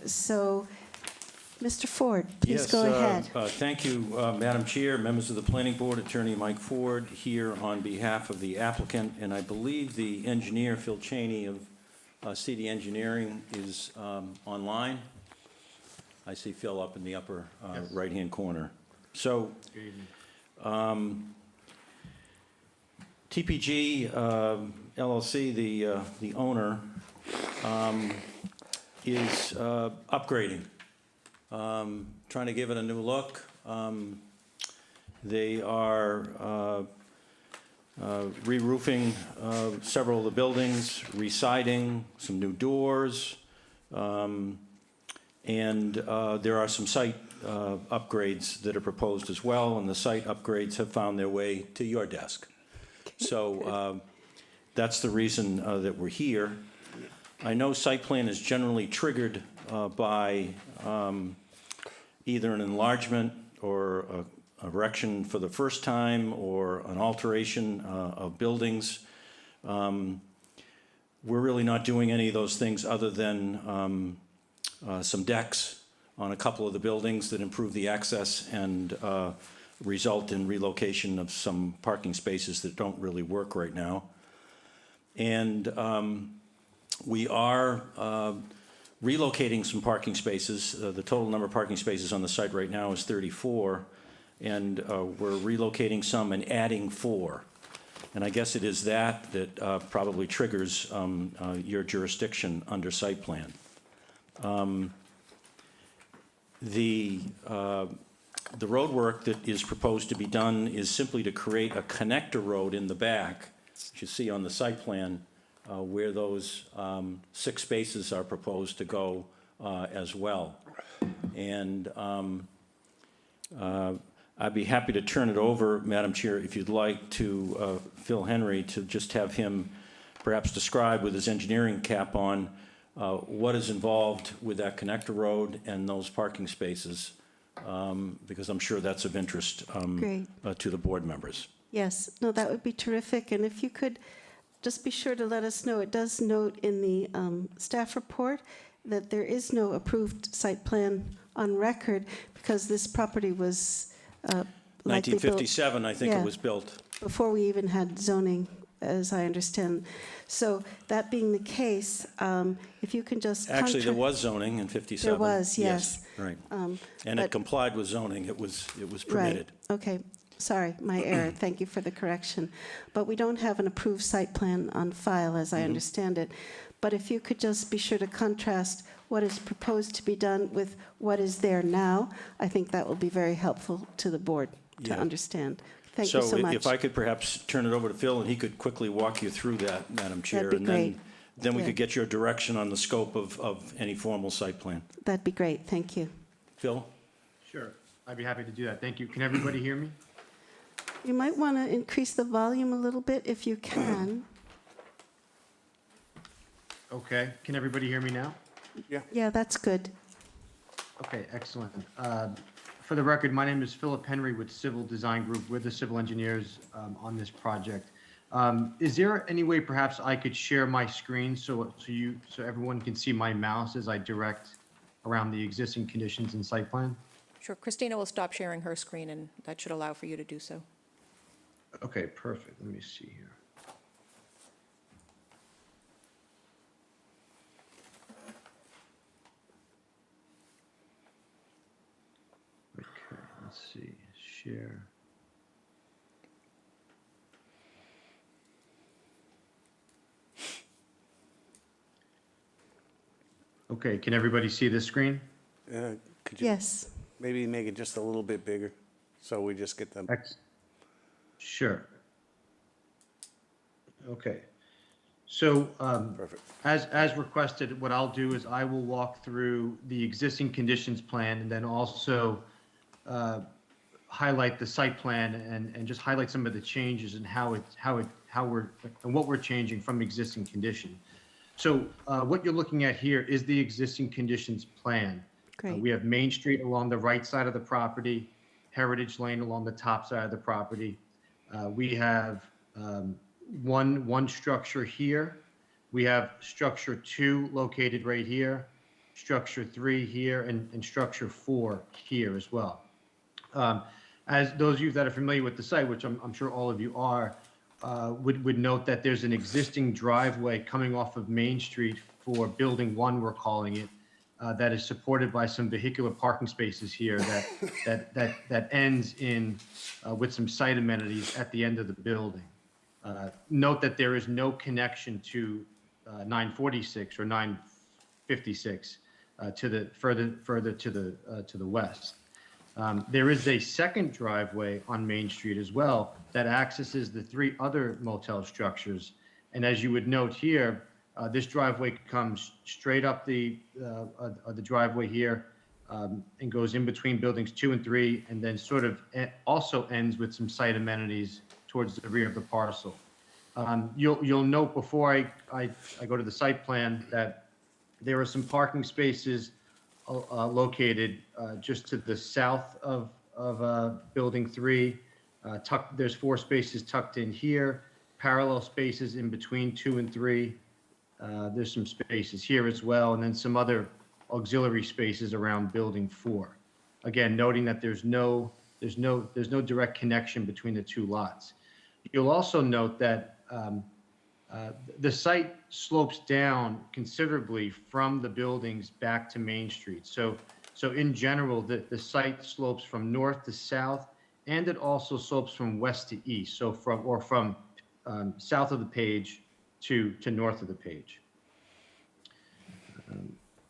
So, Mr. Ford, please go ahead. Thank you, Madam Chair, members of the Planning Board, Attorney Mike Ford here on behalf of the applicant, and I believe the engineer, Phil Cheney of CD Engineering, is online. I see Phil up in the upper right-hand corner. So TPG LLC, the owner, is upgrading, trying to give it a new look. They are re-roofing several of the buildings, re-siding, some new doors, and there are some site upgrades that are proposed as well, and the site upgrades have found their way to your desk. So that's the reason that we're here. I know site plan is generally triggered by either an enlargement or a erection for the first time or an alteration of buildings. We're really not doing any of those things other than some decks on a couple of the buildings that improve the access and result in relocation of some parking spaces that don't really work right now. And we are relocating some parking spaces. The total number of parking spaces on the site right now is 34, and we're relocating some and adding 4. And I guess it is that probably triggers your jurisdiction under site plan. The road work that is proposed to be done is simply to create a connector road in the back, which you see on the site plan, where those 6 spaces are proposed to go as well. And I'd be happy to turn it over, Madam Chair, if you'd like, to Phil Henry, to just have him perhaps describe with his engineering cap on what is involved with that connector road and those parking spaces, because I'm sure that's of interest to the board members. Yes, no, that would be terrific. And if you could just be sure to let us know. It does note in the staff report that there is no approved site plan on record because this property was likely built 1957, I think it was built. before we even had zoning, as I understand. So that being the case, if you can just Actually, there was zoning in 57. There was, yes. Right. And but- it complied with zoning. It was permitted. Right, okay. Sorry, my error. Thank you for the correction. But we don't have an approved site plan on file, as I understand it. But if you could just be sure to contrast what is proposed to be done with what is there now, I think that will be very helpful to the board to Yeah. understand. Thank you so much. If I could perhaps turn it over to Phil, and he could quickly walk you through that, Madam Chair. That'd be great. And then we Yeah. could get your direction on the scope of any formal site plan. That'd be great, thank you. Phil? Sure, I'd be happy to do that. Thank you. Can everybody hear me? You might want to increase the volume a little bit if you can. Okay, can everybody hear me now? Yeah, that's good. Okay, excellent. For the record, my name is Philip Henry with Civil Design Group. We're the civil engineers on this project. Is there any way perhaps I could share my screen so everyone can see my mouse as I direct around the existing conditions and site plan? Sure, Christina will stop sharing her screen, and that should allow for you to do so. Okay, perfect. Let me see here. Okay, let's see, share. Okay, can everybody see this screen? Could you Yes. maybe make it just a little bit bigger, so we just get them? Sure. Okay. So, Perfect. as requested, what I'll do is I will walk through the existing conditions plan and then also highlight the site plan and just highlight some of the changes and how what we're changing from existing condition. So, what you're looking at here is the existing conditions plan. Great. We have Main Street along the right side of the property, Heritage Lane along the top side of the property. We have one structure here. We have structure 2 located right here, structure 3 here, and structure 4 here as well. As those of you that are familiar with the site, which I'm sure all of you are, would note that there's an existing driveway coming off of Main Street for Building 1, we're calling it, that is supported by some vehicular parking spaces here that ends in with some site amenities at the end of the building. Note that there is no connection to 946 or 956 to the further to the west. There is a second driveway on Main Street as well that accesses the 3 other motel structures. And as you would note here, this driveway comes straight up the driveway here and goes in between buildings 2 and 3, and then sort of also ends with some site amenities towards the rear of the parcel. You'll note before I go to the site plan that there are some parking spaces located just to the south of Building 3. There's 4 spaces tucked in here, parallel spaces in between 2 and 3. There's some spaces here as well, and then some other auxiliary spaces around Building 4. Again, noting that there's no direct connection between the 2 lots. You'll also note that the site slopes down considerably from the buildings back to Main Street. So in general, the site slopes from north to south, and it also slopes from west to east. So from south of the page to north of the page.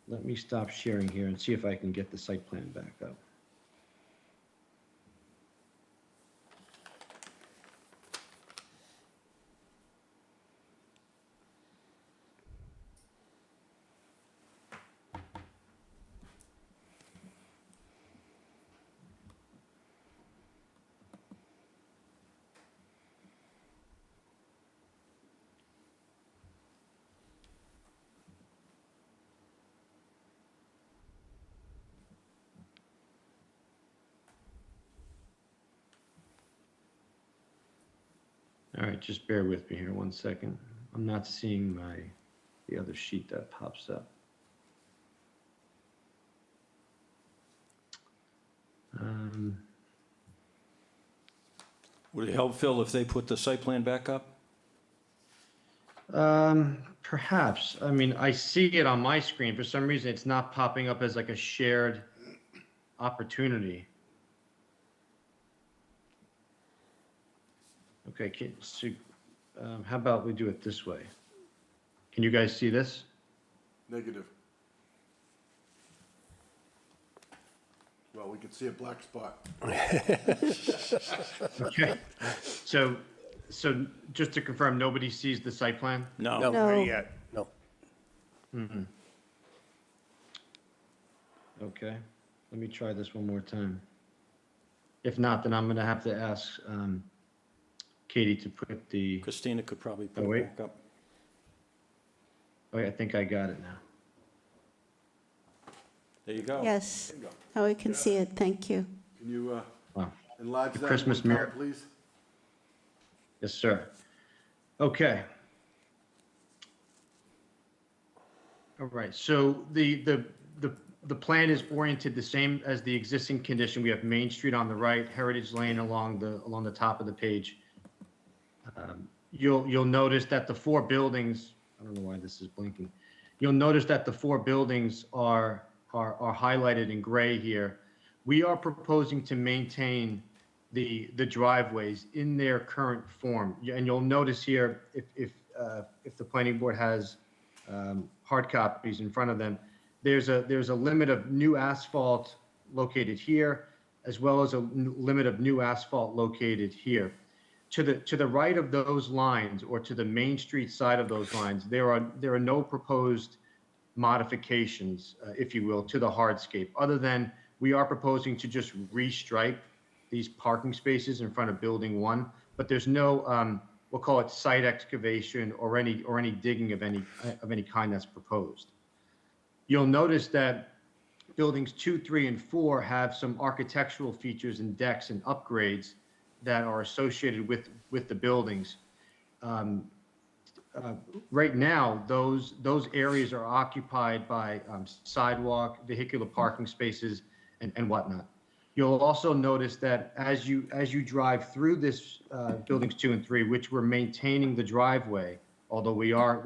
Let me stop sharing here and see if I can get the site plan back up. All right, just bear with me here 1 second. I'm not seeing the other sheet that pops up. Would it help, Phil, if they put the site plan back up? Perhaps. I mean, I see it on my screen. For some reason, it's not popping up as like a shared opportunity. Okay, so how about we do it this way? Can you guys see this? Negative. Well, we can see a black spot. Okay, so just to confirm, nobody sees the site plan? No, No. not yet. No. Okay, let me try this one more time. If not, then I'm gonna have to ask Katie to put the, Christina could probably put Oh, it wait. back up. oh, I think I got it now. There you go. Yes, now we can see it, thank you. Can you Wow. enlarge The that Christmas one time, mirror. please? Yes, sir. Okay. All right, so the plan is oriented the same as the existing condition. We have Main Street on the right, Heritage Lane along the top of the page. You'll notice that the 4 buildings, I don't know why this is blinking. You'll notice that the 4 buildings are highlighted in gray here. We are proposing to maintain the driveways in their current form. And you'll notice here, if the planning board has hard copies in front of them, there's a limit of new asphalt located here, as well as a limit of new asphalt located here. To the right of those lines, or to the Main Street side of those lines, there are no proposed modifications, if you will, to the hardscape, other than we are proposing to just restripe these parking spaces in front of Building 1, but there's no, we'll call it site excavation or any digging of any kind that's proposed. You'll notice that Buildings 2, 3, and 4 have some architectural features and decks and upgrades that are associated with the buildings. Right now, those areas are occupied by sidewalk, vehicular parking spaces, and whatnot. You'll also notice that as you drive through this Buildings 2 and 3, which we're maintaining the driveway, although we are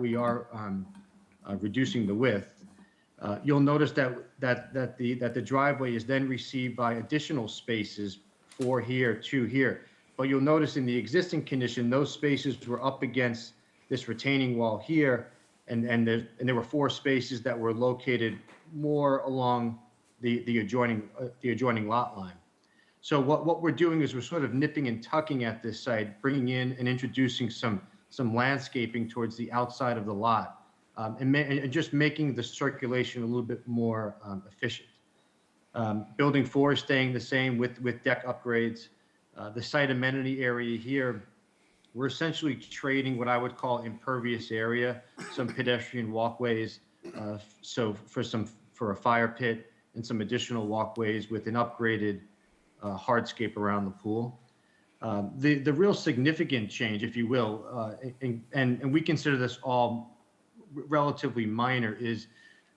reducing the width, You'll notice that the driveway is then received by additional spaces, 4 here, 2 here. But you'll notice in the existing condition, those spaces were up against this retaining wall here, and there were 4 spaces that were located more along the adjoining lot line. So what we're doing is we're sort of nipping and tucking at this site, bringing in and introducing some landscaping towards the outside of the lot, and just making the circulation a little bit more efficient. Building 4 is staying the same with deck upgrades. The site amenity area here, we're essentially trading what I would call impervious area, some pedestrian walkways, so for a fire pit and some additional walkways with an upgraded hardscape around the pool. The real significant change, if you will, and we consider this all relatively minor, is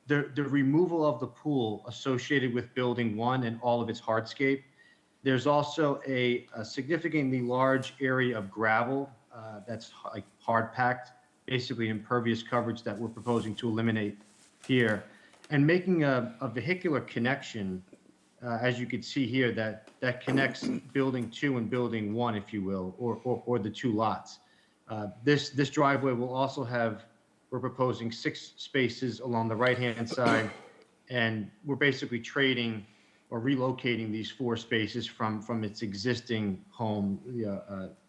the removal of the pool associated with building 1 and all of its hardscape. There's also a significantly large area of gravel that's like hard packed, basically impervious coverage that we're proposing to eliminate here, and making a vehicular connection, as you can see here, that connects building 2 and building 1, if you will, or the 2 lots. This driveway will also have, we're proposing 6 spaces along the right-hand side, and we're basically trading or relocating these 4 spaces from its existing home,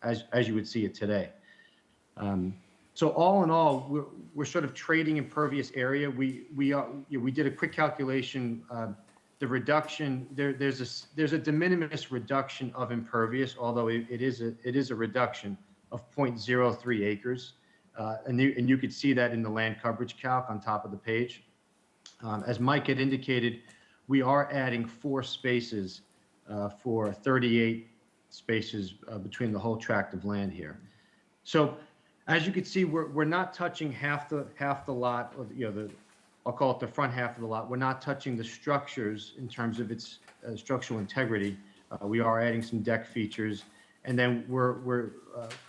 as you would see it today. So all in all, we're sort of trading impervious area. We did a quick calculation. The reduction there's a de minimis reduction of impervious, although it is a reduction of 0.03 acres, and you could see that in the land coverage calc on top of the page. As Mike had indicated, we are adding 4 spaces for 38 spaces between the whole tract of land here. So as you can see, we're not touching half the lot, or I'll call it the front half of the lot. We're not touching the structures in terms of its structural integrity. We are adding some deck features, and then we're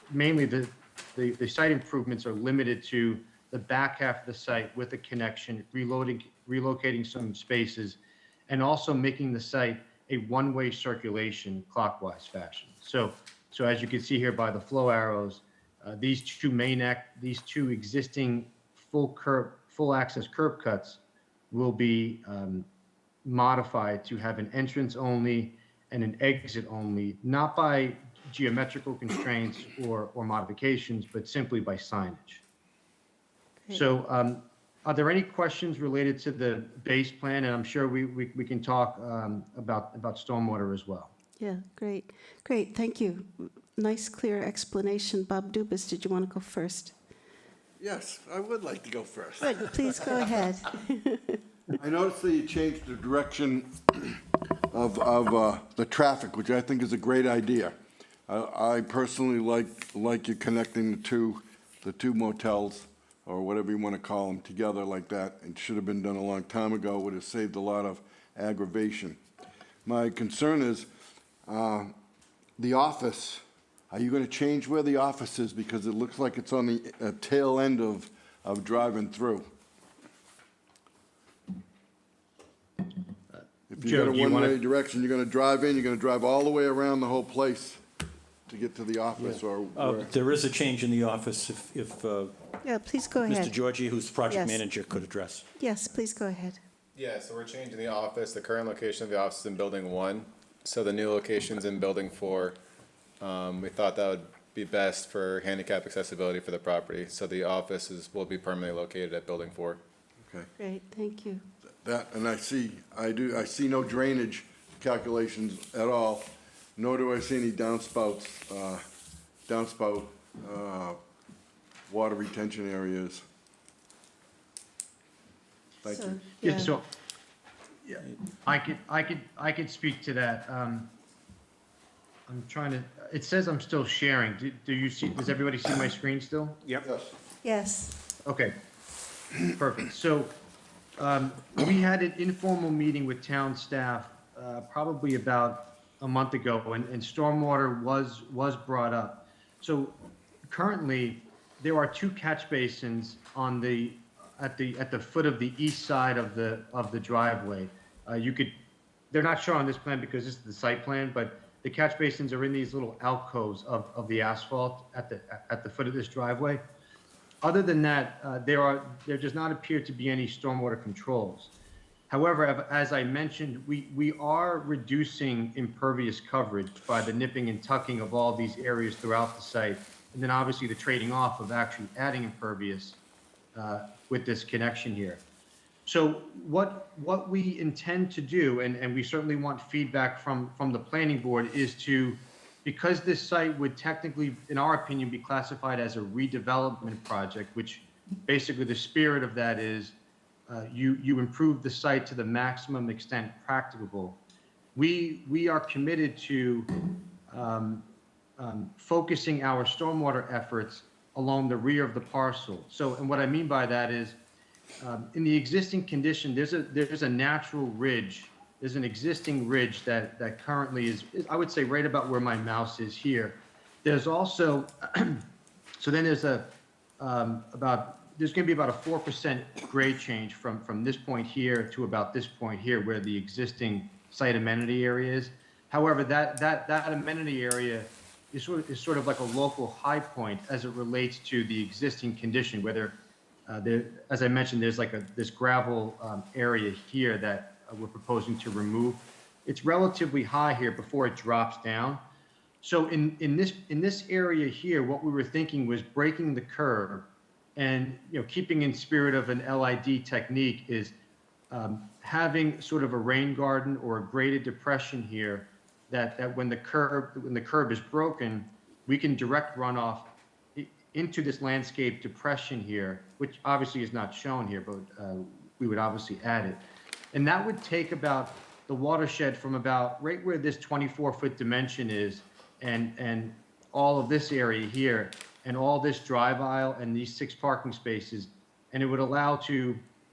mainly the site improvements are limited to the back half of the site with a connection, relocating some spaces, and also making the site a one-way circulation clockwise fashion. So as you can see here by the flow arrows, these two existing full access curb cuts will be modified to have an entrance only and an exit only, not by geometrical constraints or modifications, but simply by signage. Great. So are there any questions related to the base plan? And I'm sure we can talk about stormwater as well. Yeah, great. Great, thank you. Nice, clear explanation. Bob Dubus, did you want to go first? Yes, I would like to go first. Good, please go ahead. I noticed that you changed the direction of the traffic, which I think is a great idea. I personally like you connecting the two motels, or whatever you want to call them, together like that. It should have been done a long time ago. Would have saved a lot of aggravation. My concern is the office. Are you going to change where the office is? Because it looks like it's on the tail end of driving through. If you Joe, got a do you wanna- one-way direction, you're going to drive in, you're going to drive all the way around the whole place to get to the office, or where? There is a change in the office if Yeah, please go Mr. ahead. Georgie, who's the project Yes. manager, could address. Yes, please go ahead. Yeah, so we're changing the office. The current location of the office is in Building 1. So the new location's in Building 4. We thought that would be best for handicap accessibility for the property. So the offices will be permanently located at Building 4. Okay. Great, thank you. That, and I see no drainage calculations at all, nor do I see any downspout water retention areas. Thank So, you. Yeah, so, yeah, I could speak to that. I'm trying to, it says I'm still sharing. Do you see, does everybody see my screen still? Yep. Yes, Okay, perfect. So, we had an informal meeting with town staff, probably about a month ago, and stormwater was brought up. So currently, there are 2 catch basins on the at the foot of the east side of the driveway. They're not shown on this plan because this is the site plan, but the catch basins are in these little alcoves of the asphalt at the foot of this driveway. Other than that, there does not appear to be any stormwater controls. However, as I mentioned, we are reducing impervious coverage by the nipping and tucking of all these areas throughout the site, and then obviously the trading off of actually adding impervious with this connection here. So what we intend to do, and we certainly want feedback from the planning board, is to, because this site would technically, in our opinion, be classified as a redevelopment project, which basically the spirit of that is you improve the site to the maximum extent practicable. We are committed to focusing our stormwater efforts along the rear of the parcel. So, and what I mean by that is, in the existing condition, there's a natural ridge. There's an existing ridge that currently is, I would say, right about where my mouse is here. There's also, so then there's there's going to be about a 4% grade change from this point here to about this point here, where the existing site amenity area is. However, that amenity area is sort of like a local high point as it relates to the existing condition, whether as I mentioned, there's like this gravel area here that we're proposing to remove. It's relatively high here before it drops down. So in this area here, what we were thinking was breaking the curve, and keeping in spirit of an LID technique is having sort of a rain garden or a graded depression here that when the curb is broken, we can direct runoff into this landscape depression here, which obviously is not shown here, but we would obviously add it. And that would take about the watershed from about right where this 24-foot dimension is, and all of this area here, and all this drive aisle and these 6 parking spaces. And it would allow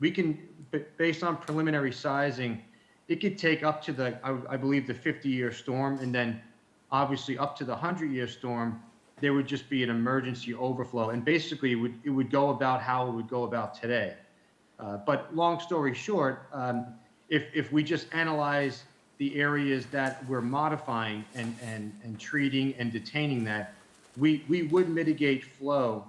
based on preliminary sizing, it could take up to I believe the 50-year storm, and then obviously up to the 100-year storm, there would just be an emergency overflow. And basically it would go about how it would go about today. But long story short, if we just analyze the areas that we're modifying and treating and detaining that, we would mitigate flow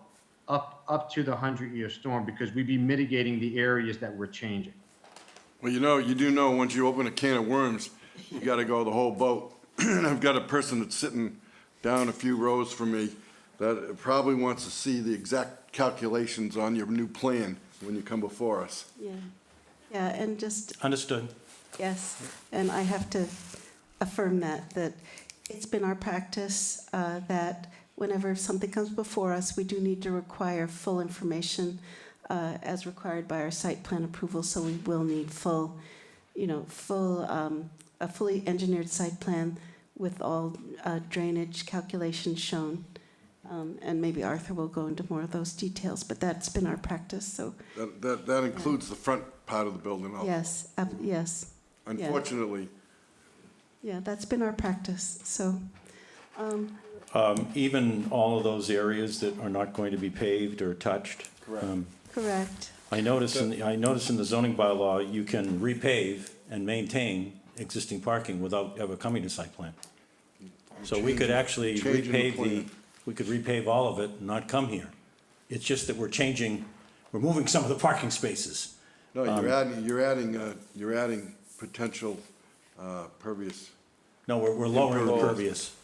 up to the 100-year storm, because we'd be mitigating the areas that we're changing. Well, you do know, once you open a can of worms, you gotta go the whole boat. And I've got a person that's sitting down a few rows from me that probably wants to see the exact calculations on your new plan when you come before us. Yeah, and just, Understood. yes, and I have to affirm that it's been our practice that whenever something comes before us, we do need to require full information as required by our site plan approval, so we will need a fully engineered site plan with all drainage calculations shown. And maybe Arthur will go into more of those details, but that's been our practice, so. That includes the front part of the building also. Yes, yes. Unfortunately. Yeah, that's been our practice, so. Even all of those areas that are not going to be paved or touched? Correct. Correct. I notice in the zoning bylaw, you can repave and maintain existing parking without ever coming to site plan. So we could actually we could repave all of it and not come here. It's just that we're moving some of the parking spaces. No, you're adding potential pervious. No, we're lowering the pervious.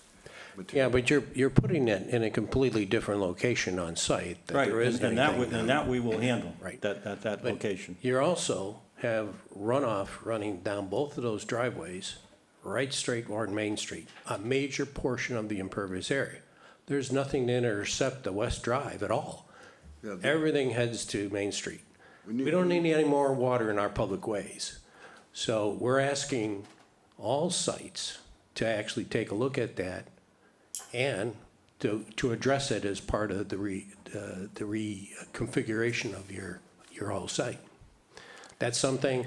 Yeah, but you're putting it in a completely different location on site. That Right, there isn't and anything that we will handle, Right. that location. You also have runoff running down both of those driveways, right straight toward Main Street, a major portion of the impervious area. There's nothing to intercept the West Drive at all. Yeah, Everything heads to Main Street. We don't need any more water in our public ways. So we're asking all sites to actually take a look at that and to address it as part of the reconfiguration of your whole site. That's something,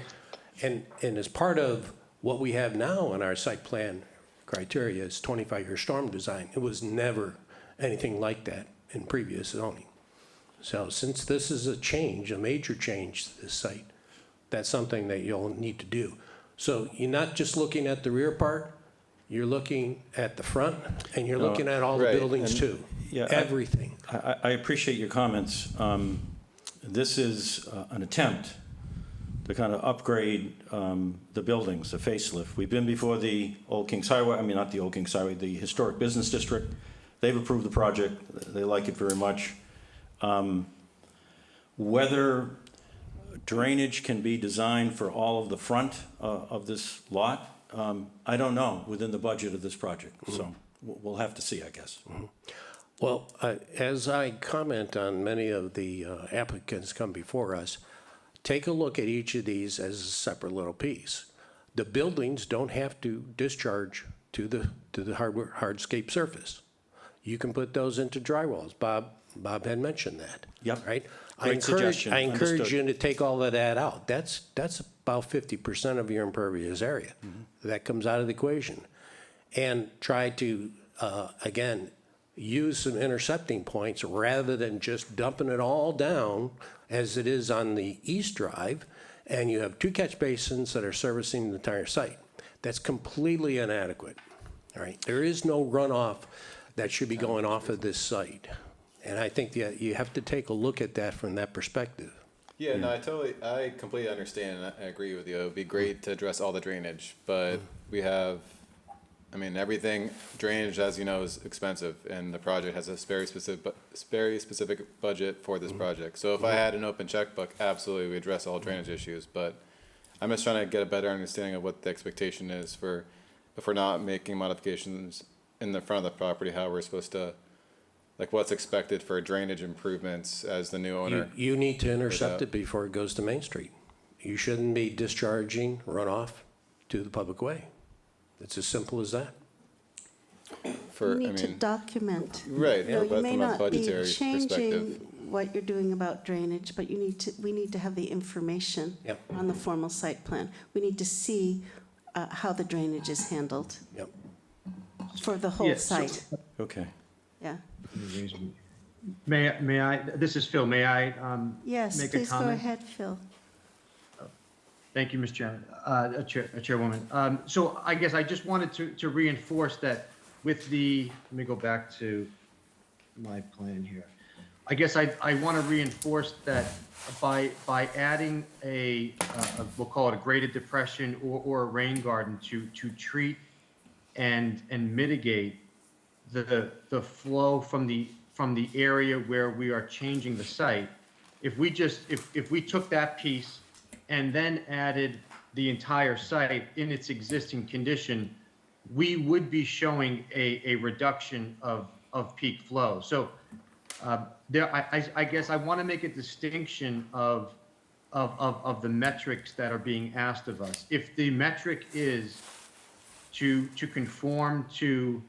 and as part of what we have now in our site plan criteria is 25-year storm design. It was never anything like that in previous zoning. So since this is a change, a major change to this site, that's something that you'll need to do. So you're not just looking at the rear part, you're looking at the front, and you're looking at all the right, buildings and- too. Yeah, Everything. I appreciate your comments. This is an attempt to kind of upgrade the buildings, the facelift. We've been before the Old Kings Highway, I mean, not the Old Kings Highway, the Historic Business District. They've approved the project. They like it very much. Whether drainage can be designed for all of the front of this lot, I don't know, within the budget of this project. So we'll have to see, I guess. Well, as I comment on many of the applicants come before us, take a look at each of these as a separate little piece. The buildings don't have to discharge to the hardscape surface. You can put those into dry wells. Bob had mentioned that. Yep. Right? Great suggestion. I encourage Understood. you to take all of that out. That's about 50% of your impervious area. That comes out of the equation. And try to, again, use some intercepting points rather than just dumping it all down as it is on the East Drive, and you have 2 catch basins that are servicing the entire site. That's completely inadequate, all right? There is no runoff that should be going off of this site. And I think that you have to take a look at that from that perspective. Yeah, no, I completely understand, and I agree with you. It would be great to address all the drainage, but we have, I mean, everything, drainage, as you know, is expensive, and the project has a very specific budget for this project. So if I had an open checkbook, absolutely, we address all drainage issues, but I'm just trying to get a better understanding of what the expectation is for, if we're not making modifications in the front of the property, how we're supposed to, like, what's expected for drainage improvements as the new owner. You need to intercept it before it goes to Main Street. You shouldn't be discharging runoff to the public way. It's as simple as that. For, You I need to mean, document. right, You know, but you may from a not be budgetary changing perspective. what you're doing about drainage, but we need to have the information Yep. on the formal site plan. We need to see how the drainage is handled Yep. for the whole Yeah, so- site. Okay. Yeah. May I, this is Phil, may I Yes, make a please go comment? ahead, Phil. Thank you, Ms. Chairman, Chairwoman. So I guess I just wanted to reinforce that with the, let me go back to my plan here. I guess I want to reinforce that by adding we'll call it a graded depression or a rain garden to treat and mitigate the flow from the area where we are changing the site. If we took that piece and then added the entire site in its existing condition, we would be showing a reduction of peak flow. So I guess I want to make a distinction of the metrics that are being asked of us. If the metric is to conform to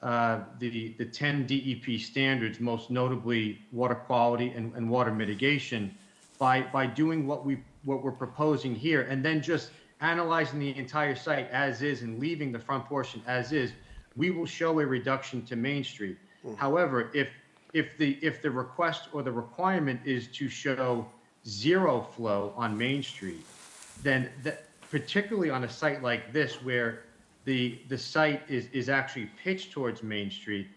the 10 DEP standards, most notably water quality and water mitigation, by doing what we're proposing here, and then just analyzing the entire site as is and leaving the front portion as is, we will show a reduction to Main Street. However, if the request or the requirement is to show zero flow on Main Street, then particularly on a site like this where the site is actually pitched towards Main Street,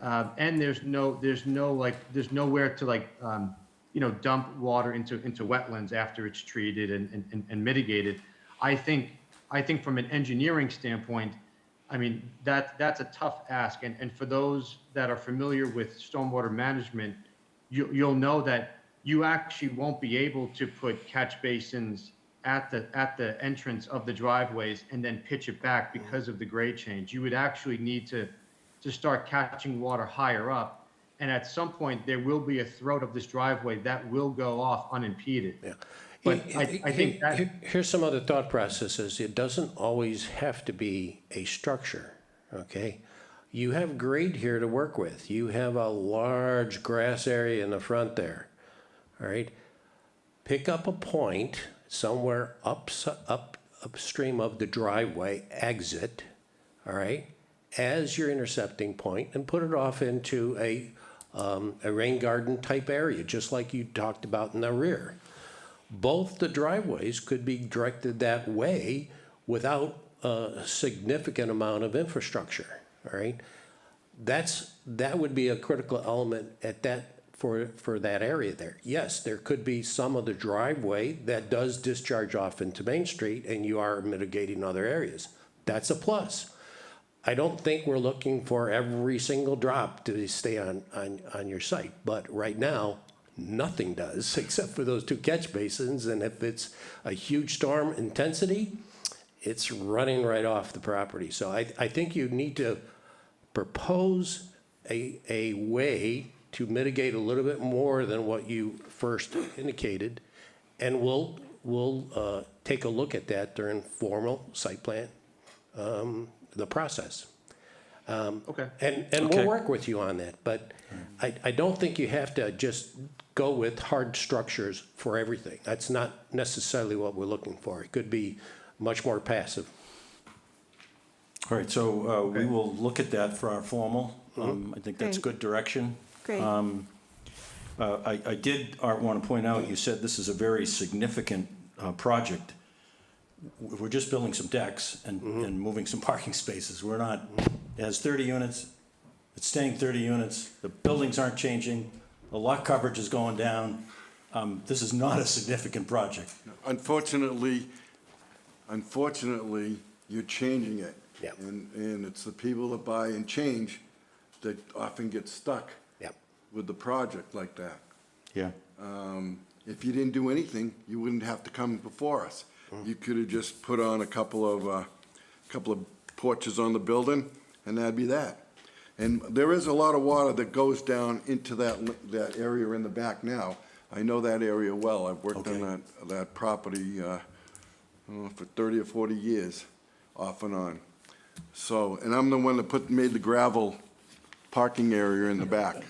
and there's nowhere to dump water into wetlands after it's treated and mitigated. I think from an engineering standpoint, I mean, that's a tough ask. And for those that are familiar with stormwater management, you'll know that you actually won't be able to put catch basins at the entrance of the driveways and then pitch it back because of the grade change. You would actually need to start catching water higher up. And at some point, there will be a throat of this driveway that will go off unimpeded. Yeah. But I think that, Here's some other thought processes. It doesn't always have to be a structure, okay? You have grade here to work with. You have a large grass area in the front there, all right? Pick up a point somewhere upstream of the driveway exit, all right, as your intercepting point, and put it off into a a rain garden type area, just like you talked about in the rear. Both the driveways could be directed that way without a significant amount of infrastructure, all right? That would be a critical element at that, for that area there. Yes, there could be some of the driveway that does discharge off into Main Street, and you are mitigating other areas. That's a plus. I don't think we're looking for every single drop to stay on your site, but right now, nothing does, except for those two catch basins, and if it's a huge storm intensity, it's running right off the property. So I think you need to propose a way to mitigate a little bit more than what you first indicated, and we'll take a look at that during formal site plan, the process. Okay. And we'll work with you on that, but I don't think you have to just go with hard structures for everything. That's not necessarily what we're looking for. It could be much more passive. All right, so we will look at that for our formal. I think that's Great. good direction. Great. I did, Art, want to point out, you said this is a very significant project. We're just building some decks and moving some parking spaces. We're not, it has 30 units, it's staying 30 units, the buildings aren't changing, the lot coverage is going down. This is not a significant project. Unfortunately, you're changing it. Yeah. And it's the people that buy and change that often get stuck Yep. with the project like that. Yeah. If you didn't do anything, you wouldn't have to come before us. You could have just put on a couple of porches on the building, and that'd be that. And there is a lot of water that goes down into that area in the back now. I know that area well. I've worked on that property for 30 or 40 years, off and on. So, and I'm the one that made the gravel parking area in the back.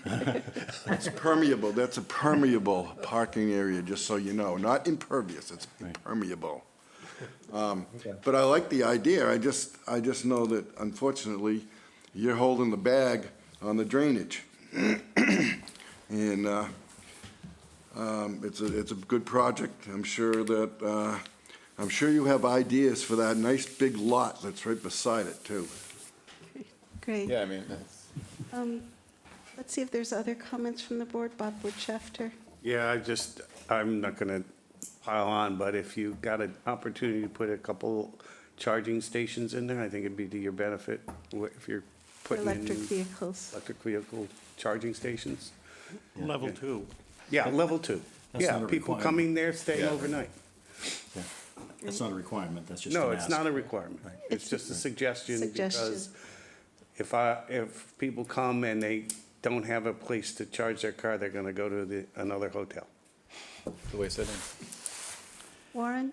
It's permeable. That's a permeable parking area, just so you know. Not impervious, it's permeable. But I like the idea. I just know that unfortunately, you're holding the bag on the drainage. And it's a good project. I'm sure you have ideas for that nice big lot that's right beside it too. Great. Yeah, I mean, Let's see if there's other comments from the board. Bob Woodchafter? Yeah, I'm not gonna pile on, but if you got an opportunity to put a couple charging stations in there, I think it'd be to your benefit if you're putting in Electric vehicles. electric vehicle charging stations. Level 2. Yeah, level 2. That's Yeah, not a people requirement. coming there, staying Yeah. overnight. Yeah. That's not a requirement, that's just an No, ask. it's not a requirement. It's just a suggestion because if people come and they don't have a place to charge their car, they're gonna go to another hotel. the way sitting. Warren,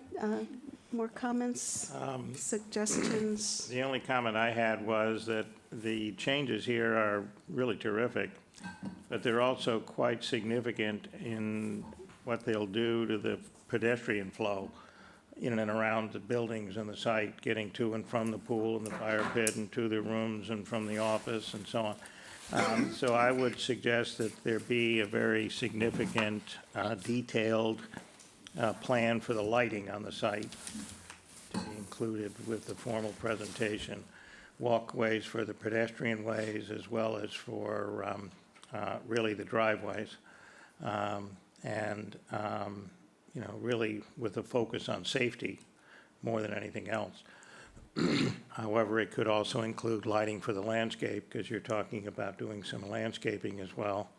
more comments, suggestions? The only comment I had was that the changes here are really terrific, but they're also quite significant in what they'll do to the pedestrian flow in and around the buildings and the site, getting to and from the pool and the fire pit and to the rooms and from the office and so on. So I would suggest that there be a very significant, detailed plan for the lighting on the site to be included with the formal presentation. Walkways for the pedestrian ways as well as for really the driveways. Really with a focus on safety more than anything else. However, it could also include lighting for the landscape because you're talking about doing some landscaping as well.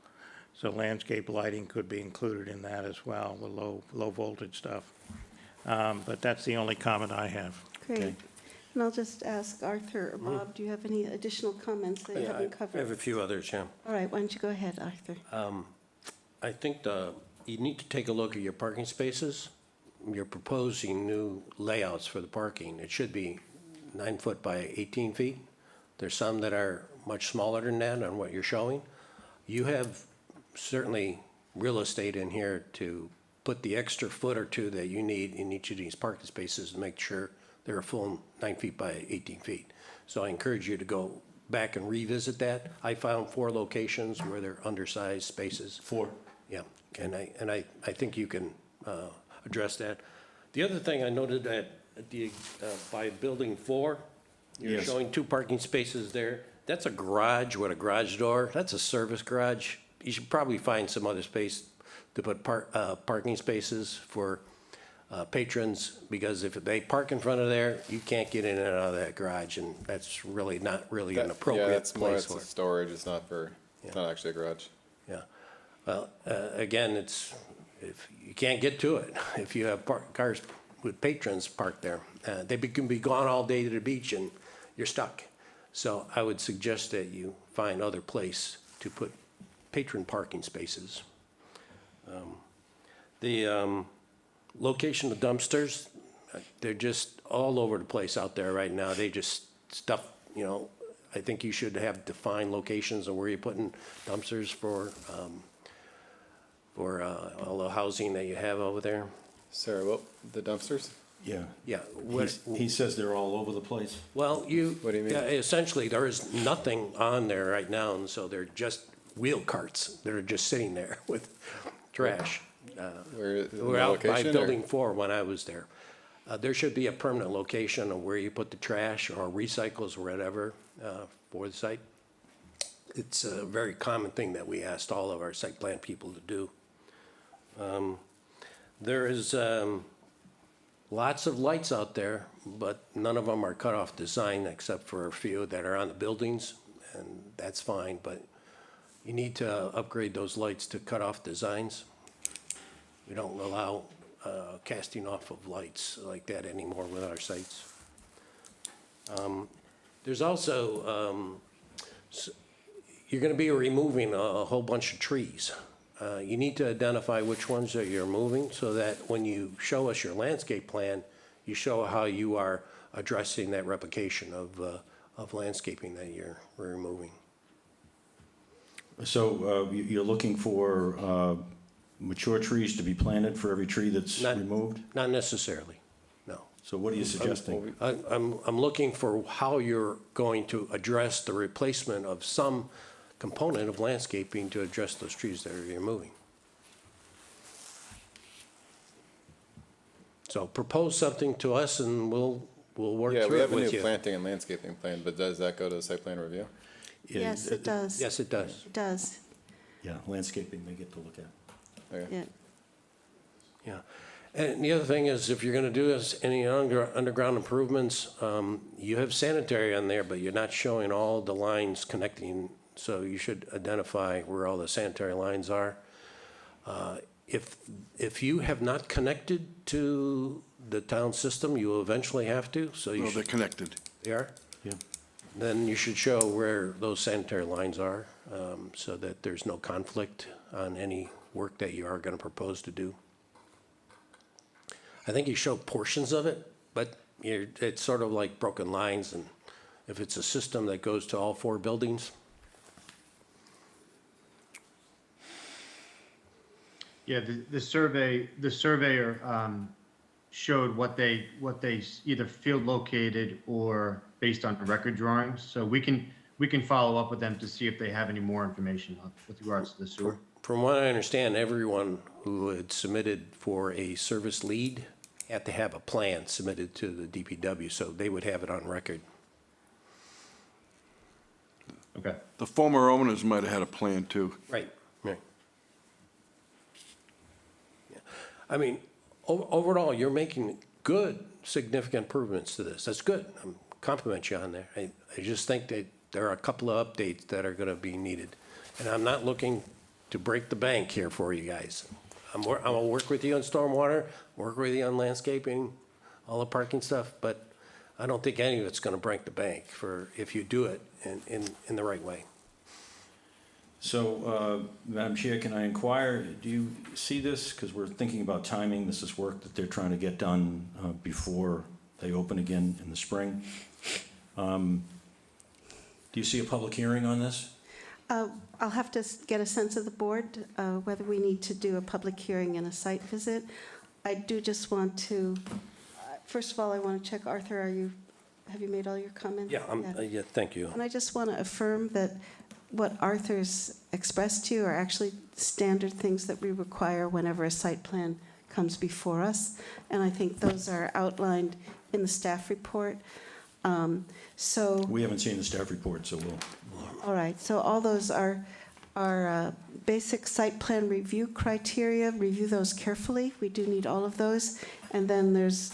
So landscape lighting could be included in that as well, the low voltage stuff. But that's the only comment I have. Great. And I'll just ask Arthur or Bob, do you have any additional comments that you Yeah, haven't I covered? have a few others, yeah. All right, why don't you go ahead, Arthur? I think you need to take a look at your parking spaces. You're proposing new layouts for the parking. It should be 9 foot by 18 feet. There's some that are much smaller than that on what you're showing. You have certainly real estate in here to put the extra foot or two that you need in each of these parking spaces to make sure they're a full 9 feet by 18 feet. So I encourage you to go back and revisit that. I found 4 locations where they're undersized spaces. 4. Yeah, and I think you can address that. The other thing I noted that by building 4, you're Yes. showing 2 parking spaces there. That's a garage with a garage door. That's a service garage. You should probably find some other space to put parking spaces for patrons, because if they park in front of there, you can't get in and out of that garage, and that's really not really an Yeah, appropriate that's more, place it's for a it. storage, it's not for, it's not actually a garage. Yeah. Well, again, if you can't get to it, if you have cars with patrons parked there, they can be gone all day to the beach and you're stuck. So I would suggest that you find other place to put patron parking spaces. The location of dumpsters, they're just all over the place out there right now. They just stuff, I think you should have defined locations of where you're putting dumpsters for all the housing that you have over there. Sarah, what, the dumpsters? Yeah. Yeah. He says they're all over the place. Well, What do you mean? yeah, essentially, there is nothing on there right now, and so they're just wheel carts that are just sitting there with trash. Where, in the We're out by location, or- Building 4 when I was there. There should be a permanent location of where you put the trash or recycles or whatever for the site. It's a very common thing that we asked all of our site plan people to do. There is lots of lights out there, but none of them are cut-off design except for a few that are on the buildings, and that's fine, but you need to upgrade those lights to cut-off designs. We don't allow casting off of lights like that anymore with our sites. There's also, you're going to be removing a whole bunch of trees. You need to identify which ones that you're moving so that when you show us your landscape plan, you show how you are addressing that replication of landscaping that you're removing. So you're looking for mature trees to be planted for every tree that's removed? Not necessarily, no. So what are you suggesting? I'm looking for how you're going to address the replacement of some component of landscaping to address those trees that you're removing. So propose something to us and we'll work Yeah, we through it have a with new you. planting and landscaping plan, but does that go to the site plan review? Yes, it does. Yes, it does. It does, Yeah, landscaping they get to look at. Okay. yeah. Yeah. And the other thing is, if you're gonna do any underground improvements, you have sanitary on there, but you're not showing all the lines connecting, so you should identify where all the sanitary lines are. If you have not connected to the town system, you will eventually have to, so you No, they're should. connected. They are? Yeah. Then you should show where those sanitary lines are, so that there's no conflict on any work that you are gonna propose to do. I think you show portions of it, but it's sort of like broken lines, and if it's a system that goes to all 4 buildings, Yeah, the surveyor showed what they either field located or based on record drawings. So we can follow up with them to see if they have any more information with regards to the sewer. from what I understand, everyone who had submitted for a service lead had to have a plan submitted to the DPW, so they would have it on record. Okay. The former owners might have had a plan too. Right. Right. Yeah. I mean, overall, you're making good, significant improvements to this. That's good. I compliment you on there. I just think that there are a couple of updates that are gonna be needed. And I'm not looking to break the bank here for you guys. I'm gonna work with you on stormwater, work with you on landscaping, all the parking stuff, but I don't think any of it's gonna break the bank for, if you do it in the right way. So, Madam Chair, can I inquire, do you see this? Because we're thinking about timing. This is work that they're trying to get done before they open again in the spring. Do you see a public hearing on this? I'll have to get a sense of the board, whether we need to do a public hearing and a site visit. I do just want to, first of all, I want to check, Arthur, are you have you made all your comments? Yeah, thank you. And I just want to affirm that what Arthur's expressed to you are actually standard things that we require whenever a site plan comes before us. And I think those are outlined in the staff report. So, We haven't seen the staff report, so we'll, all right, so all those are basic site plan review criteria. Review those carefully. We do need all of those. And then there's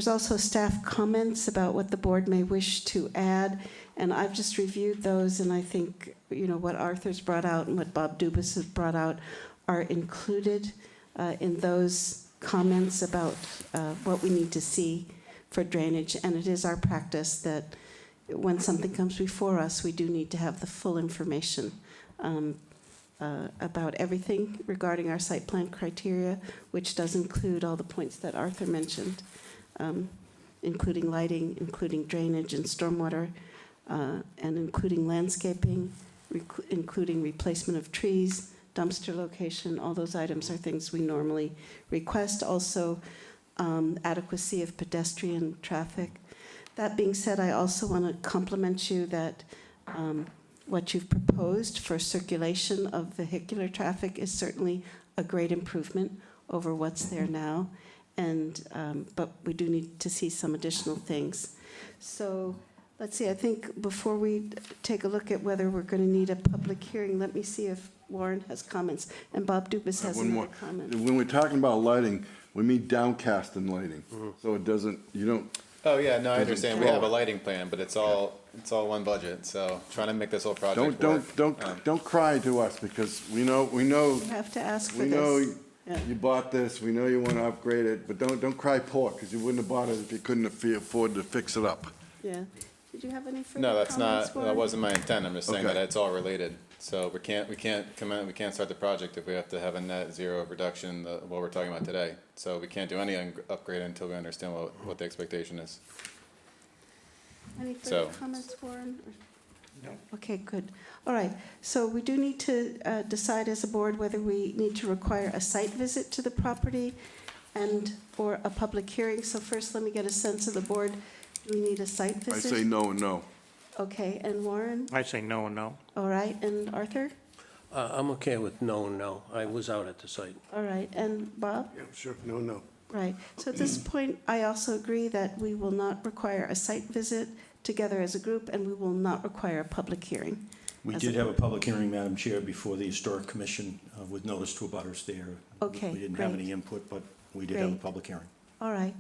also staff comments about what the board may wish to add. And I've just reviewed those, and I think, what Arthur's brought out and what Bob Dubus has brought out are included in those comments about what we need to see for drainage. And it is our practice that when something comes before us, we do need to have the full information about everything regarding our site plan criteria, which does include all the points that Arthur mentioned, including lighting, including drainage and stormwater, and including landscaping, including replacement of trees, dumpster location. All those items are things we normally request. Also, adequacy of pedestrian traffic. That being said, I also want to compliment you that what you've proposed for circulation of vehicular traffic is certainly a great improvement over what's there now. And but we do need to see some additional things. So let's see, I think before we take a look at whether we're going to need a public hearing, let me see if Warren has comments. And Bob Dubus has One more. another comment. When we're talking about lighting, we mean downcast in lighting. So it doesn't, you don't, Oh, yeah, no, I Doesn't understand. We have a flow. lighting plan, but it's all one budget, so trying to make this whole project don't, work. don't cry to us, because we know, You have to ask for we this. know Yeah. you bought this, we know you want to upgrade it, but don't cry poor, because you wouldn't have bought it if you couldn't afford to fix it up. Yeah. Did you have any further No, that's comments, not, Warren? that wasn't my intent. I'm just saying Okay. that it's all related. So we can't start the project if we have to have a net zero reduction, what we're talking about today. So we can't do any upgrade until we understand what the expectation is. Any further So- comments, Warren? No. Okay, good. All right, so we do need to decide as a board whether we need to require a site visit to the property or a public hearing. So first, let me get a sense of the board. Do we need a site I visit? say no and no. Okay, and Warren? I say no and no. All right, and Arthur? I'm okay with no and no. I was out at the site. All right, and Bob? Yeah, sure, no. Right. So at this point, I also agree that we will not require a site visit together as a group, and we will not require a public hearing. we As did a have a public hearing, Madam Chair, before the Historic Commission with notice to abutters there. Okay, We didn't have great. any input, but we did have a Great. public hearing. All right.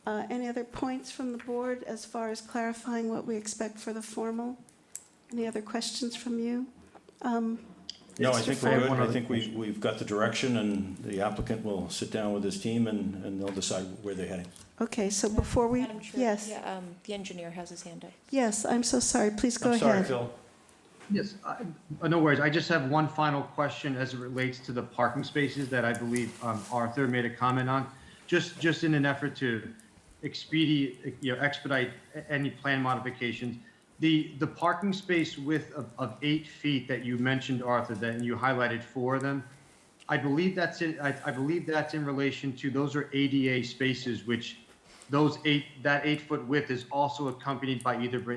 Any other points from the board as far as clarifying what we expect for the formal? Any other questions from you? No, I Mr. think we're good. One I other think we've got the direction, and the applicant will sit down with his team, and they'll decide where they're heading. Okay, so before we, Madam Chair, yes, yeah, the engineer has his hand up. yes, I'm so sorry. Please go I'm ahead. sorry, Phil. Yes, no worries. I just have one final question as it relates to the parking spaces that I believe Arthur made a comment on. Just in an effort to expedite any plan modifications. The parking space width of 8 feet that you mentioned, Arthur, that you highlighted 4 of them, I believe that's in relation to, those are ADA spaces, which that 8-foot width is also accompanied by either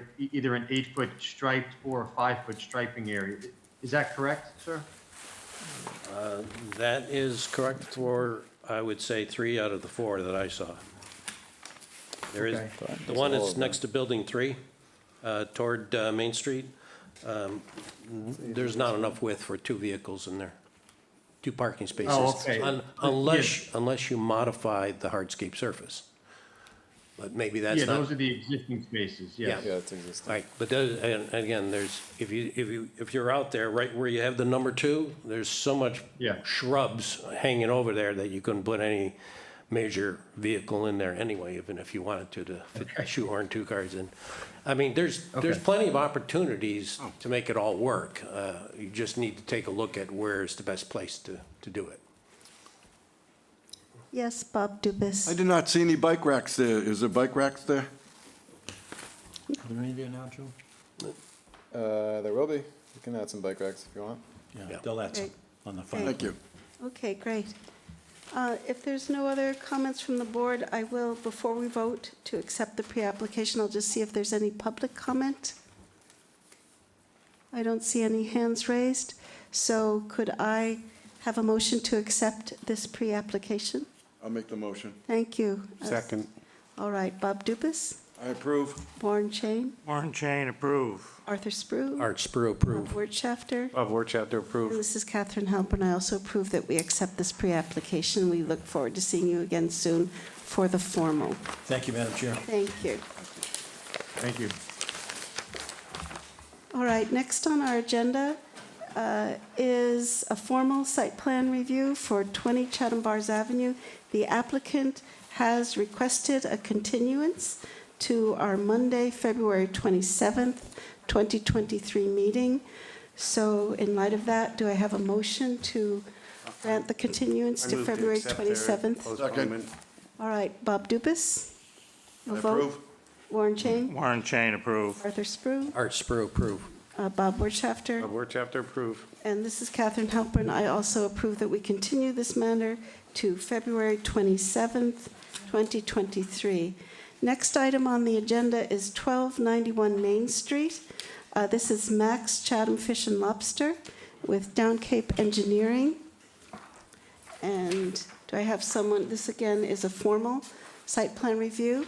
an 8-foot striped or a 5-foot striping area. Is that correct, sir? That is correct for, I would say, 3 out of the 4 that I saw. There is, Okay. the one that's next to Building 3, toward Main Street, there's not enough width for 2 vehicles in there, 2 parking spaces. Oh, okay. Unless you modify the hardscape surface. But maybe that's Yeah, not. those are the existing spaces, yes. Yeah, it's existing. Right, but and again, there's, if you're out there, right where you have the number 2, there's so much Yeah. shrubs hanging over there that you couldn't put any major vehicle in there anyway, even if you wanted to shoehorn 2 cars in. I mean, there's Okay. plenty of opportunities to make it all work. You just need to take a look at where's the best place to do it. Yes, Bob Dubus. I did not see any bike racks there. Is there bike racks there? Are there any there now, Joe? There will be. You can add some bike racks if you want. Yeah, they'll add some Great. on the front. Thank you. Okay, great. If there's no other comments from the board, I will, before we vote to accept the pre-application, I'll just see if there's any public comment. I don't see any hands raised, so could I have a motion to accept this pre-application? I'll make the motion. Thank you. Second. All right, Bob Dupas, I approve. Warren Chain, Warren Chain, approve. Arthur Spru, Art Sprue, approve. Bob Wertschafter, Of Worcester, and approve. this is Catherine Halpern. I also approve that we accept this pre-application. We look forward to seeing you again soon for the formal. Thank you, Madam Chair. Thank you. Thank you. All right, next on our agenda is a formal site plan review for 20 Chatham Bars Avenue. The applicant has requested a continuance to our Monday, February 27th, 2023 meeting. So in light of that, do I have a motion to grant the continuance I to move February accept their 27th? postponement. All right, Bob Dupas? I You'll vote? approve. Warren Chain? Warren Chain, approve. Arthur Spru? Art Sprue, approve. Bob Wertschafter? Of Worcester, approve. And this is Catherine Halpern. I also approve that we continue this matter to February 27th, 2023. Next item on the agenda is 1291 Main Street. This is Max Chatham Fish and Lobster with Down Cape Engineering. And do I have someone, this again is a formal site plan review.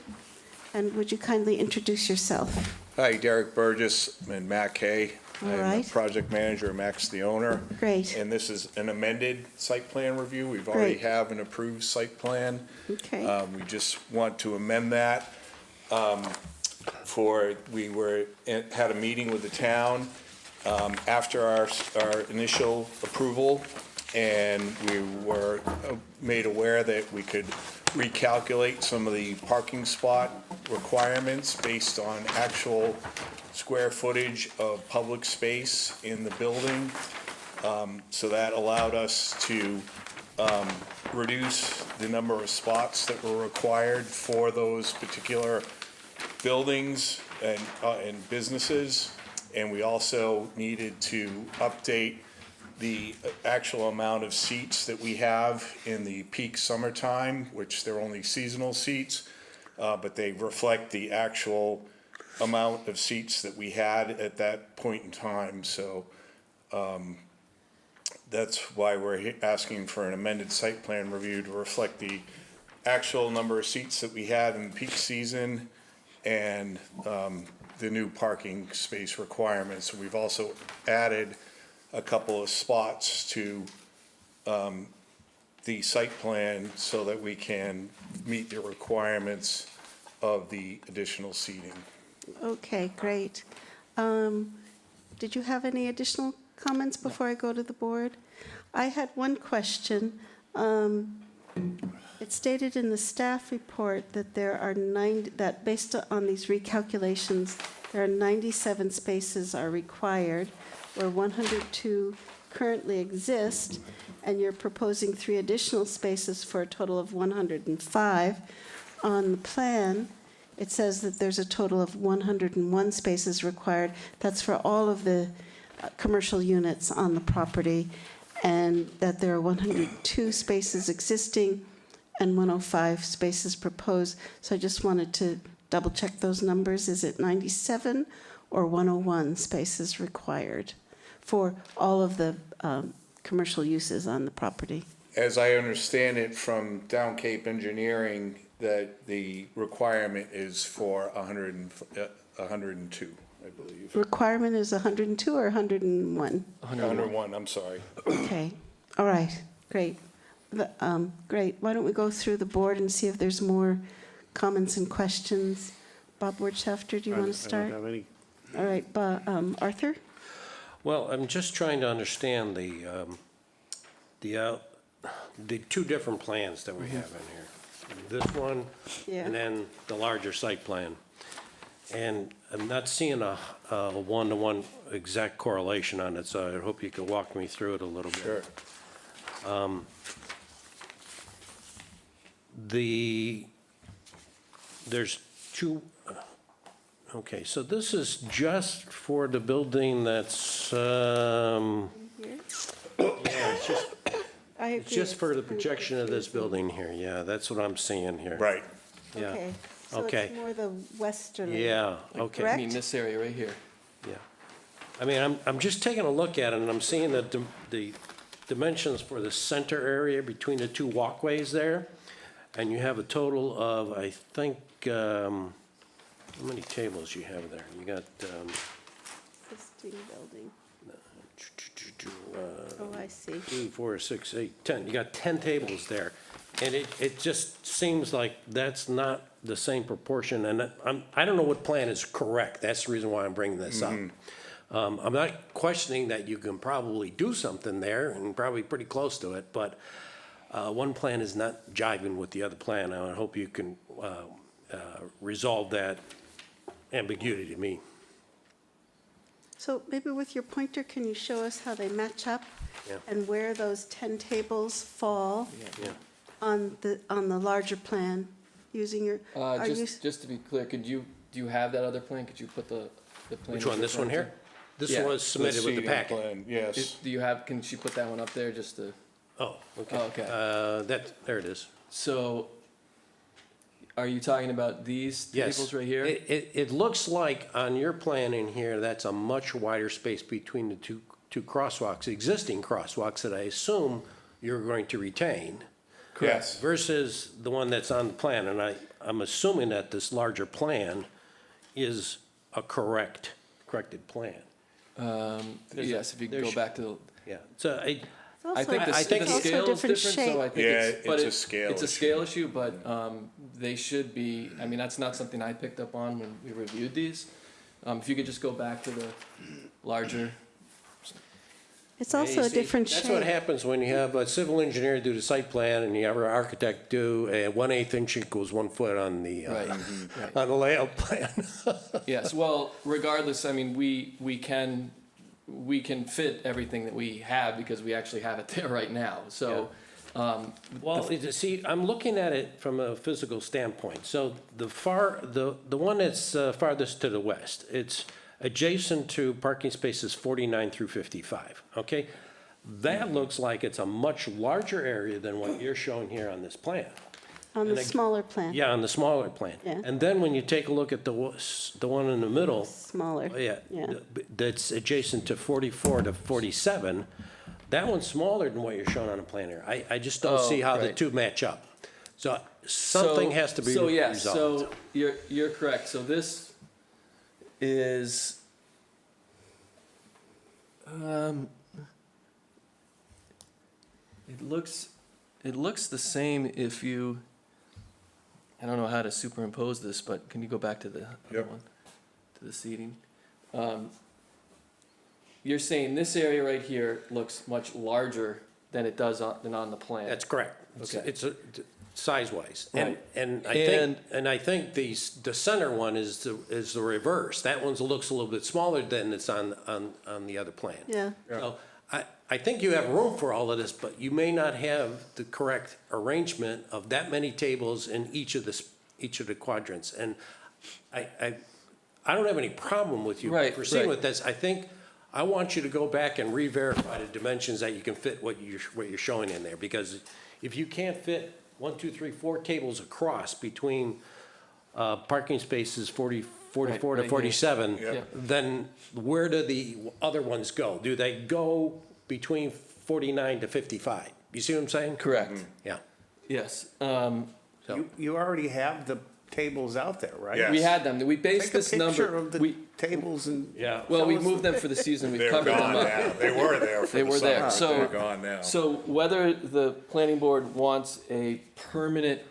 And would you kindly introduce yourself? Hi, Derek Burgess and Matt Kay. All I'm right. the project manager, Max the owner. Great. And this is an amended site plan review. We've already Great. have an approved site plan. Okay. We just want to amend that. Had a meeting with the town after our initial approval, and we were made aware that we could recalculate some of the parking spot requirements based on actual square footage of public space in the building. So that allowed us to reduce the number of spots that were required for those particular buildings and businesses. And we also needed to update the actual amount of seats that we have in the peak summertime, which they're only seasonal seats, but they reflect the actual amount of seats that we had at that point in time. So that's why we're asking for an amended site plan review to reflect the actual number of seats that we had in peak season and the new parking space requirements. We've also added a couple of spots to the site plan so that we can meet the requirements of the additional seating. Okay, great. Did you have any additional comments before I go to the board? I had one question. It's stated in the staff report that there are that based on these recalculations, there are 97 spaces are required, where 102 currently exist, and you're proposing 3 additional spaces for a total of 105. On the plan, it says that there's a total of 101 spaces required. That's for all of the commercial units on the property, and that there are 102 spaces existing and 105 spaces proposed. So I just wanted to double check those numbers. Is it 97 or 101 spaces required for all of the commercial uses on the property? As I understand it from Down Cape Engineering, that the requirement is for 102, I believe. Requirement is 102 or 101? 101, I'm sorry. Okay, all right, great. Great, why don't we go through the board and see if there's more comments and questions? Bob Wertschafter, do you want to start? I don't have any. All right, Arthur? Well, I'm just trying to understand the 2 different plans that we have in here. This one, Yeah. and then the larger site plan. And I'm not seeing a one-to-one exact correlation on it, so I hope you could walk me through it a little bit. Sure. There's 2, okay, so this is just for the building that's, Here? yeah, it's just, I agree. It's just for the It's kind projection of this confusing. building here, yeah, that's what I'm seeing here. Right. Yeah, Okay, so Okay. it's more the westerly. yeah, okay. Correct? I mean, this area right here. Yeah. I mean, I'm just taking a look at it, and I'm seeing the dimensions for the center area between the two walkways there. And you have a total of, I think, how many tables you have there? You got, Existing building. Oh, I see. 2, 4, 6, 8, 10. You got 10 tables there. And it just seems like that's not the same proportion, and I don't know what plan is correct. That's the reason why I'm bringing this up. I'm not questioning that you can probably do something there, and probably pretty close to it, but one plan is not jiving with the other plan. I hope you can resolve that ambiguity to me. So maybe with your pointer, can you show us how they match up? Yeah. And where those 10 tables fall Yeah. on the larger plan, using your, are you, Just to be clear, do you have that other plan? Could you put the plan? Which one, this one here? This Yeah. was submitted with the seating packet. plan, yes. Can she put that one up there just to, Oh, okay. Oh, okay. There it is. so are you talking about these Yes. tables right here? It looks like on your plan in here, that's a much wider space between the two crosswalks, existing crosswalks that I assume you're going to retain. Yes. Versus the one that's on the plan, and I'm assuming that this larger plan is a corrected plan. Yes, if you could go back to the, Yeah, so it's I also, think I think the it's also scale is different different, shape. so I think Yeah, it's, but it's a scale it's a issue. scale issue, but, they should be, I mean, that's not something I picked up on when we reviewed these. If you could just go back to the larger, it's also you a see, different That's what shape. happens when you have a civil engineer do the site plan and you have an architect do a 1/8 inch equals 1 foot on the, right, right. on the layout plan. Yes, well, regardless, I mean, we can fit everything that we have because we actually have it there right now, so. Well, see, I'm looking at it from a physical standpoint. So the one that's farthest to the west, it's adjacent to parking spaces 49 through 55, okay? That looks like it's a much larger area than what you're showing here on this plan. On the smaller plan. Yeah, on the smaller plan. Yeah. And then when you take a look at the one in the middle, Smaller. yeah, Yeah. that's adjacent to 44 to 47, that one's smaller than what you're showing on the plan here. I just don't see how the right. two match up. So something has to be So, yeah, resolved. so you're correct, so this is, it looks the same if you, I don't know how to superimpose this, but can you go back to the other Yep. one? To the seating? You're saying this area right here looks much larger than it does than on the plan? That's correct. Okay. It's size-wise. Right. And And- I think the center one is the reverse. That one looks a little bit smaller than it's on the other plan. Yeah. So I think you have room for all of this, but you may not have the correct arrangement of that many tables in each of the quadrants. And I don't have any problem with you Right, proceeding right. with this. I want you to go back and re-verify the dimensions that you can fit what you're showing in there. Because if you can't fit 1, 2, 3, 4 tables across between parking spaces 44 Right, to right here. 47, Yeah. then where do the other ones go? Do they go between 49 to 55? You see what I'm saying? Correct, Yeah. yes. You already have the tables out there, right? Yeah. We had them, we based Take a this picture number, of the we, tables and. Yeah. well, we Tell us- moved them for the season, we've They're covered them gone up. now. They were there for They the were summer, there, but so. they're gone now. So whether the planning board wants a permanent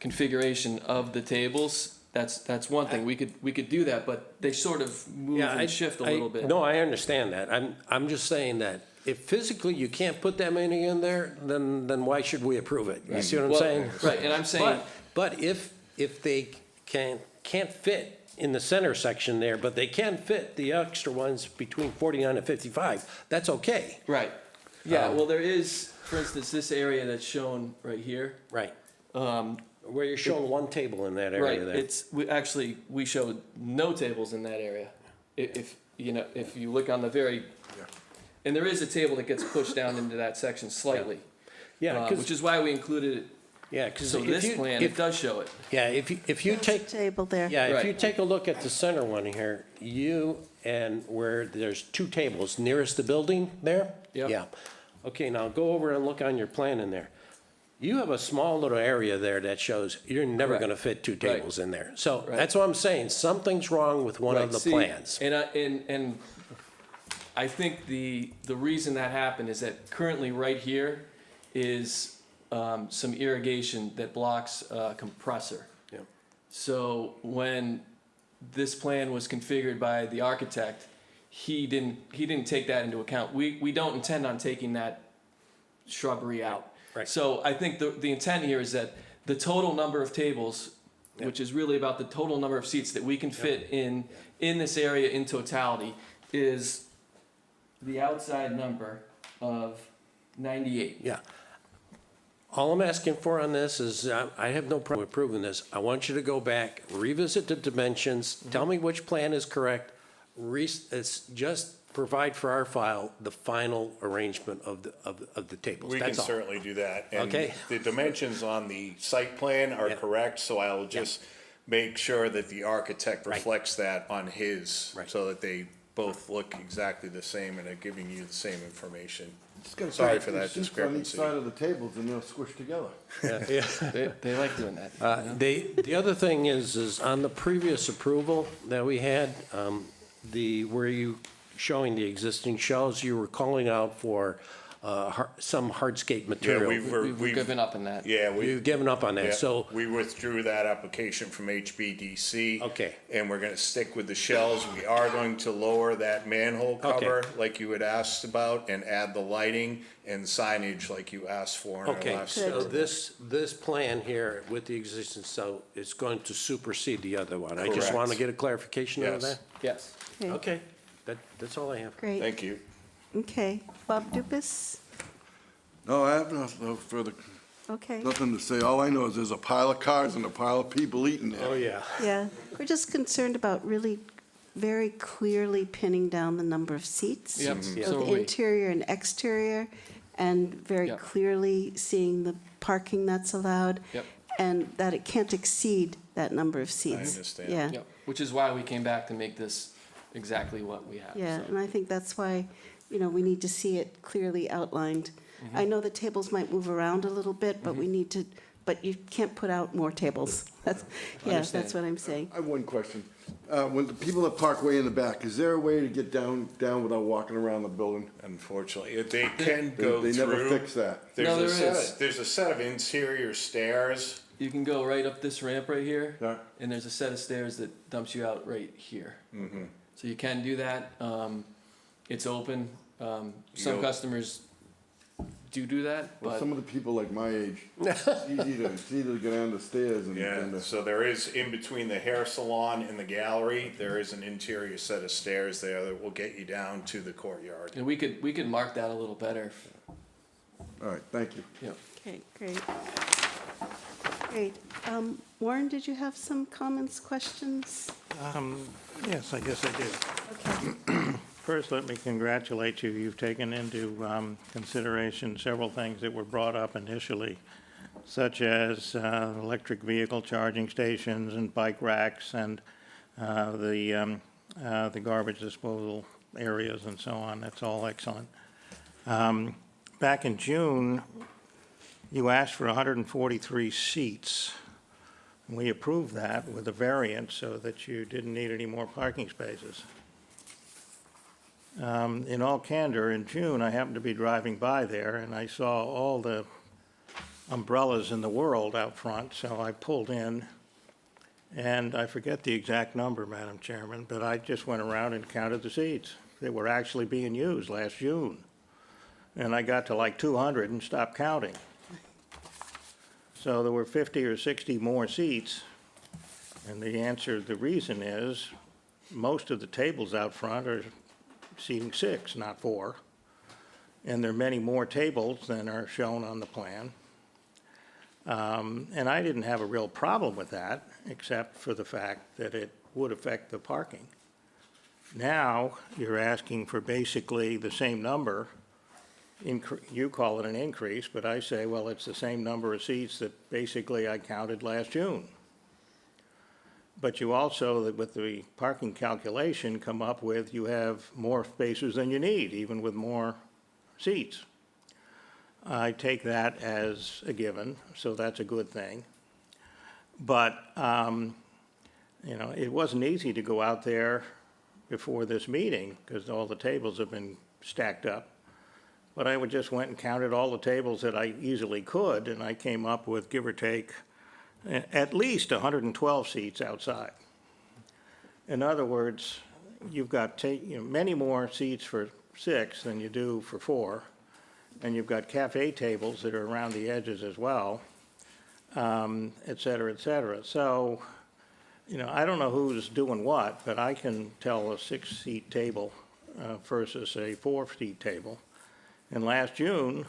configuration of the tables, that's one thing, we could do that, but they sort of move Yeah, and shift a little bit. No, I understand that. I'm just saying that if physically you can't put that many in there, then why should we approve it? You see what I'm Well, saying? right, and I'm saying, But if they can't fit in the center section there, but they can fit the extra ones between 49 and 55, that's okay. right, yeah, well, there is, for instance, this area that's shown right here, Right. Where you're showing one table in that right, area there. we showed no tables in that area. If you look on the very, and there is a table that gets pushed down into that section slightly. Yeah, 'cause- which is why we included it. Yeah, because So this plan, it does show it. Yeah, if you There's a take, table there. yeah, if you Right. take a look at the center one here, and where there's two tables nearest the building there? Yep. Yeah. Okay, now go over and look on your plan in there. You have a small little area there that shows you're never Correct. gonna fit two Right. tables in there. So Right. that's what I'm saying, something's wrong with one of Right, the see, plans. And I think the reason that happened is that currently right here is some irrigation that blocks a compressor. Yeah. So when this plan was configured by the architect, he didn't take that into account. We don't intend on taking that shrubbery out. Right. So I think the intent here is that the total number of tables, which is really about the total number of seats that we can fit in this area in totality, is the outside number of 98. Yeah. All I'm asking for on this is, I have no problem approving this. I want you to go back, revisit the dimensions, tell me which plan is correct. It's just provide for our file the final arrangement of the tables. We can That's all. certainly do that. And Okay. the dimensions on the site plan are Yeah. correct, so I'll just make sure that the architect Right. reflects that on his, Right. so that they both look exactly the same and are giving you the same information. Just gotta Sorry put for two that seats on each discrepancy. side of the tables and they'll squish together. They like doing that. The other thing is on the previous approval that we had, where you showing the existing shelves, you were calling out for some hardscape Yeah, material. We've given up on that. Yeah, You've given up on yeah, that, so, we withdrew that application from HBDC. Okay. And we're gonna stick with the shells. We are going to lower that manhole Okay. cover like you had asked about and add the lighting and signage like you asked for in our okay, last. so this plan here with the existing, so it's going to supersede the other one. I just Correct. want to get a clarification out of Yes. that. Yes. Okay, that's all I have. Great. Thank you. Okay. Bob Dupas? No, I have no further, Okay. nothing to say. All I know is there's a pile of cars and a pile of people eating there. Oh, yeah. Yeah, we're just concerned about really very clearly pinning down the number of seats. Yep, Mhm. so are Both we. interior and exterior, and very Yep. clearly seeing the parking that's allowed. Yep. And that it can't exceed that number of seats. understand. Yeah, Yep. Which is why we came back to make this exactly what we have. yeah, so. and I think that's why, we need to see it clearly outlined. Mm-hmm. I know the tables might move around a little bit, but we need to, but you can't put out more tables. That's, yeah, that's Understand. what I'm saying. I have one question. When the people that park way in the back, is there a way to get down without walking around the building? Unfortunately, they can go They never through. fix that. There's No, a there set is. of, there's a set of interior stairs. You can go right up this ramp right here, Yeah. and there's a set of stairs that dumps you out right here. So you can do that. It's open. Some go- customers do that, Well, but some of the people like my age, it's easy to get down the stairs and. Yeah, so there is, in between the hair salon and the gallery, there is an interior set of stairs there that will get you down to the courtyard. and we could mark that a little better. All right, thank you. Yep. Okay, great. Great. Warren, did you have some comments, questions? Yes, I guess I do. Okay. First, let me congratulate you. You've taken into consideration several things that were brought up initially, such as electric vehicle charging stations and bike racks and the garbage disposal areas and so on. That's all excellent. Back in June, you asked for 143 seats. We approved that with a variance so that you didn't need any more parking spaces. In all candor, in June, I happened to be driving by there, and I saw all the umbrellas in the world out front, so I pulled in, and I forget the exact number, Madam Chairman, but I just went around and counted the seats. They were actually being used last June. And I got to like 200 and stopped counting. So there were 50 or 60 more seats, and the reason is, most of the tables out front are seating 6, not 4. And there are many more tables than are shown on the plan. And I didn't have a real problem with that, except for the fact that it would affect the parking. Now, you're asking for basically the same number you call it an increase, but I say, well, it's the same number of seats that basically I counted last June. But you also, with the parking calculation, come up with, you have more spaces than you need, even with more seats. I take that as a given, so that's a good thing. But, you know, it wasn't easy to go out there before this meeting, because all the tables have been stacked up. But I just went and counted all the tables that I easily could, and I came up with, give or take, at least 112 seats outside. In other words, you've got many more seats for 6 than you do for 4, and you've got cafe tables that are around the edges as well, et cetera, et cetera. So, you know, I don't know who's doing what, but I can tell a 6-seat table versus a 4-seat table. And last June,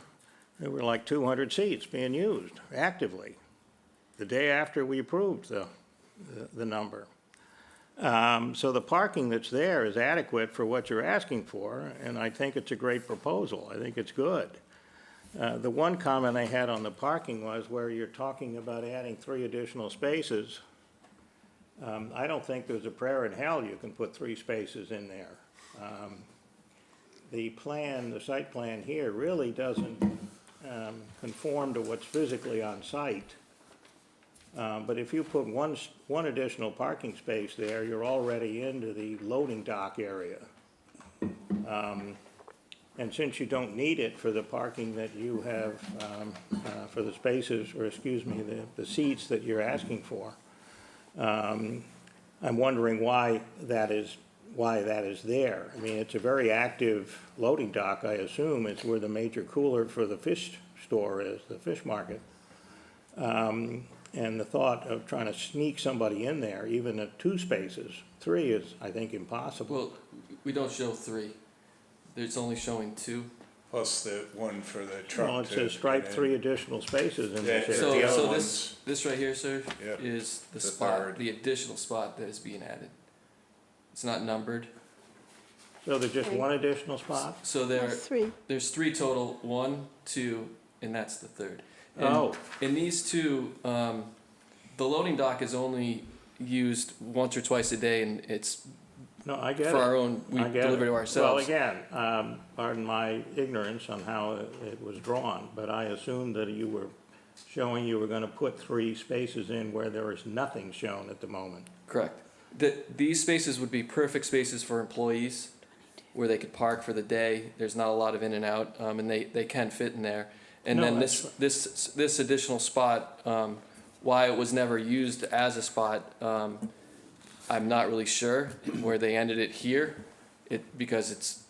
there were like 200 seats being used actively, the day after we approved the number. So the parking that's there is adequate for what you're asking for, and I think it's a great proposal. I think it's good. The one comment I had on the parking was where you're talking about adding 3 additional spaces. I don't think there's a prayer in hell you can put 3 spaces in there. The site plan here really doesn't conform to what's physically on site. But if you put one additional parking space there, you're already into the loading dock area. And since you don't need it for the parking that you have, for the spaces, or excuse me, the seats that you're asking for, I'm wondering why that is there. I mean, it's a very active loading dock, I assume. It's where the major cooler for the fish store is, the fish market. And the thought of trying to sneak somebody in there, even at 2 spaces, 3 is, I think, impossible. Well, we don't show 3. It's only showing 2. Plus the one for the truck. Well, it says stripe 3 additional spaces in this Yeah, area. So this right here, sir, Yep. is the The spot, third. the additional spot that is being added. It's not numbered. So there's just one additional spot? So There's 3. there's 3 total, 1, 2, and that's the third. And Oh. in these 2, the loading dock is only used once or twice a day, and it's No, I get it. for our own, we I get deliver it. to ourselves. Well, again, pardon my ignorance on how it was drawn, but I assumed that you were showing you were gonna put 3 spaces in where there is nothing shown at the moment. Correct. These spaces would be perfect spaces for employees, where they could park for the day. There's not a lot of in and out, and they can fit in there. And No, then that's this additional spot, why it was never used as a spot, I'm not really sure where they ended it here. Because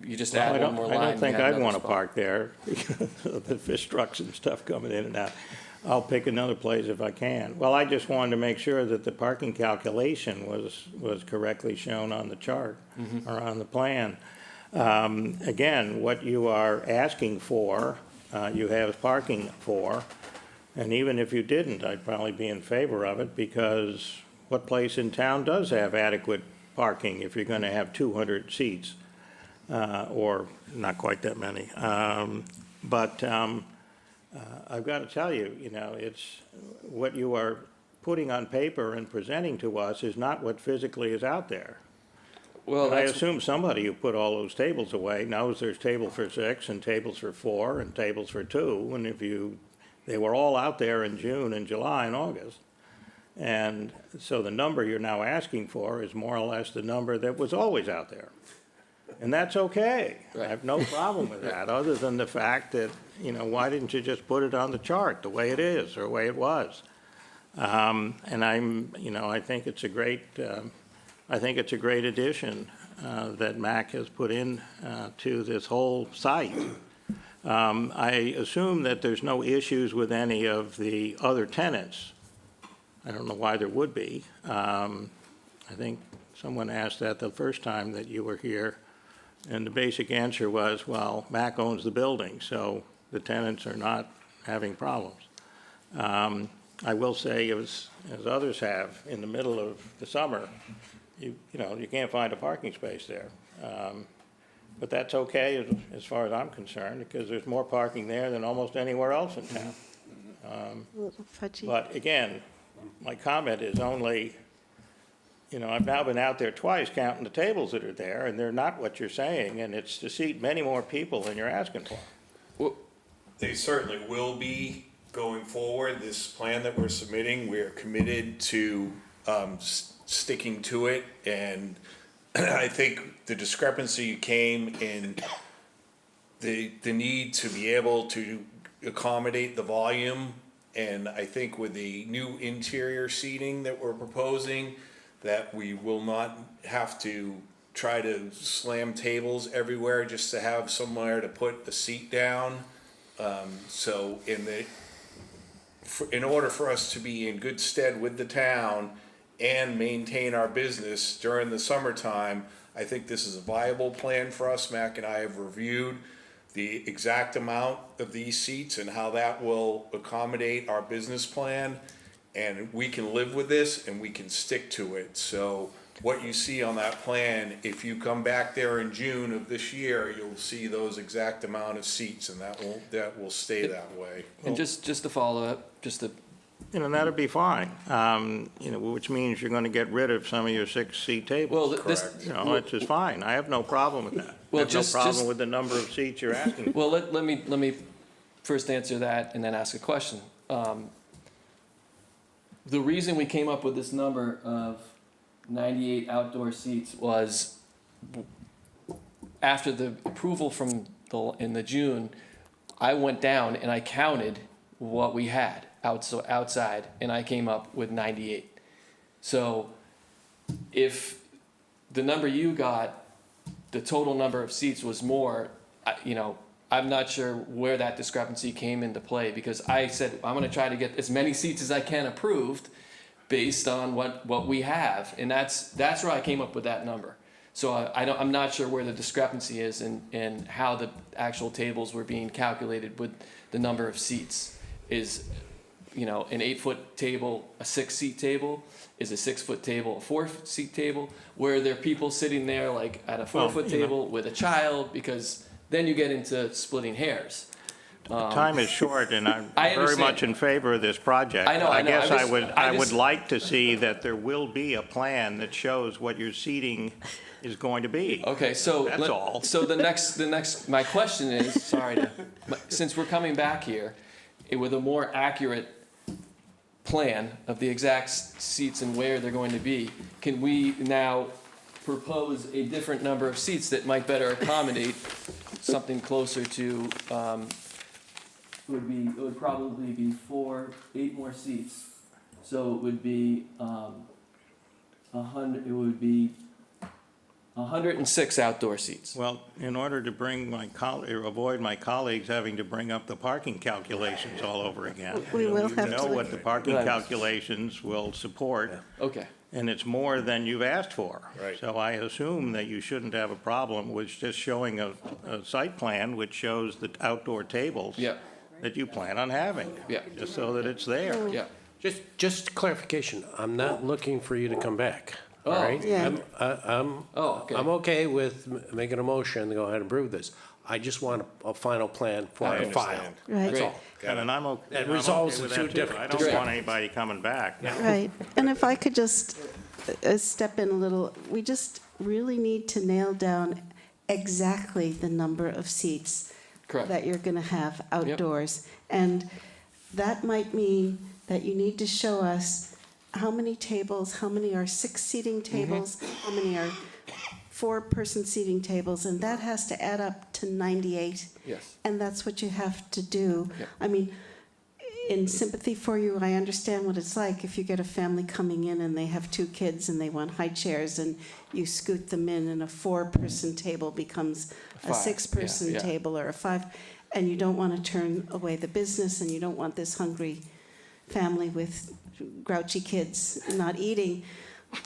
you just Well, add one more line. I don't think you have I'd another wanna spot. park there, because of the fish trucks and stuff coming in and out. I'll pick another place if I can. Well, I just wanted to make sure that the parking calculation was correctly shown on the chart, or on the plan. Again, what you are asking for, you have parking for, and even if you didn't, I'd probably be in favor of it, because what place in town does have adequate parking if you're gonna have 200 seats? Or not quite that many. But I've got to tell you, you know, it's what you are putting on paper and presenting to us is not what physically is out there. Well, And I that's, assume somebody who put all those tables away knows there's table for 6 and tables for 4 and tables for 2. And they were all out there in June and July and August. And so the number you're now asking for is more or less the number that was always out there. And that's okay. I have no problem with that, other than the fact that, you know, why didn't you just put it on the chart the way it is, or the way it was? And I think it's a great, addition that MAC has put in to this whole site. I assume that there's no issues with any of the other tenants. I don't know why there would be. I think someone asked that the first time that you were here. And the basic answer was, well, MAC owns the building, so the tenants are not having problems. I will say, as others have, in the middle of the summer, you can't find a parking space there. But that's okay as far as I'm concerned, because there's more parking there than almost anywhere else in town. A little fudgy. But again, my comment is only, I've now been out there twice counting the tables that are there, and they're not what you're saying, and it's to seat many more people than you're asking for. They certainly will be going forward. This plan that we're submitting, we are committed to sticking to it. And I think the discrepancy came in the need to be able to accommodate the volume. And I think with the new interior seating that we're proposing, that we will not have to try to slam tables everywhere just to have somewhere to put a seat down. So in order for us to be in good stead with the town and maintain our business during the summertime, I think this is a viable plan for us. Mac and I have reviewed the exact amount of these seats and how that will accommodate our business plan. And we can live with this and we can stick to it. So what you see on that plan, if you come back there in June of this year, you'll see those exact amount of seats, and that will stay that way. And just to follow up, That'd be fine, which means you're gonna get rid of some of your 6-seat tables. well, this, It's just fine. I have no problem with that. I Well, have no problem with the number of seats you're asking. well, let me first answer that and then ask a question. The reason we came up with this number of 98 outdoor seats was after the approval in the June, I went down and I counted what we had outside, and I came up with 98. So if the number you got, the total number of seats was more, I'm not sure where that discrepancy came into play, because I said I'm going to try to get as many seats as I can approved based on what we have, and that's where I came up with that number. So I'm not sure where the discrepancy is and how the actual tables were being calculated with the number of seats. Is an 8-foot table a 6-seat table? Is a 6-foot table a 4-seat table? Where there are people sitting there like at a 4-foot table with a child? Because then you get into splitting hairs. Time is short, and I'm I very understand. much in favor of this project. I know. I guess I just- would like to see that there will be a plan that shows what your seating is going to be. Okay, so That's all. So the next, my question is, since we're coming back here with a more accurate plan of the exact seats and where they're going to be, can we now propose a different number of seats that might better accommodate something closer to, it would probably be 8 more seats. So it would be 106 outdoor seats. Well, in order to avoid my colleagues having to bring up the parking calculations all over again. We will you have know to. what the parking calculations will support. Okay. And it's more than you've asked for. Right. So I assume that you shouldn't have a problem with just showing a site plan which shows the outdoor tables Yeah. that you plan on having. Yeah. Just so that it's there. Yeah. Just clarification, I'm not looking for you to come back, all Oh. right? Yeah. I'm Okay. I'm okay with making a motion to go ahead and approve this. I just want a final plan for I our file. understand. Right. That's all. And I'm okay. That I'm resolves okay the with two that, too. different- I don't Great. want anybody coming back. Right, and if I could just step in a little, we just really need to nail down exactly the number of seats Correct. that you're going to have outdoors. And that might mean that you need to show us how many tables, how many are 6-seating tables, how many are 4-person seating tables, and that has to add up to 98. Yes. And that's what you have to do. Yeah. I mean, in sympathy for you, I understand what it's like if you get a family coming in and they have 2 kids and they want high chairs and you scoot them in and a 4-person table becomes a 5, 6-person yeah. table or a 5, and you don't want to turn away the business and you don't want this hungry family with grouchy kids not eating.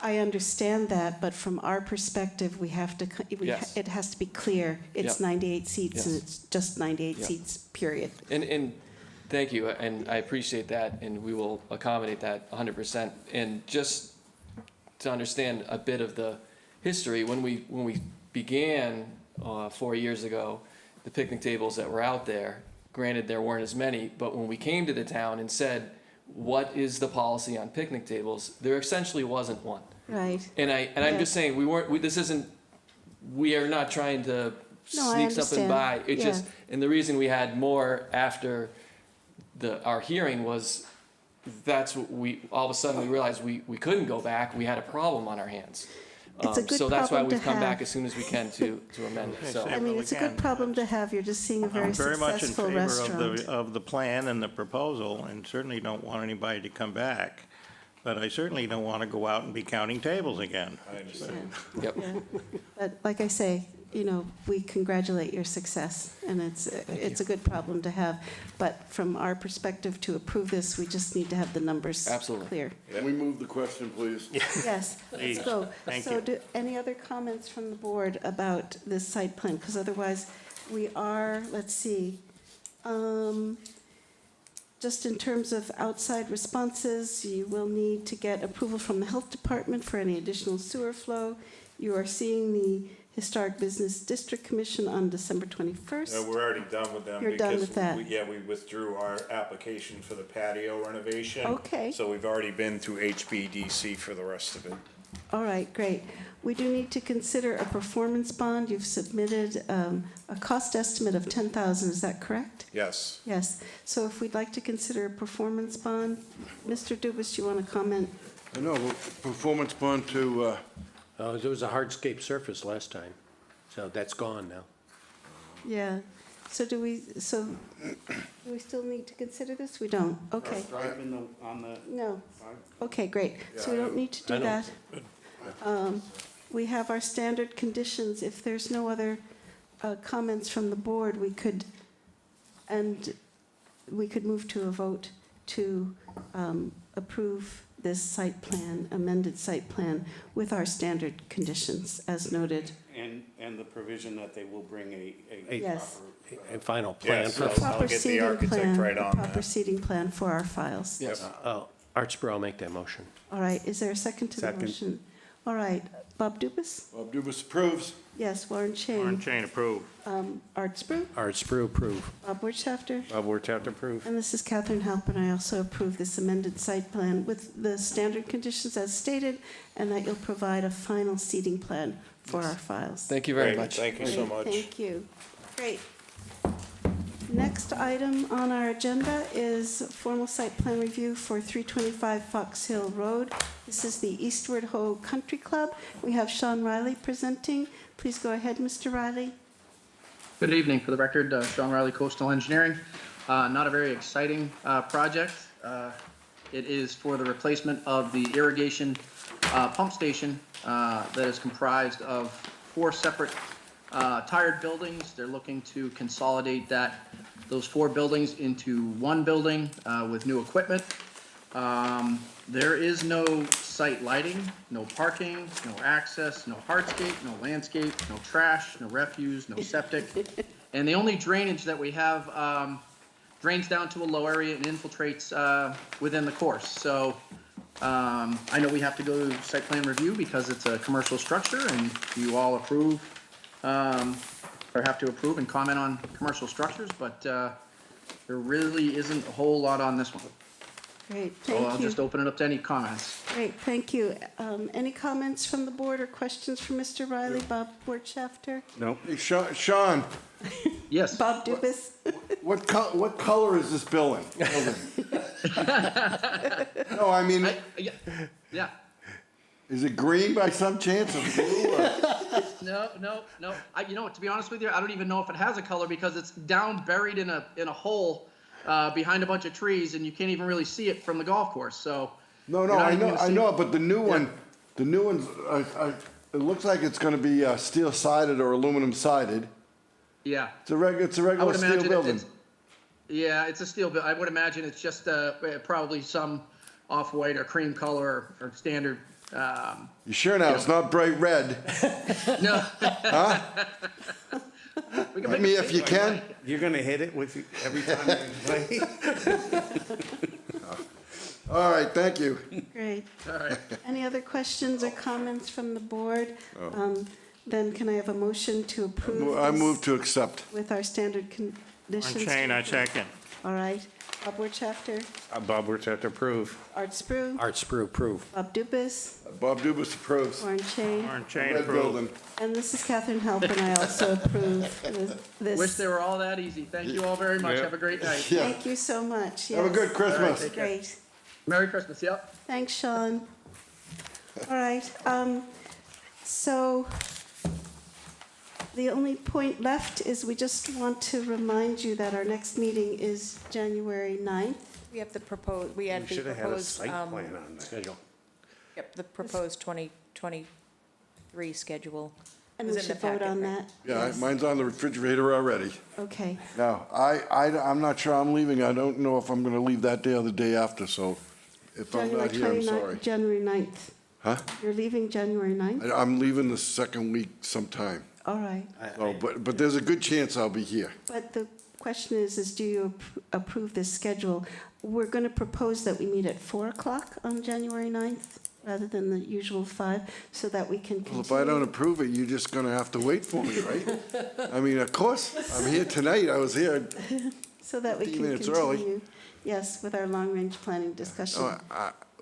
I understand that, but from our perspective, we have to, Yes. it has to be clear. It's Yep. 98 seats and Yes. it's just 98 Yep. seats, period. And thank you, and I appreciate that, and we will accommodate that 100%. And just to understand a bit of the history, when we began 4 years ago, the picnic tables that were out there. Granted, there weren't as many, but when we came to the town and said, what is the policy on picnic tables, there essentially wasn't one. Right. And I'm just saying, we are not trying to No, I sneak something understand. by. It Yeah. just, and the reason we had more after our hearing was that's what all of a sudden we realized we couldn't go back. We had a problem on our hands. It's a good So that's why problem to we've come back have. as soon as we can to amend it, so. I mean, it's a good problem to have. You're just seeing a very I'm very much in successful favor restaurant. of the plan and the proposal, and certainly don't want anybody to come back. But I certainly don't want to go out and be counting tables again. I understand. Yep. Yeah. But like I say, we congratulate your success, and it's a good problem to have. But from our perspective, to approve this, we just need to have the numbers Absolutely. clear. Can we move the question, please? Yes, let's Please. go. Thank So you. any other comments from the board about this site plan? Because otherwise, we are, let's see, just in terms of outside responses, you will need to get approval from the health department for any additional sewer flow. You are seeing the Historic Business District Commission on December 21st. No, we're already done with them. You're done because with that. we withdrew our application for the patio renovation. Okay. So we've already been through HBDC for the rest of it. All right, great. We do need to consider a performance bond. You've submitted a cost estimate of $10,000, is that correct? Yes. Yes. So if we'd like to consider a performance bond, Mr. Dubus, do you want to comment? I know, performance bond to, There was a hardscape surface last time, so that's gone now. Yeah. So do we still need to consider this? We don't? Okay. On the, No. Okay, great. So we don't need to do that. We have our standard conditions. If there's no other comments from the board, we could move to a vote to approve this site plan, amended site plan, with our standard conditions as noted. and the provision that they will bring a Yes. A final plan Yes, for, I'll Proper get the seating architect plan, right a on proper that. seating plan for our files. Yes. Artsboro, I'll make that motion. All right, is there a second to the Second. motion? All right, Bob Dubus? Bob Dubus approves. Yes, Warren Warren Chain. Chain approved. Art Spru? Artsboro, approve. Bob Wirtschafter? Bob Wirtschafter, approve. And this is Catherine Halpern. I also approve this amended site plan with the standard conditions as stated, and that you'll provide a final seating plan for our files. Thank you very Great, much. thank you so Great, much. Thank you. Great. Next item on our agenda is formal site plan review for 325 Fox Hill Road. This is the Eastward Ho Country Club. We have Sean Riley presenting. Please go ahead, Mr. Riley. Good evening. For the record, Sean Riley, Coastal Engineering. Not a very exciting project. It is for the replacement of the irrigation pump station that is comprised of 4 separate tired buildings. They're looking to consolidate those 4 buildings into one building with new equipment. There is no site lighting, no parking, no access, no hardscape, no landscape, no trash, no refuse, no septic. And the only drainage that we have drains down to a low area and infiltrates within the course. So I know we have to go to site plan review because it's a commercial structure and you all approve or have to approve and comment on commercial structures, but there really isn't a whole lot on this one. Great, So I'll thank you. just open it up to any comments. Great, thank you. Any comments from the board or questions for Mr. Riley? Bob Wirtschafter? Nope. Hey, Sean, Yes. Bob Dubus? what color is this building? No, I mean, Yeah. is it green by some chance or blue? Or? No. You know what, to be honest with you, I don't even know if it has a color because it's down buried in a hole behind a bunch of trees and you can't even really see it from the golf course, so. No, you're not I even know, gonna I see know, it. but the new one's, it looks like it's gonna be steel sided or aluminum sided. Yeah. It's a I regular would steel imagine building. yeah, it's a steel building. I would imagine it's just probably some off-white or cream color or standard. You sure now? It's not bright red. No. Huh? We can I make mean, a if you statement, can. right? You're gonna hit it with every time you play? All right, thank you. Great. All right. Any other questions or comments from the board? Then can I have a motion to approve I this move to accept. with our standard Warren conditions? Chain, I second. All right. Bob Wirtschafter, Bob Wirtz to approve. Art Spru, Art Sprue, approve. Bob Dubus, Bob Dubus approves. Warren Chain, Warren Chain Red approved. building. and this is Catherine Halpin. I also approve Wish this. they were all that easy. Thank you all very much. Yeah. Have a great night. Yeah. Thank you so much. Have a Yes. good Christmas. take care. Great. Merry Christmas, yep. Thanks, Sean. All right, so the only point left is we just want to remind you that our next meeting is January 9th. We have the proposed, we had We the should have had a proposed, site plan on that. Schedule. yep, the proposed 2023 schedule. And It was we in the should vote packet, on right? that. Yeah, Yes. mine's on the refrigerator already. Okay, Now, I'm not sure I'm leaving. I don't know if I'm gonna leave that day or the day after, so if I'm January not here, I'm 29th, sorry. January 9th. Huh? You're leaving January 9th? I'm leaving the second week sometime. All right. So, but there's a good chance I'll be here. But the question is do you approve this schedule? We're going to propose that we meet at 4 o'clock on January 9th, rather than the usual 5, so that we can Well, if I don't continue. approve it, you're just gonna have to wait for me, right? I mean, of course, I'm here tonight. I was here. So that we 15 can minutes early. continue, yes, with our long-range planning discussion.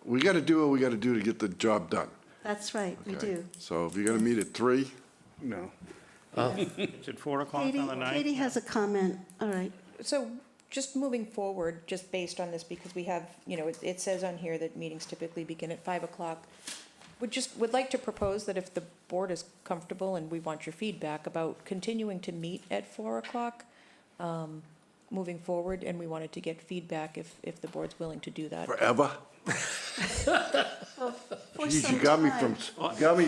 We gotta do what we gotta do to get the job done. That's right, we okay? do. So if you're gonna meet at 3, No. Is it 4 o'clock Katie, on the 9th? Katie has a comment, all right. So just moving forward, just based on this, because we have, it says on here that meetings typically begin at 5 o'clock. Would like to propose that if the board is comfortable and we want your feedback about continuing to meet at 4 o'clock, moving forward, and we wanted to get feedback if the board's willing to do that. forever? For Geez, some you got me time.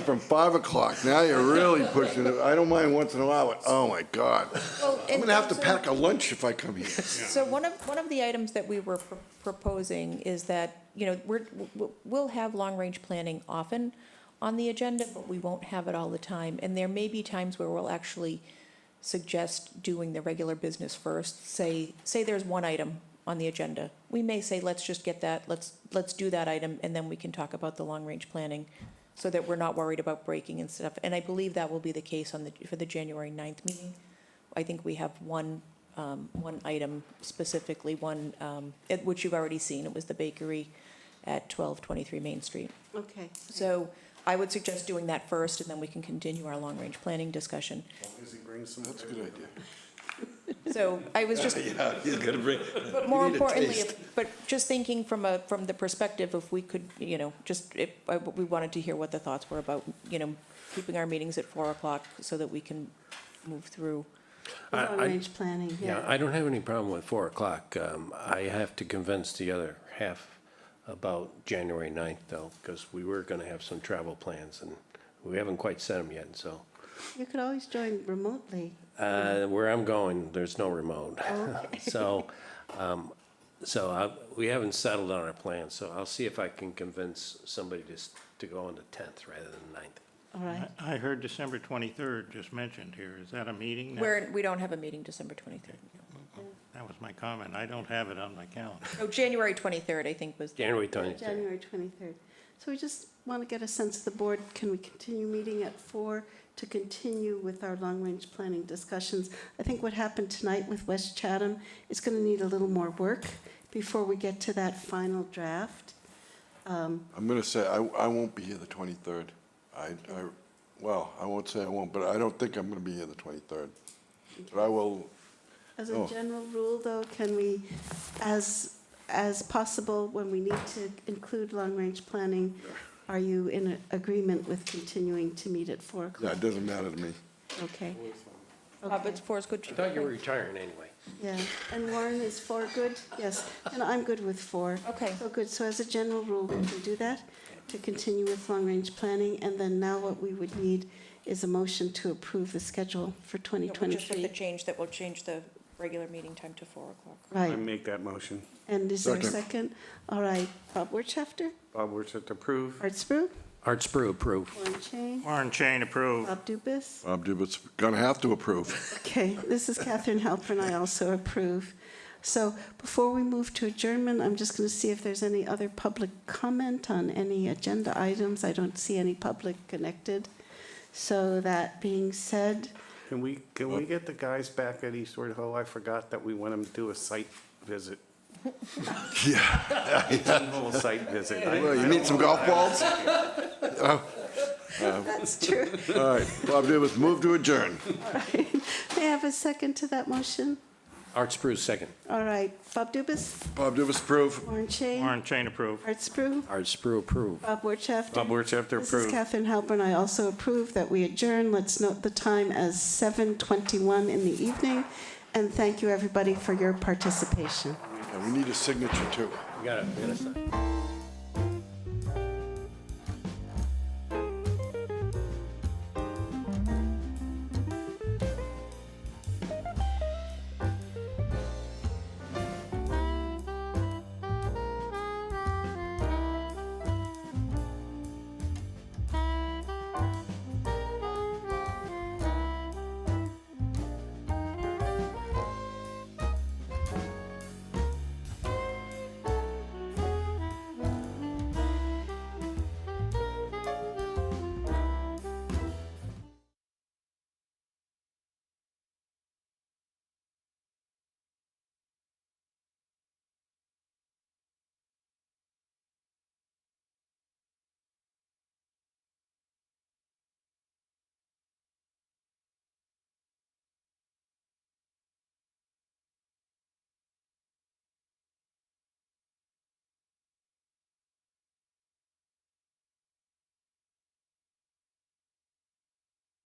from 5 o'clock. Now you're really pushing it. I don't mind once in a while, but oh my God. Well, I'm and gonna have to also- pack a lunch if I come here. So one of the items that we were proposing is that, we'll have long-range planning often on the agenda, but we won't have it all the time. And there may be times where we'll actually suggest doing the regular business first. Say there's one item on the agenda. We may say, let's just get that, let's do that item, and then we can talk about the long-range planning, so that we're not worried about breaking and stuff. And I believe that will be the case for the January 9th meeting. I think we have one item specifically, which you've already seen. It was the bakery at 1223 Main Street. Okay. So I would suggest doing that first, and then we can continue our long-range planning discussion. That's a good idea. So I was just, Yeah, he's gonna bring. but more you need a importantly, taste. but just thinking from the perspective, if we could, we wanted to hear what the thoughts were about, keeping our meetings at 4 o'clock so that we can move through. Long-range planning, Yeah, yeah. I don't have any problem with 4 o'clock. I have to convince the other half about January 9th, though, because we were going to have some travel plans, and we haven't quite set them yet, so. You could always join remotely. Where I'm going, there's no remote. Okay. So we haven't settled on our plans, so I'll see if I can convince somebody to go on the 10th rather than the 9th. All right. I heard December 23rd just mentioned here. Is that a meeting now? We don't have a meeting December 23rd. That was my comment. I don't have it on my calendar. Oh, January 23rd, I think was. January 23rd. January 23rd. So we just want to get a sense of the board. Can we continue meeting at 4 to continue with our long-range planning discussions? I think what happened tonight with West Chatham is going to need a little more work before we get to that final draft. I'm gonna say, I won't be here the 23rd. Well, I won't say I won't, but I don't think I'm gonna be here the 23rd. But I will, As a Oh. general rule, though, can we, as possible, when we need to include long-range planning, are you in agreement with continuing to meet at 4 yeah, o'clock? it doesn't matter to me. Okay. But 4 is good. I thought you were retiring anyway. Yeah, and Warren, is 4 good? Yes, and I'm good with 4. Okay. So good, so as a general rule, we can do that, to continue with long-range planning, and then now what we would need is a motion to approve the schedule for Just with the 2023. change that will change the regular meeting time to 4 o'clock. I Right, make that motion. and is there a Second. second? All right, Bob Wirtschafter, Bob Wirtz to approve. Art Spru, Art Sprue, approve. Warren Chain, Warren Chain approved. Bob Dubus. Bob Dubit's gonna have to approve. Okay, this is Catherine Halpern, I also approve. So before we move to adjournment, I'm just going to see if there's any other public comment on any agenda items. I don't see any public connected. So that being said, Can we get the guys back at Eastward Ho? I forgot that we want them to do a site visit. Yeah. A little site visit. Well, you need some golf balls? that's true. All right, Bob Dubus, move to adjourn. May I have a second to that motion? Art Spruce, second. All right, Bob Dubus, Bob Dubus, approve. Warren Chain, Warren Chain approved. Art Spru, Art Spru, approve. Bob Wirtschafter. Bob Wirtschafter This is approved. Catherine Halpern. I also approve that we adjourn. Let's note the time as 7:21 in the evening. And thank you, everybody, for your participation. And we need a signature, too. We got it, sign.